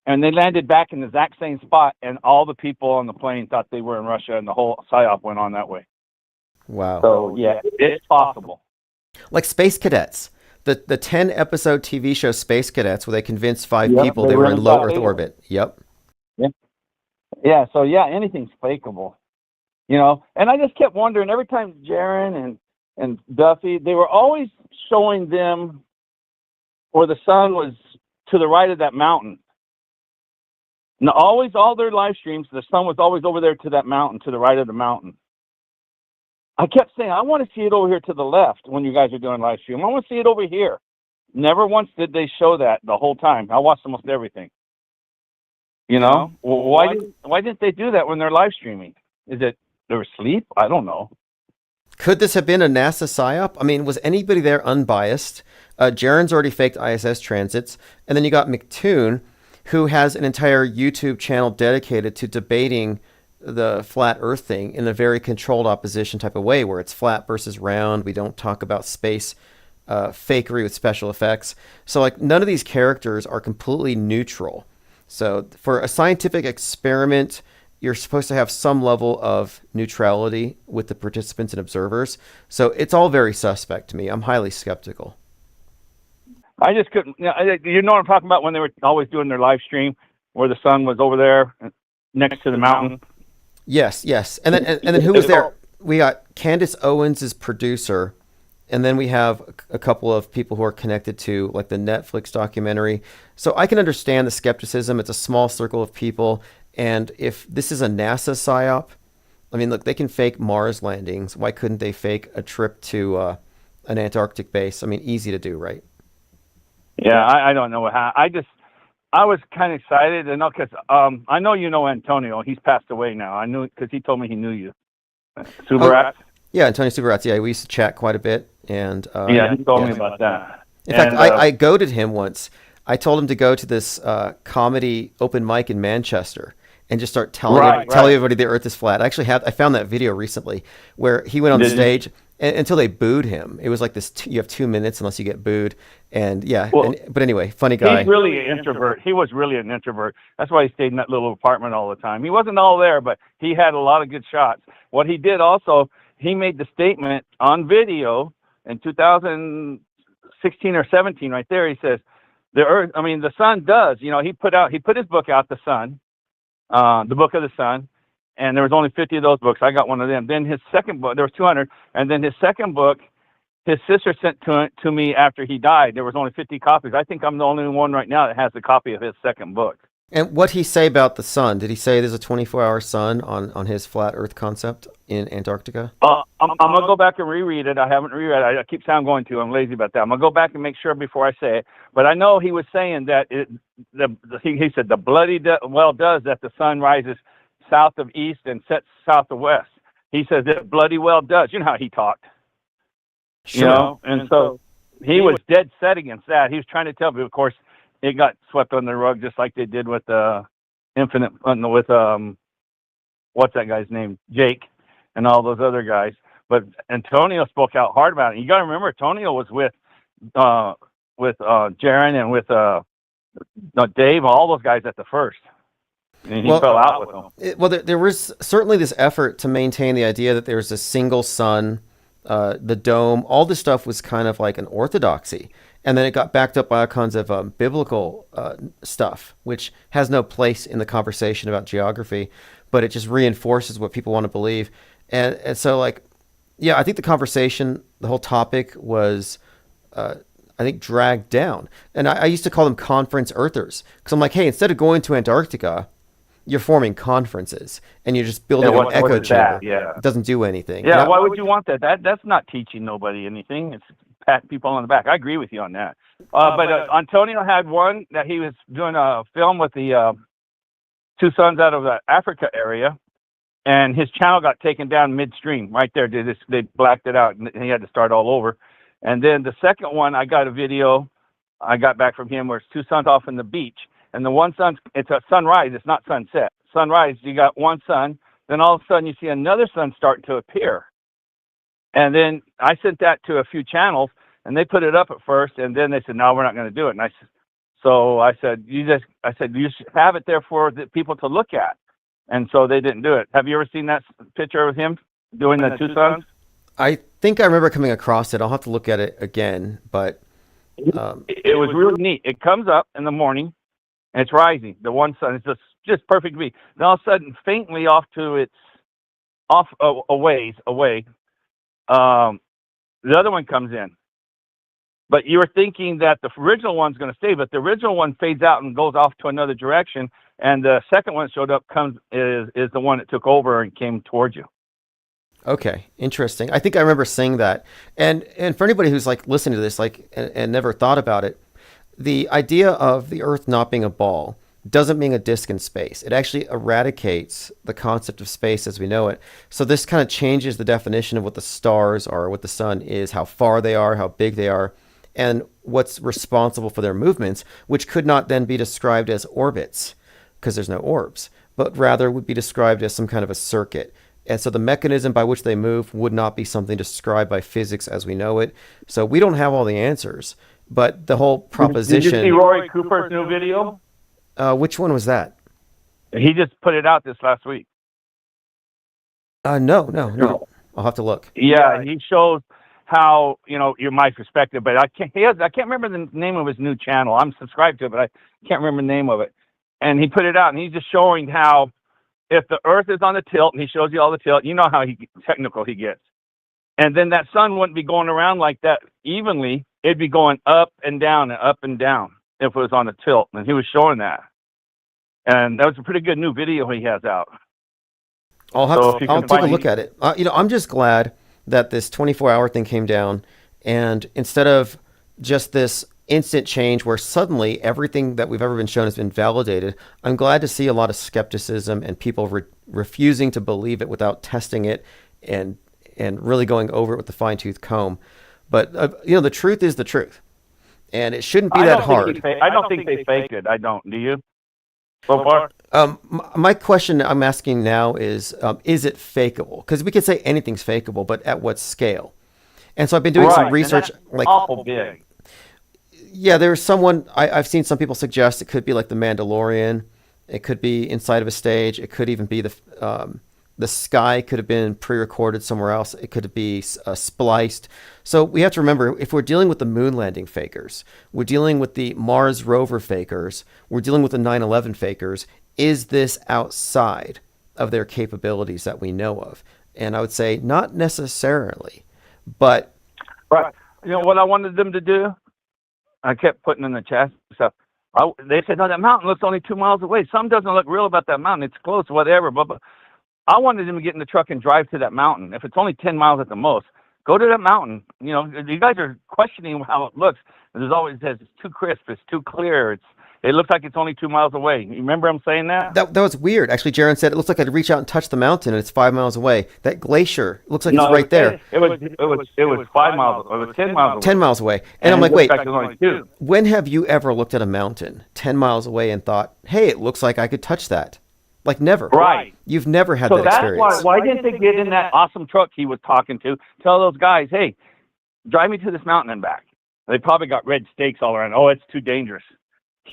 And they landed back in the exact same spot, and all the people on the plane thought they were in Russia, and the whole psyop went on that way.
Wow.
So yeah, it's possible.
Like Space Cadets, the 10-episode TV show Space Cadets, where they convinced 5
Yep,
people they were in low
inside
Earth
Halo.
orbit. Yep.
Yeah, so yeah, anything's fakeable. You know, and I just kept wondering every time Jaron and Duffy, they were always showing them where the sun was to the right of that mountain. And always, all their live streams, the sun was always over there to that mountain, to the right of the mountain. I kept saying, I want to see it over here to the left when you guys are doing live stream. I want to see it over here. Never once did they show that the whole time. I watched almost everything. You know, why didn't they do that when they're live streaming? Is it they were asleep? I don't know.
Could this have been a NASA psyop? I mean, was anybody there unbiased? Jaron's already faked ISS transits, and then you got McToon, who has an entire YouTube channel dedicated to debating the flat Earth thing in a very controlled opposition type of way, where it's flat versus round. We don't talk about space fakery with special effects. So like none of these characters are completely neutral. So for a scientific experiment, you're supposed to have some level of neutrality with the participants and observers. So it's all very suspect to me. I'm highly skeptical.
I just couldn't. You know what I'm talking about when they were always doing their live stream where the sun was over there next to the mountain.
Yes. And then who was there? We got Candace Owens as producer, and then we have a couple of people who are connected to like the Netflix documentary. So I can understand the skepticism. It's a small circle of people. And if this is a NASA psyop, I mean, look, they can fake Mars landings. Why couldn't they fake a trip to an Antarctic base? I mean, easy to do, right?
Yeah, I don't know how. I was kind of excited, and because I know you know Antonio. He's passed away now. I knew because he told me he knew you. Subarat.
Yeah, Antonio Subarat. Yeah, we used to chat quite a bit, and
yeah, he told me about that.
In fact, I goaded him once. I told him to go to this comedy open mic in Manchester and just start telling everybody the Earth is flat. I found that video recently where he went on stage until they booed him. It was like this: you have 2 minutes unless you get booed. And yeah, but anyway, funny guy.
He's really an introvert. He was really an introvert. That's why he stayed in that little apartment all the time. He wasn't all there, but he had a lot of good shots. What he did also, he made the statement on video in 2016 or 17, right there. He says, the sun does. You know, he put his book out, The Sun, the Book of the Sun, and there was only 50 of those books. I got one of them. Then his second book, there was 200, and then his second book, his sister sent to me after he died. There was only 50 copies. I think I'm the only one right now that has a copy of his second book.
And what he say about the sun? Did he say there's a 24-hour sun on his flat Earth concept in Antarctica?
I'm gonna go back and reread it. I haven't reread it. I keep saying I'm going to. I'm lazy about that. I'm gonna go back and make sure before I say it. But I know he was saying that he said the bloody well does that the sun rises south of east and sets south of west. He says that bloody well does. You know how he talked.
Sure.
You know, and so he was dead set against that. He was trying to tell me, of course, it got swept under the rug just like they did with Infinite, with what's that guy's name, Jake, and all those other guys. But Antonio spoke out hard about it. You got to remember, Antonio was with Jaron and with Dave, all those guys at the first. And he fell out with them.
There was certainly this effort to maintain the idea that there's a single sun. The dome, all this stuff was kind of like an orthodoxy. And then it got backed up by all kinds of biblical stuff, which has no place in the conversation about geography, but it just reinforces what people want to believe. And so, like, yeah, I think the conversation, the whole topic was, I think, dragged down. And I used to call them conference earthers, because I'm like, hey, instead of going to Antarctica, you're forming conferences and you're just building an echo chamber.
Yeah.
It doesn't do anything.
Yeah, why would you want that? That's not teaching nobody anything. It's patting people on the back. I agree with you on that. But Antonio had one that he was doing a film with the two sons out of the Africa area, and his channel got taken down midstream right there. They blacked it out, and he had to start all over. And then the second one, I got a video I got back from him where it's two suns off in the beach. And the one sun, it's a sunrise, it's not sunset. Sunrise, you got one sun, then all of a sudden you see another sun start to appear. And then I sent that to a few channels, and they put it up at first, and then they said, no, we're not going to do it. And I said, you should have it there for the people to look at. And so they didn't do it. Have you ever seen that picture of him doing the two suns?
I think I remember coming across it. I'll have to look at it again, but
It was really neat. It comes up in the morning, and it's rising. The one sun is just perfect to me. Then all of a sudden, faintly off a ways away, the other one comes in. But you were thinking that the original one's going to stay, but the original one fades out and goes off to another direction, and the second one that showed up is the one that took over and came towards you.
Okay, interesting. I think I remember saying that. And for anybody who's like listening to this, like and never thought about it, the idea of the Earth not being a ball doesn't mean a disk in space. It actually eradicates the concept of space as we know it. So this kind of changes the definition of what the stars are, what the sun is, how far they are, how big they are, and what's responsible for their movements, which could not then be described as orbits because there's no orbs, but rather would be described as some kind of a circuit. And so the mechanism by which they move would not be something described by physics as we know it. So we don't have all the answers, but the whole proposition...
Did you see Rory Cooper's new video?
Which one was that?
He just put it out this last week.
No. I'll have to look.
Yeah, he shows how, you're my perspective, but I can't remember the name of his new channel. I'm subscribed to it, but I can't remember the name of it. And he put it out, and he's just showing how if the Earth is on the tilt, and he shows you all the tilt, you know how technical he gets. And then that sun wouldn't be going around like that evenly. It'd be going up and down if it was on the tilt. And he was showing that. And that was a pretty good new video he has out.
I'll take a look at it. I'm just glad that this 24-hour thing came down, and instead of just this instant change where suddenly everything that we've ever been shown has been validated, I'm glad to see a lot of skepticism and people refusing to believe it without testing it and really going over it with the fine-tooth comb. But the truth is the truth, and it shouldn't be that hard.
I don't think they faked it. I don't. Do you? So far?
My question I'm asking now is it fakeable? Because we could say anything's fakeable, but at what scale? And so I've been doing some research.
Like awful big.
Yeah, there's someone, I've seen some people suggest it could be like the Mandalorian. It could be inside of a stage. It could even be the sky could have been pre-recorded somewhere else. It could be spliced. So we have to remember, if we're dealing with the moon landing fakers, we're dealing with the Mars rover fakers, we're dealing with the 9/11 fakers, is this outside of their capabilities that we know of? And I would say not necessarily, but...
Right. You know what I wanted them to do? I kept putting in the chat stuff. They said, no, that mountain looks only 2 miles away. Something doesn't look real about that mountain. It's close, whatever. But I wanted them to get in the truck and drive to that mountain. If it's only 10 miles at the most, go to that mountain. You guys are questioning how it looks. There's always says it's too crisp, it's too clear. It looks like it's only 2 miles away. You remember him saying that?
That was weird. Actually, Jaron said it looks like I'd reach out and touch the mountain, and it's 5 miles away. That glacier looks like it's right there.
It was 5 miles. It was 10 miles away.
10 miles away. And I'm like, wait, when have you ever looked at a mountain 10 miles away and thought, hey, it looks like I could touch that? Like never.
Right.
You've never had that experience.
So that's why didn't they get in that awesome truck he was talking to, tell those guys, hey, drive me to this mountain and back. They probably got red stakes all around. Oh, it's too dangerous.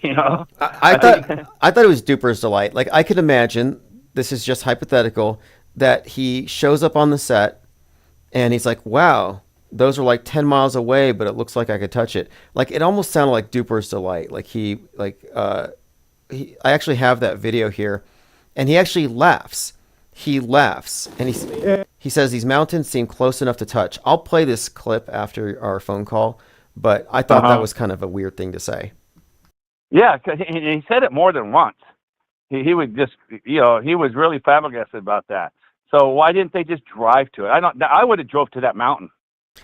I thought it was Duper's delight. Like, I could imagine, this is just hypothetical, that he shows up on the set and he's like, wow, those are like 10 miles away, but it looks like I could touch it. Like, it almost sounded like Duper's delight. Like I actually have that video here, and he actually laughs. He laughs, and he says these mountains seem close enough to touch. I'll play this clip after our phone call, but I thought that was kind of a weird thing to say.
Yeah, cause he said it more than once. He would just, he was really flabbergasted about that. So why didn't they just drive to it? I would have drove to that mountain.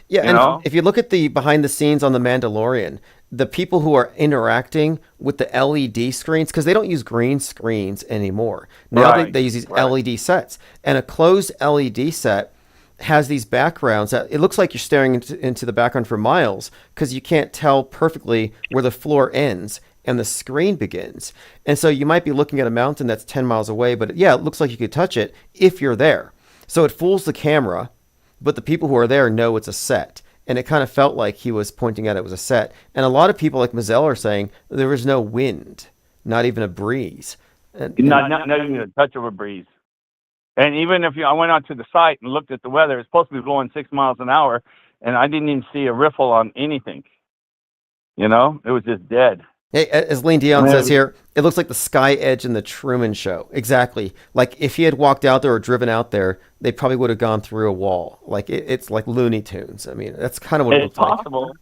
Yeah, and if you look at the behind the scenes on The Mandalorian, the people who are interacting with the LED screens, because they don't use green screens anymore. Now they use these LED sets. And a closed LED set, has these backgrounds that it looks like you're staring into the background for miles because you can't tell perfectly where the floor ends and the screen begins. And so you might be looking at a mountain that's 10 miles away, but yeah, it looks like you could touch it if you're there. So it fools the camera, but the people who are there know it's a set. And it kind of felt like he was pointing out it was a set. And a lot of people like Mazel are saying there was no wind, not even a breeze.
Not even a touch of a breeze. And even if I went out to the site and looked at the weather, it's supposed to be blowing 6 miles an hour, and I didn't even see a riffle on anything. You know, it was just dead.
Hey, as Lean Dion says here, it looks like the sky edge in the Truman Show. Exactly. Like if he had walked out there or driven out there, they probably would have gone through a wall. Like it's like Looney Tunes. I mean, that's kind of what it looks like.
It's possible.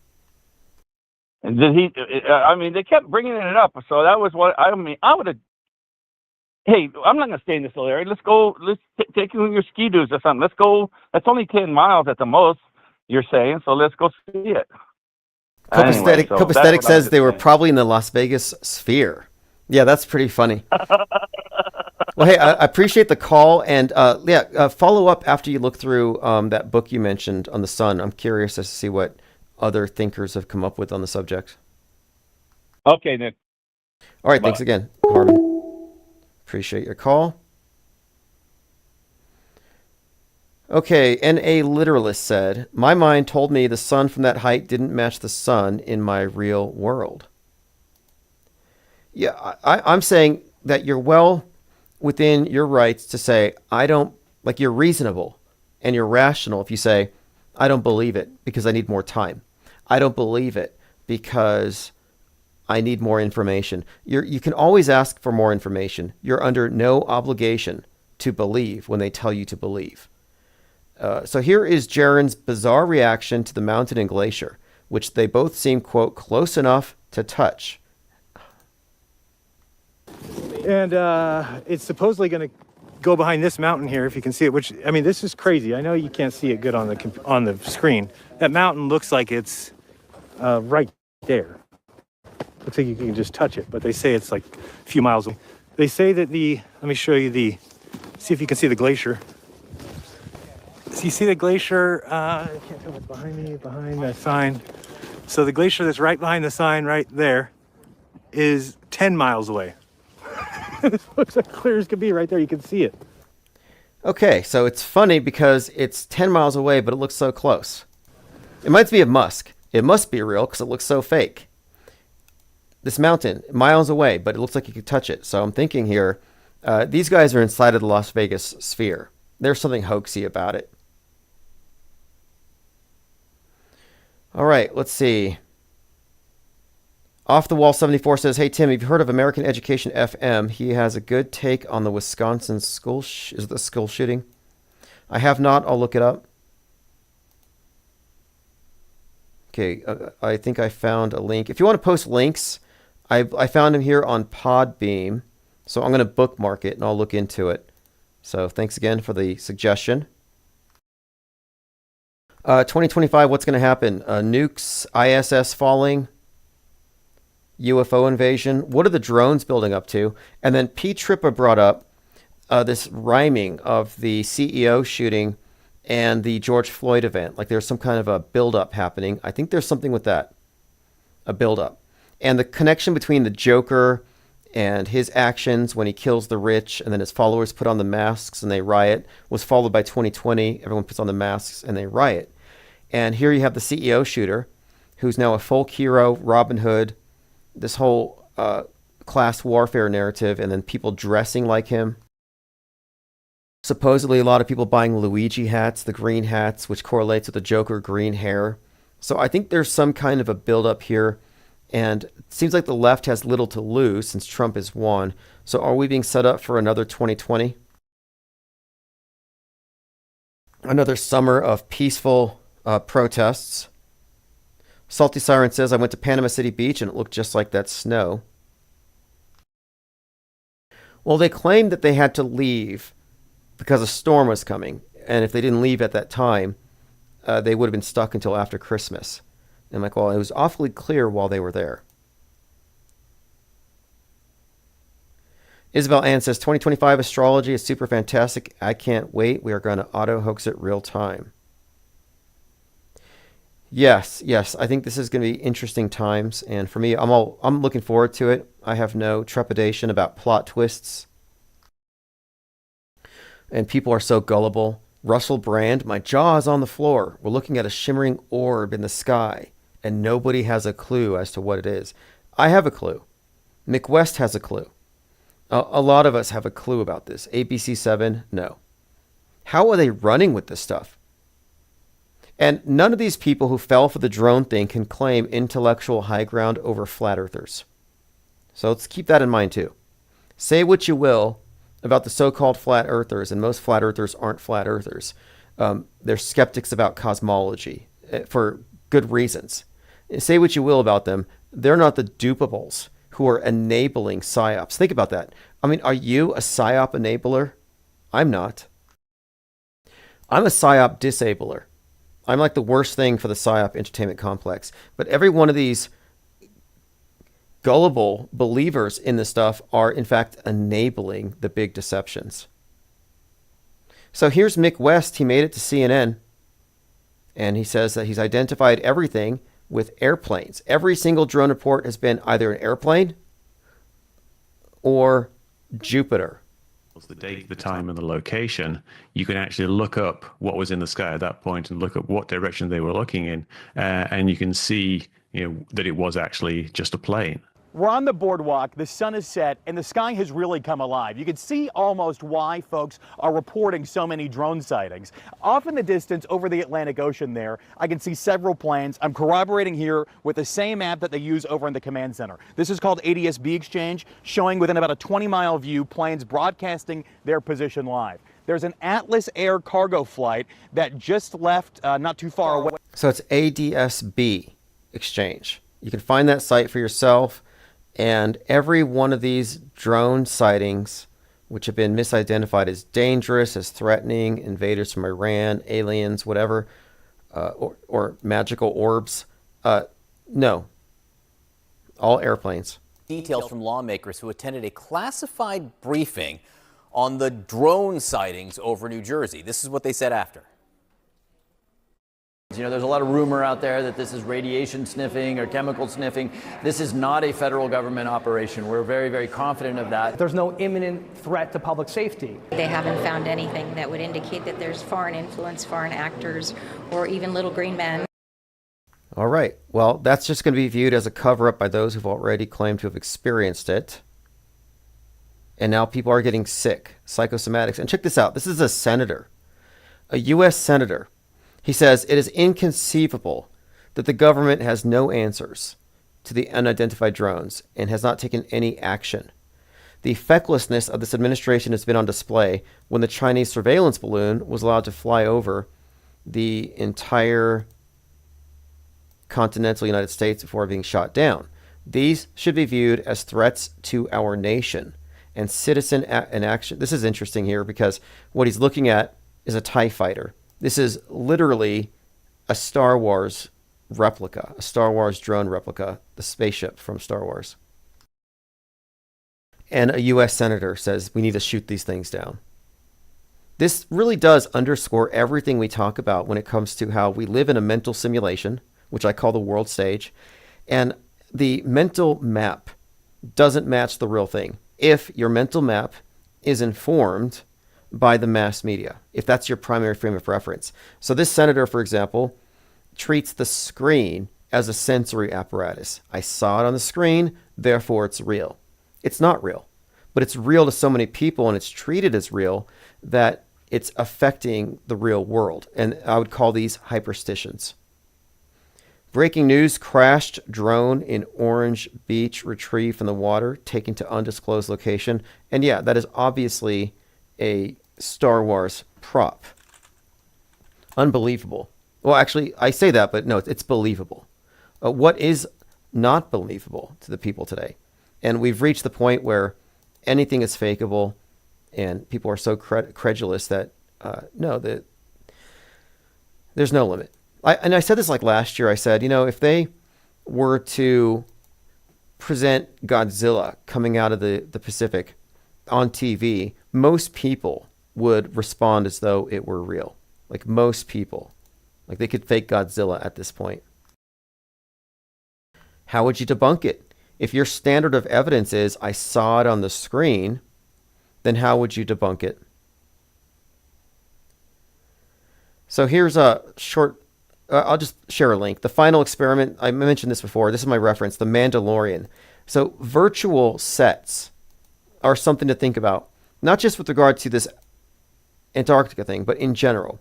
And did he? I mean, they kept bringing it up, so that was what I mean. I would have. Hey, I'm not going to stay in this little area. Let's go. Let's take you on your ski doos or something. Let's go. That's only 10 miles at the most, you're saying. So let's go see it.
Copaesthetic says they were probably in the Las Vegas sphere. Yeah, that's pretty funny. Well, hey, I appreciate the call. And follow up after you look through that book you mentioned on the sun. I'm curious as to see what other thinkers have come up with on the subject.
Okay, Nick.
All right, thanks again, Harmon. Appreciate your call. Okay, N.A. Literalist said, my mind told me the sun from that height didn't match the sun in my real world. Yeah, I'm saying that you're well within your rights to say, you're reasonable and you're rational if you say, I don't believe it because I need more time. I don't believe it because I need more information. You can always ask for more information. You're under no obligation to believe when they tell you to believe. So here is Jaren's bizarre reaction to the mountain and glacier, which they both seem, quote, close enough to touch.
And it's supposedly going to go behind this mountain here, if you can see it, which, I mean, this is crazy. I know you can't see it good on the screen. That mountain looks like it's right there. Looks like you can just touch it, but they say it's like a few miles away. They say that let me show you see if you can see the glacier. So you see the glacier, I can't tell what's behind me, behind that sign. So the glacier that's right behind the sign right there is 10 miles away. This looks like clear as could be right there. You can see it.
Okay, so it's funny because it's 10 miles away, but it looks so close. It reminds me of Musk. It must be real because it looks so fake. This mountain, miles away, but it looks like you could touch it. So I'm thinking here, these guys are inside of the Las Vegas sphere. There's something hoaxy about it. All right, let's see. Off the Wall 74 says, hey, Tim, have you heard of American Education FM? He has a good take on the Wisconsin school shooting. I have not. I'll look it up. Okay, I think I found a link. If you want to post links, I found him here on Podbeam. So I'm going to bookmark it and I'll look into it. So thanks again for the suggestion. 2025, what's going to happen? Nukes, ISS falling, UFO invasion. What are the drones building up to? And then P. Trippa brought up this rhyming of the CEO shooting and the George Floyd event. Like there's some kind of a buildup happening. I think there's something with that, a buildup. And the connection between the Joker and his actions when he kills the rich and then his followers put on the masks and they riot was followed by 2020. Everyone puts on the masks and they riot. And here you have the CEO shooter who's now a folk hero, Robin Hood, this whole class warfare narrative, and then people dressing like him. Supposedly a lot of people buying Luigi hats, the green hats, which correlates with the Joker green hair. So I think there's some kind of a buildup here. And it seems like the left has little to lose since Trump has won. So are we being set up for another 2020? Another summer of peaceful protests. Salty Siren says, I went to Panama City Beach and it looked just like that snow. Well, they claimed that they had to leave because a storm was coming. And if they didn't leave at that time, they would have been stuck until after Christmas. And I'm like, well, it was awfully clear while they were there. Isabel Ann says 2025 astrology is super fantastic. I can't wait. We are going to auto hoax it real time. Yes. I think this is going to be interesting times, and for me, I'm looking forward to it. I have no trepidation about plot twists, and people are so gullible. Russell Brand, my jaw is on the floor. We're looking at a shimmering orb in the sky, and nobody has a clue as to what it is. I have a clue. Mick West has a clue. A lot of us have a clue about this. ABC7, no. How are they running with this stuff? And none of these people who fell for the drone thing can claim intellectual high ground over flat earthers. So let's keep that in mind too. Say what you will about the so-called flat earthers, and most flat earthers aren't flat earthers. They're skeptics about cosmology for good reasons. Say what you will about them, they're not the dupables who are enabling psyops. Think about that. I mean, are you a psyop enabler? I'm not. I'm a psyop disabler. I'm like the worst thing for the psyop entertainment complex. But every one of these gullible believers in this stuff are, in fact, enabling the big deceptions. So here's Mick West. He made it to CNN. And he says that he's identified everything with airplanes. Every single drone report has been either an airplane or Jupiter.
The date, the time, and the location, you can actually look up what was in the sky at that point and look at what direction they were looking in, and you can see, that it was actually just a plane.
We're on the boardwalk, the sun is set, and the sky has really come alive. You can see almost why folks are reporting so many drone sightings. Off in the distance over the Atlantic Ocean there, I can see several planes. I'm corroborating here with the same app that they use over in the command center. This is called ADS-B Exchange, showing within about a 20-mile view planes broadcasting their position live. There's an Atlas Air cargo flight that just left not too far away.
So it's ADS-B Exchange. You can find that site for yourself. And every one of these drone sightings, which have been misidentified as dangerous, as threatening, invaders from Iran, aliens, whatever, or magical orbs, no. All airplanes.
Details from lawmakers who attended a classified briefing on the drone sightings over New Jersey. This is what they said after.
There's a lot of rumor out there that this is radiation sniffing or chemical sniffing. This is not a federal government operation. We're very, very confident of that.
There's no imminent threat to public safety.
They haven't found anything that would indicate that there's foreign influence, foreign actors, or even little green men.
All right. Well, that's just going to be viewed as a cover-up by those who've already claimed to have experienced it. And now people are getting sick. Psychosomatics. And check this out. This is a senator, a U.S. senator. He says, it is inconceivable that the government has no answers to the unidentified drones and has not taken any action. The fecklessness of this administration has been on display when the Chinese surveillance balloon was allowed to fly over the entire continental United States before being shot down. These should be viewed as threats to our nation and citizen in action. This is interesting here because what he's looking at is a TIE fighter. This is literally a Star Wars replica, a Star Wars drone replica, the spaceship from Star Wars. And a U.S. senator says we need to shoot these things down. This really does underscore everything we talk about when it comes to how we live in a mental simulation, which I call the world stage, and the mental map doesn't match the real thing. If your mental map is informed by the mass media, if that's your primary frame of reference. So this senator, for example, treats the screen as a sensory apparatus. I saw it on the screen, therefore it's real. It's not real, but it's real to so many people and it's treated as real that it's affecting the real world. And I would call these hyperstitions. Breaking news, crashed drone in Orange Beach retrieved from the water, taken to undisclosed location. And yeah, that is obviously a Star Wars prop. Unbelievable. Well, actually, I say that, but no, it's believable. What is not believable to the people today? And we've reached the point where anything is fakeable, and people are so credulous that there's no limit. I said this like last year. I said, if they were to present Godzilla coming out of the Pacific on TV, most people would respond as though it were real. Like most people. Like they could fake Godzilla at this point. How would you debunk it? If your standard of evidence is, I saw it on the screen, then how would you debunk it? So here's a short, I'll just share a link. The final experiment, I mentioned this before, this is my reference, The Mandalorian. So virtual sets are something to think about, not just with regard to this Antarctica thing, but in general.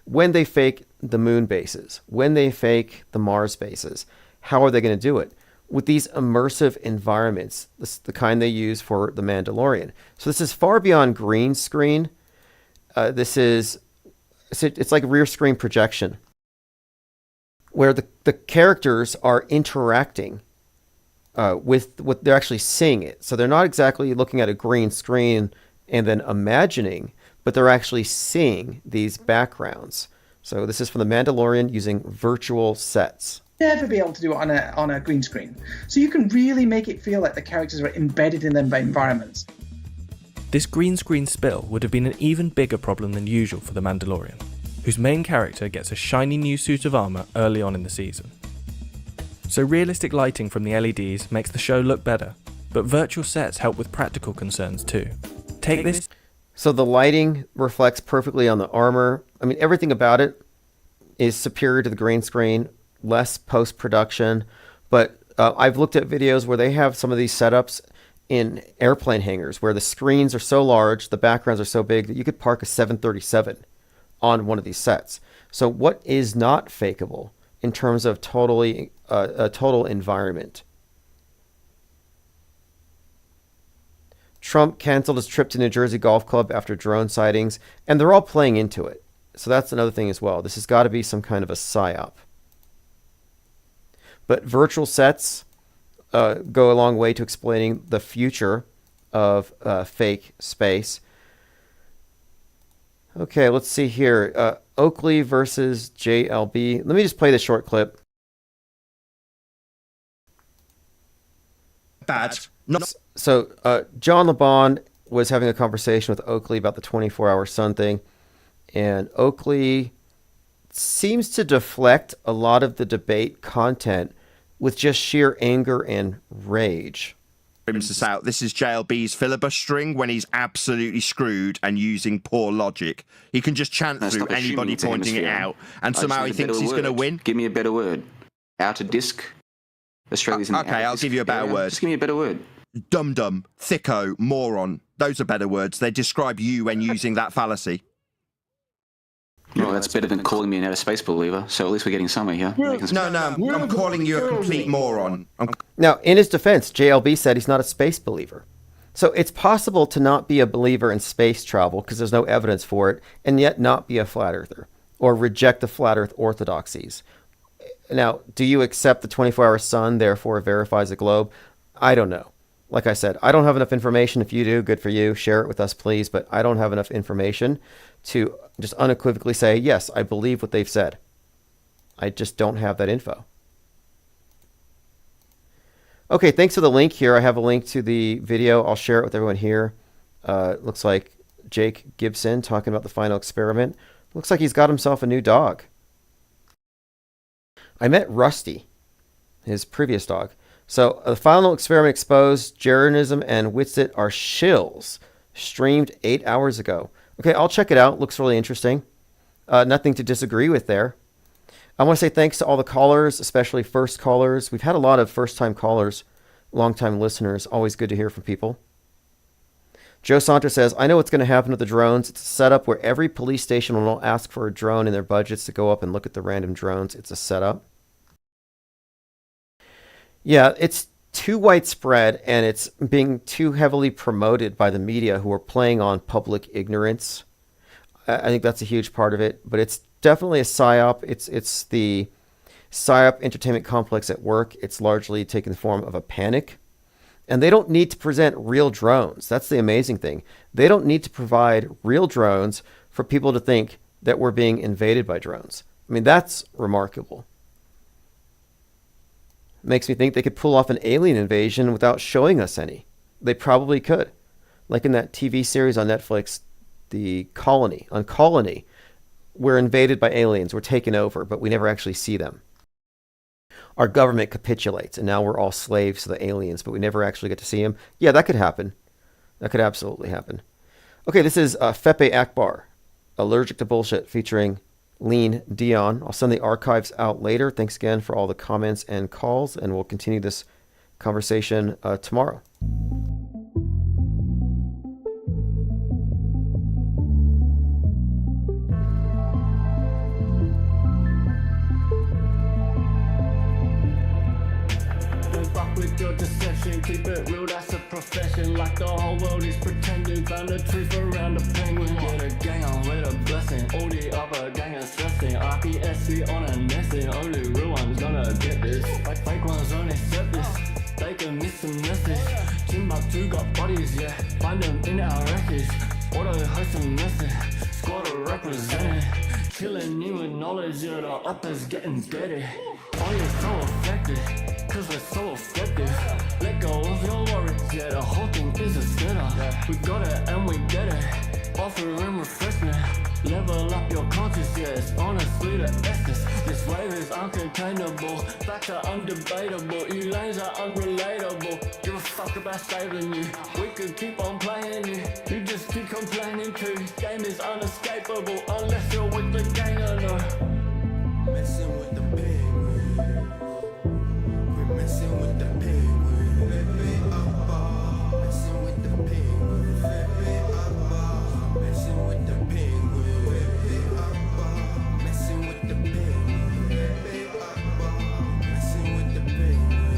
When they fake the moon bases, when they fake the Mars bases, how are they going to do it? With these immersive environments, the kind they use for The Mandalorian. So this is far beyond green screen. It's like rear screen projection, where the characters are interacting with what they're actually seeing it. So they're not exactly looking at a green screen and then imagining, but they're actually seeing these backgrounds. So this is from The Mandalorian using virtual sets.
Never be able to do it on a green screen. So you can really make it feel like the characters are embedded in their environments.
This green screen spill would have been an even bigger problem than usual for The Mandalorian, whose main character gets a shiny new suit of armour early on in the season. So realistic lighting from the LEDs makes the show look better, but virtual sets help with practical concerns too. Take this.
So the lighting reflects perfectly on the armor. I mean, everything about it is superior to the green screen, less post-production. But I've looked at videos where they have some of these setups in airplane hangars where the screens are so large, the backgrounds are so big that you could park a 737 on one of these sets. So what is not fakeable in terms of a total environment? Trump canceled his trip to New Jersey Golf Club after drone sightings, and they're all playing into it. So that's another thing as well. This has got to be some kind of a psyop. But virtual sets go a long way to explaining the future of fake space. Okay, let's see here. Oakley versus JLB. Let me just play this short clip.
Bad.
So John LeBon was having a conversation with Oakley about the 24-hour sun thing, and Oakley seems to deflect a lot of the debate content with just sheer anger and rage.
This out. This is JLB's filibustering when he's absolutely screwed and using poor logic. He can just chant through anybody pointing it out, and somehow he thinks he's going to win.
Give me a better word. Outer disk. Australia's in the
okay, I'll give you a better word.
Just give me a better word.
Dum-dum, thicko, moron. Those are better words. They describe you when using that fallacy.
Well, that's better than calling me an outer space believer, so at least we're getting somewhere here.
No, I'm calling you a complete moron.
Now, in his defense, JLB said he's not a space believer. So it's possible to not be a believer in space travel because there's no evidence for it, and yet not be a flat earther or reject the flat earth orthodoxies. Now, do you accept the 24-hour sun, therefore verifies a globe? I don't know. Like I said, I don't have enough information. If you do, good for you. Share it with us, please. But I don't have enough information to just unequivocally say, yes, I believe what they've said. I just don't have that info. Okay, thanks for the link here. I have a link to the video. I'll share it with everyone here. Looks like Jake Gibson talking about the final experiment. Looks like he's got himself a new dog. I met Rusty, his previous dog. So the final experiment exposed Jeranism and Witsit are shills. Streamed 8 hours ago. Okay, I'll check it out. Looks really interesting. Nothing to disagree with there. I want to say thanks to all the callers, especially first callers. We've had a lot of first-time callers, long-time listeners. Always good to hear from people. Joe Santos says, I know what's going to happen with the drones. It's a setup where every police station will ask for a drone in their budgets to go up and look at the random drones. It's a setup. Yeah, it's too widespread, and it's being too heavily promoted by the media who are playing on public ignorance. I think that's a huge part of it, but it's definitely a psyop. It's the psyop entertainment complex at work. It's largely taken the form of a panic, and they don't need to present real drones. That's the amazing thing. They don't need to provide real drones for people to think that we're being invaded by drones. I mean, that's remarkable. Makes me think they could pull off an alien invasion without showing us any. They probably could. Like in that TV series on Netflix, The Colony. On Colony, we're invaded by aliens, we're taken over, but we never actually see them. Our government capitulates, and now we're all slaves to the aliens, but we never actually get to see them. Yeah, that could happen. That could absolutely happen. Okay, this is Fepe Akbar, Allergic to Bullshit, featuring Lean Dion. I'll send the archives out later. Thanks again for all the comments and calls, and we'll continue this conversation tomorrow.
With your deception, keep it real, that's a profession. Like the whole world is pretending, found the truth around the penguin. Get a gang on with a blessing, all the other gang are stressing. IPS we on a nesting, only real ones gonna get this. Fake ones don't accept this, they can miss the message. Timbuktu got bodies, yeah, find them in our records. Auto host and message, squad are represented. Killing you with knowledge, yeah, the uppers getting dirty. Oh, you're so effective, cause we're so effective. Let go of your worries, yeah, the whole thing is a setup. We got it and we get it, offering refreshment. Level up your conscience, yes, honestly the essence. This wave is uncontainable, facts are undebatable. You lanes are unrelatable, give a fuck about saving you. We could keep on playing you, you just keep complaining too. Game is unescapable, unless you're with the gang or no. Messing with the penguin, we're messing with the penguin. Messing with the penguin, messing with the penguin, messing with the penguin, messing with the penguin,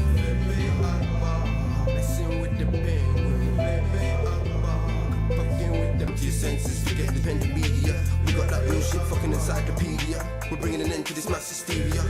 messing with the penguin, fucking with them. Your senses, forget dependent media. We got that real shit fucking encyclopedia. We're bringing an end to this mass hysteria.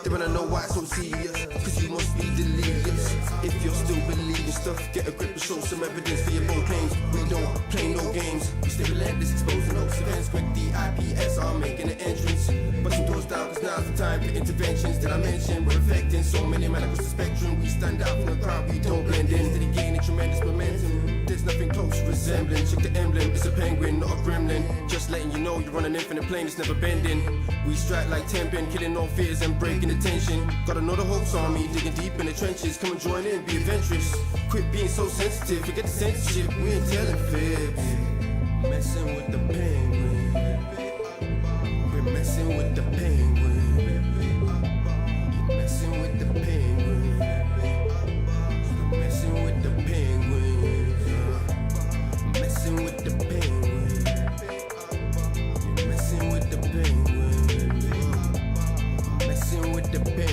They wanna know why it's so serious, cause you must be delirious. If you're still believing stuff, get a grip and show some evidence for your bold claims. We don't play no games, we stay relentless, exposing those events. Quick, the IPS are making an entrance. Busting doors down, cause now's the time for interventions. That I mentioned, we're affecting so many men across the spectrum. We stand out from the crowd, we don't blend in. Steady gaining tremendous momentum. There's nothing close resembling. Check the emblem, it's a penguin, not a gremlin. Just letting you know you're on an infinite plane, it's never bending. We strike like temping, killing all fears and breaking the tension. Gotta know the hopes on me, digging deep in the trenches. Come and join in, be adventurous. Quit being so sensitive, forget the censorship, we ain't telling fibs. Messing with the penguin, we're messing with the penguin. You're messing with the penguin, you're messing with the penguin, messing with the penguin, you're messing with the penguin, messing with the penguin.